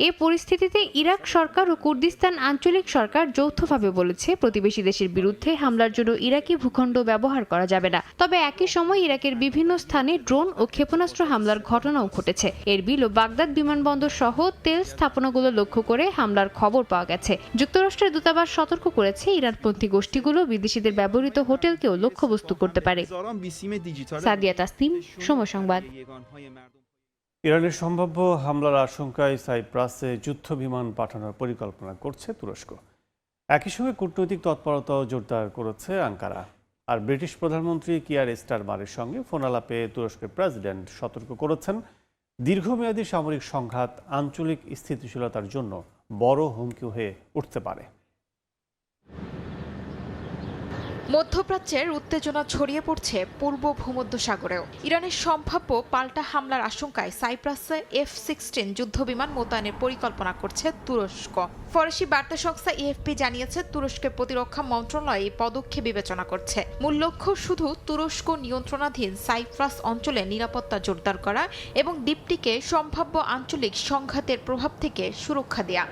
[SPEAKER 4] এ পরিস্থিতিতে ইরাক সরকার ও কুর্দিস্তান আঞ্চলিক সরকার যৌথভাবে বলেছে, প্রতিবেশী দেশের বিরুদ্ধে হামলার জন্য ইরাকি ভূখণ্ড ব্যবহার করা যাবে না। তবে একই সময় ইরাকের বিভিন্ন স্থানে ড্রোন ও ক্ষেপণাস্ত্র হামলার ঘটনাও ঘটেছে। এরবিল ও বাগদাদ বিমানবন্দর সহ তেল স্থাপনাগুলো লক্ষ্য করে হামলার খবর পাওয়া গেছে। যুক্তরাষ্ট্রের দূতাবাস সতর্ক করেছে, ইরানপন্থী গোষ্ঠীগুলো বিদেশিদের ব্যবহৃত হোটেলকেও লক্ষ্যবস্তু করতে পারে। সাদিয়া তাসনিম, সময় সংবাদ।
[SPEAKER 5] ইরানের সম্ভাব্য হামলার আশঙ্কায় সাইপ্রাসে যুদ্ধ বিমান পাঠানোর পরিকল্পনা করছে তুরস্ক। একই সঙ্গে কূটনৈতিক তৎপরতাও জোরদার করেছে আঙ্কারা। আর ব্রিটিশ প্রধানমন্ত্রী কিয়ার স্টারমারের সঙ্গে ফোন আলাপে তুরস্কের প্রেসিডেন্ট সতর্ক করেছেন, দীর্ঘমেয়াদী সামরিক সংঘাত আঞ্চলিক স্থিতিশীলতার জন্য বড় হুমকি হয়ে উঠতে পারে।
[SPEAKER 7] মধ্যপ্রাচ্যের উত্তেজনা ছড়িয়ে পড়ছে পূর্ব ভূমধ্যসাগরেও। ইরানের সম্ভাব্য পাল্টা হামলার আশঙ্কায় সাইপ্রাসে F-16 যুদ্ধবিমান মোতায়েনের পরিকল্পনা করছে তুরস্ক। ফরাসি বার্তা সংস্থা AFP জানিয়েছে, তুরস্কের প্রতিরক্ষা মন্ত্রণালয় এই পদক্ষেপ বিবেচনা করছে। মূল লক্ষ্য শুধু তুরস্ক নিয়ন্ত্রণাধীন সাইপ্রাস অঞ্চলে নিরাপত্তা জোরদার করা এবং দ্বীপটিকে সম্ভাব্য আঞ্চলিক সংঘাতের প্রভাব থেকে সুরক্ষা দেয়া।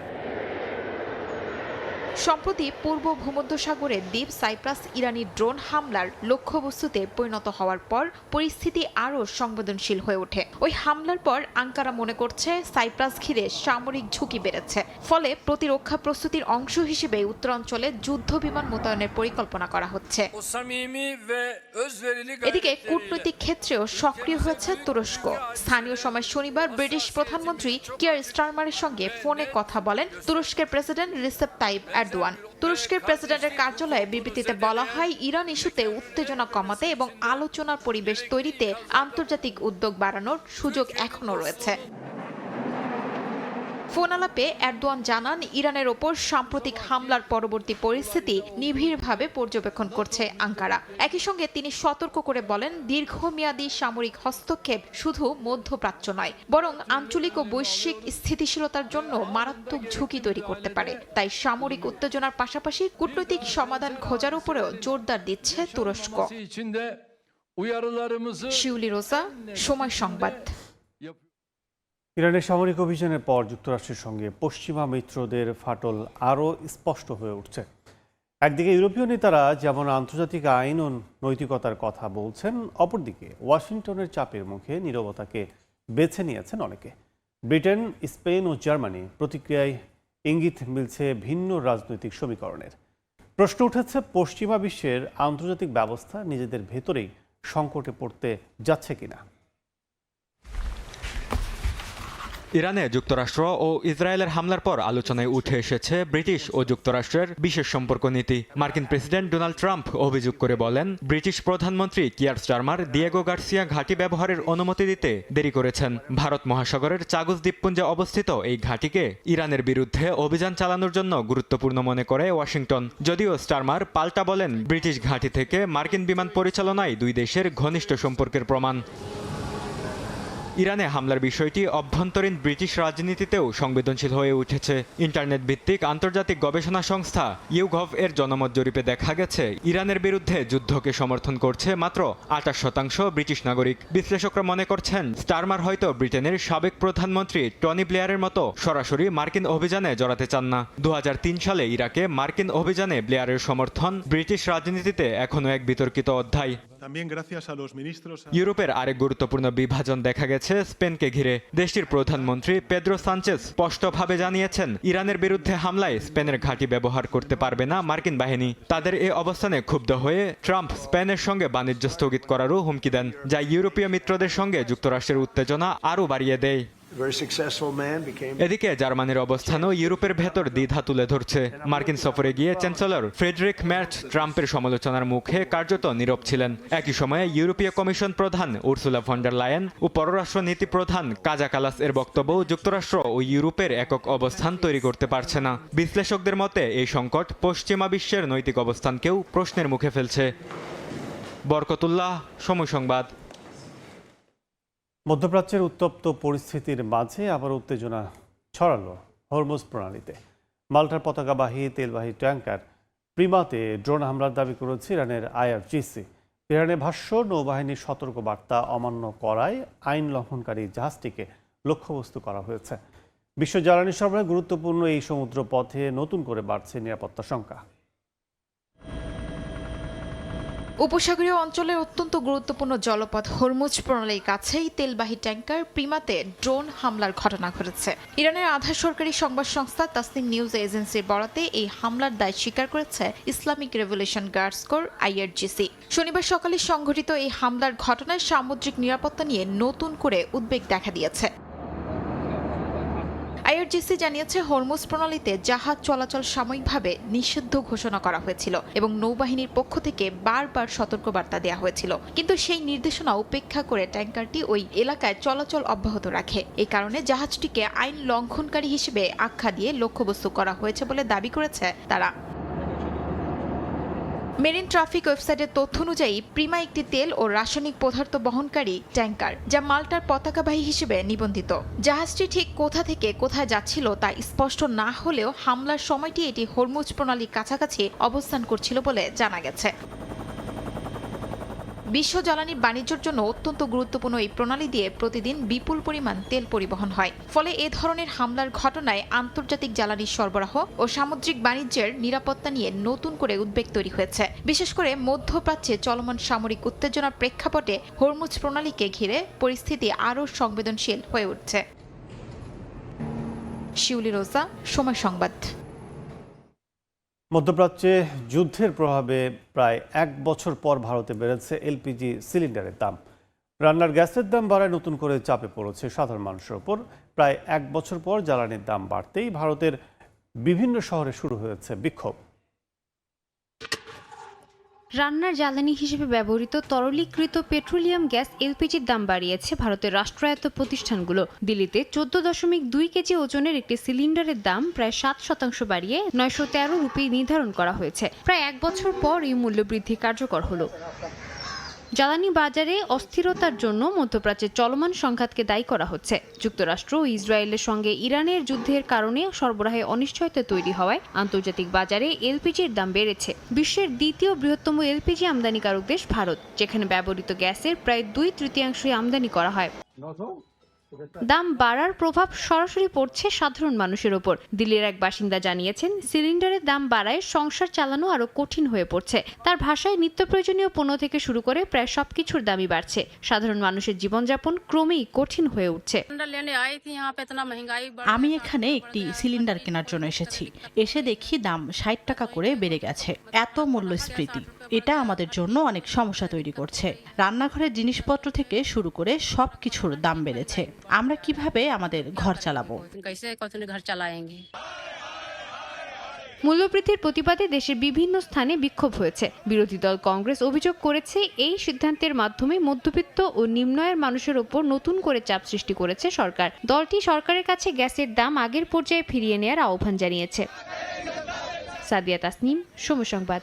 [SPEAKER 7] সম্প্রতি পূর্ব ভূমধ্যসাগরের দ্বীপ সাইপ্রাস ইরানি ড্রোন হামলার লক্ষ্যবস্তুতে পরিণত হওয়ার পর পরিস্থিতি আরও সংবেদনশীল হয়ে ওঠে। ওই হামলার পর আঙ্কারা মনে করছে সাইপ্রাস ঘিরে সামরিক ঝুঁকি বেড়েছে, ফলে প্রতিরক্ষা প্রস্তুতির অংশ হিসেবে উত্তরাঞ্চলে যুদ্ধ বিমান মোতায়েনের পরিকল্পনা করা হচ্ছে। এদিকে কূটনৈতিক ক্ষেত্রেও সক্রিয় হয়েছে তুরস্ক। স্থানীয় সময় শনিবার ব্রিটিশ প্রধানমন্ত্রী কিয়ার স্টারমারের সঙ্গে ফোনে কথা বলেন তুরস্কের প্রেসিডেন্ট রিসেপ তাইপ এরদোয়ান। তুরস্কের প্রেসিডেন্টের কার্যালয়ে বিবৃতিতে বলা হয়, ইরান ইস্যুতে উত্তেজনা কমাতে এবং আলোচনার পরিবেশ তৈরিতে আন্তর্জাতিক উদ্যোগ বাড়ানোর সুযোগ এখনও রয়েছে। ফোন আলাপে এরদোয়ান জানান, ইরানের ওপর সাম্প্রতিক হামলার পরবর্তী পরিস্থিতি নিবিড়ভাবে পর্যবেক্ষণ করছে আঙ্কারা। একই সঙ্গে তিনি সতর্ক করে বলেন, দীর্ঘমেয়াদী সামরিক হস্তক্ষেপ শুধু মধ্যপ্রাচ্য নয়, বরং আঞ্চলিক ও বৈশ্বিক স্থিতিশীলতার জন্য মারাত্মক ঝুঁকি তৈরি করতে পারে। তাই সামরিক উত্তেজনার পাশাপাশি কূটনৈতিক সমাধান খোঁজার উপরেও জোরদার দিচ্ছে তুরস্ক। শিউলি রোজা, সময় সংবাদ।
[SPEAKER 5] ইরানের সামরিক অভিযানের পর যুক্তরাষ্ট্রের সঙ্গে পশ্চিমা মিত্রদের ফাটল আরও স্পষ্ট হয়ে উঠছে। একদিকে ইউরোপীয় নেতারা যেমন আন্তর্জাতিক আইন ও নৈতিকতার কথা বলছেন, অপরদিকে ওয়াশিংটনের চাপের মুখে নীরবতাকে বেছে নিয়েছেন অনেকে। ব্রিটেন, স্পেন ও জার্মানি প্রতিক্রিয়ায় ইঙ্গিত মিলছে ভিন্ন রাজনৈতিক সমীকরণের। প্রশ্ন উঠেছে, পশ্চিমা বিশ্বের আন্তর্জাতিক ব্যবস্থা নিজেদের ভেতরেই সংকটে পড়তে যাচ্ছে কিনা।
[SPEAKER 9] ইরানে যুক্তরাষ্ট্র ও ইসরায়েলের হামলার পর আলোচনায় উঠে এসেছে ব্রিটিশ ও যুক্তরাষ্ট্রের বিশেষ সম্পর্ক নীতি। মার্কিন প্রেসিডেন্ট ডোনাল্ড ট্রাম্প অভিযোগ করে বলেন, ব্রিটিশ প্রধানমন্ত্রী কিয়ার স্টারমার দিয়েগো গার্সিয়া ঘাঁটি ব্যবহারের অনুমতি দিতে দেরি করেছেন। ভারত মহাসাগরের চাগজ দ্বীপপুঞ্জে অবস্থিত এই ঘাঁটিকে ইরানের বিরুদ্ধে অভিযান চালানোর জন্য গুরুত্বপূর্ণ মনে করে ওয়াশিংটন। যদিও স্টারমার পাল্টা বলেন, ব্রিটিশ ঘাঁটি থেকে মার্কিন বিমান পরিচালনায় দুই দেশের ঘনিষ্ঠ সম্পর্কের প্রমাণ। ইরানে হামলার বিষয়টি অভ্যন্তরীণ ব্রিটিশ রাজনীতিতেও সংবেদনশীল হয়ে উঠেছে। ইন্টারনেট ভিত্তিক আন্তর্জাতিক গবেষণা সংস্থা ইউগভ এর জনমত জরিপে দেখা গেছে, ইরানের বিরুদ্ধে যুদ্ধকে সমর্থন করছে মাত্র 28% ব্রিটিশ নাগরিক। বিশ্লেষকরা মনে করছেন, স্টারমার হয়তো ব্রিটেনের সাবেক প্রধানমন্ত্রী টনি ব্লেয়ারের মতো সরাসরি মার্কিন অভিযানে জড়াতে চান না। 2003 সালে ইরাকে মার্কিন অভিযানে ব্লেয়ারের সমর্থন ব্রিটিশ রাজনীতিতে এখনও এক বিতর্কিত অধ্যায়। ইউরোপের আরেক গুরুত্বপূর্ণ বিভাজন দেখা গেছে স্পেনকে ঘিরে। দেশটির প্রধানমন্ত্রী পেদ্রো সানচেজ স্পষ্টভাবে জানিয়েছেন, ইরানের বিরুদ্ধে হামলায় স্পেনের ঘাঁটি ব্যবহার করতে পারবে না মার্কিন বাহিনী। তাদের এই অবস্থানে ক্ষুব্ধ হয়ে ট্রাম্প স্পেনের সঙ্গে বাণিজ্য স্থগিত করারও হুমকি দেন, যা ইউরোপীয় মিত্রদের সঙ্গে যুক্তরাষ্ট্রের উত্তেজনা আরও বাড়িয়ে দেয়। এদিকে জার্মানির অবস্থানও ইউরোপের ভেতর দ্বিধা তুলে ধরছে। মার্কিন সফরে গিয়ে চ্যান্সেলর ফ্রেডরিক ম্যার্চ ট্রাম্পের সমালোচনার মুখে কার্যত নীরব ছিলেন। একই সময়ে ইউরোপীয় কমিশন প্রধান উর্সুলা ভন ডার লায়েন ও পররাষ্ট্র নীতি প্রধান কাজা কালাস এর বক্তব্য যুক্তরাষ্ট্র ও ইউরোপের একক অবস্থান তৈরি করতে পারছে না। বিশ্লেষকদের মতে এই সংকট পশ্চিমা বিশ্বের নৈতিক অবস্থানকেও প্রশ্নের মুখে ফেলছে। বরকতুল্লাহ, সময় সংবাদ।
[SPEAKER 5] মধ্যপ্রাচ্যের উত্তপ্ত পরিস্থিতির মাঝে আবার উত্তেজনা ছড়ালো হরমুজ প্রণালীতে। মাল্টার পতাকাবাহী তেলবাহী ট্যাঙ্কার প্রিমাতে ড্রোন হামলার দাবি করেছে ইরানের IRGC। ইরানের ভাষ্য, নৌবাহিনীর সতর্ক বার্তা অমান্য করায় আইন লঙ্ঘনকারী জাহাজটিকে লক্ষ্যবস্তু করা হয়েছে। বিশ্ব জ্বালানি সরবরাহে গুরুত্বপূর্ণ এই সমুদ্র পথে নতুন করে বাড়ছে নিরাপত্তা শঙ্কা।
[SPEAKER 7] উপসাগরীয় অঞ্চলের অত্যন্ত গুরুত্বপূর্ণ জলপথ হরমুজ প্রণালীর কাছেই তেলবাহী ট্যাঙ্কার প্রিমাতে ড্রোন হামলার ঘটনা ঘটেছে। ইরানের আধা সরকারি সংবাদ সংস্থা তাসনিম নিউজ এজেন্সির বরাতে এই হামলার দায় স্বীকার করেছে Islamic revolution guards core IRGC। শনিবার সকালে সংঘটিত এই হামলার ঘটনায় সামুদ্রিক নিরাপত্তা নিয়ে নতুন করে উদ্বেগ দেখা দিয়েছে। IRGC জানিয়েছে, হরমুজ প্রণালীতে জাহাজ চলাচল সাময়িকভাবে নিষিদ্ধ ঘোষণা করা হয়েছিল এবং নৌবাহিনীর পক্ষ থেকে বারবার সতর্কবার্তা দেওয়া হয়েছিল, কিন্তু সেই নির্দেশনা উপেক্ষা করে ট্যাঙ্কারটি ওই এলাকায় চলাচল অব্যাহত রাখে। এই কারণে জাহাজটিকে আইন লঙ্ঘনকারী হিসেবে আখ্যা দিয়ে লক্ষ্যবস্তু করা হয়েছে বলে দাবি করেছে তারা। মেরিন ট্রাফিক ওয়েবসাইটের তথ্য অনুযায়ী প্রিমা একটি তেল ও রাসায়নিক পদার্থ বহনকারী ট্যাঙ্কার, যা মাল্টার পতাকাবাহী হিসেবে নিবন্ধিত। জাহাজটি ঠিক কোথা থেকে কোথায় যাচ্ছিল তা স্পষ্ট না হলেও হামলার সময়টি এটি হরমুজ প্রণালীর কাছাকাছি অবস্থান করছিল বলে জানা গেছে। বিশ্ব জ্বালানি বাণিজ্যের জন্য অত্যন্ত গুরুত্বপূর্ণ এই প্রণালী দিয়ে প্রতিদিন বিপুল পরিমাণ তেল পরিবহন হয়। ফলে এ ধরনের হামলার ঘটনায় আন্তর্জাতিক জ্বালানি সরবরাহ ও সামুদ্রিক বাণিজ্যের নিরাপত্তা নিয়ে নতুন করে উদ্বেগ তৈরি হয়েছে। বিশেষ করে মধ্যপ্রাচ্যে চলমান সামরিক উত্তেজনার প্রেক্ষাপটে হরমুজ প্রণালীকে ঘিরে পরিস্থিতি আরও সংবেদনশীল হয়ে উঠছে। শিউলি রোজা, সময় সংবাদ।
[SPEAKER 5] মধ্যপ্রাচ্যে যুদ্ধের প্রভাবে প্রায় 1 বছর পর ভারতে বেড়েছে এলপিজি সিলিন্ডারের দাম। রান্নার গ্যাসের দাম বাড়ায় নতুন করে চাপে পড়েছে সাধারণ মানুষের ওপর। প্রায় 1 বছর পর জ্বালানির দাম বাড়তেই ভারতের বিভিন্ন শহরে শুরু হয়েছে বিক্ষোভ।
[SPEAKER 4] রান্নার জ্বালানি হিসেবে ব্যবহৃত তরলীকৃত পেট্রোলিয়াম গ্যাস এলপিজির দাম বাড়িয়েছে ভারতের রাষ্ট্রায়ত্ত প্রতিষ্ঠানগুলো। দিল্লিতে 14.2 কেজি ওজনের একটি সিলিন্ডারের দাম প্রায় 7% বাড়িয়ে 913 রুপি নির্ধারণ করা হয়েছে। প্রায় 1 বছর পর এই মূল্যবৃদ্ধি কার্যকর হলো। জ্বালানি বাজারে অস্থিরতার জন্য মধ্যপ্রাচ্যের চলমান সংঘাতকে দায়ী করা হচ্ছে। যুক্তরাষ্ট্র ও ইসরায়েলের সঙ্গে ইরানের যুদ্ধের কারণে সরবরাহে অনিশ্চয়তা তৈরি হওয়ায় আন্তর্জাতিক বাজারে এলপিজির দাম বেড়েছে। বিশ্বের দ্বিতীয় বৃহত্তম এলপিজি আমদানিকারক দেশ ভারত, যেখানে ব্যবহৃত গ্যাসের প্রায় 2/3 আমদানি করা হয়। দাম বাড়ার প্রভাব সরাসরি পড়ছে সাধারণ মানুষের ওপর। দিল্লির এক বাসিন্দা জানিয়েছেন, সিলিন্ডারের দাম বাড়ায় সংসার চালানো আরো কঠিন হয়ে পড়ছে। তার ভাষায় নিত্য প্রয়োজনীয় পণ্য থেকে শুরু করে প্রায় সবকিছুর দামই বাড়ছে। সাধারণ মানুষের জীবনযাপন ক্রমেই কঠিন হয়ে উঠছে।
[SPEAKER 10] আমি এখানে একটি সিলিন্ডার কেনার জন্য এসে দেখি দাম 60 টাকা করে বেড়ে গেছে। এত মূল্যস্ফীতি, এটা আমাদের জন্য অনেক সমস্যা তৈরি করছে। রান্নাঘরের জিনিসপত্র থেকে শুরু করে সবকিছুর দাম বেড়েছে। আমরা কিভাবে আমাদের ঘর চালাবো?
[SPEAKER 4] মূল্যবৃদ্ধির প্রতিবাদে দেশের বিভিন্ন স্থানে বিক্ষোভ হয়েছে। বিরোধী দল কংগ্রেস অভিযোগ করেছে, এই সিদ্ধান্তের মাধ্যমে মধ্যবিত্ত ও নিম্ন আয়ের মানুষের ওপর নতুন করে চাপ সৃষ্টি করেছে সরকার। দলটি সরকারের কাছে গ্যাসের দাম আগের পর্যায়ে ফিরিয়ে নেওয়ার আহ্বান জানিয়েছে। সাদিয়া তাসনিম, সময় সংবাদ।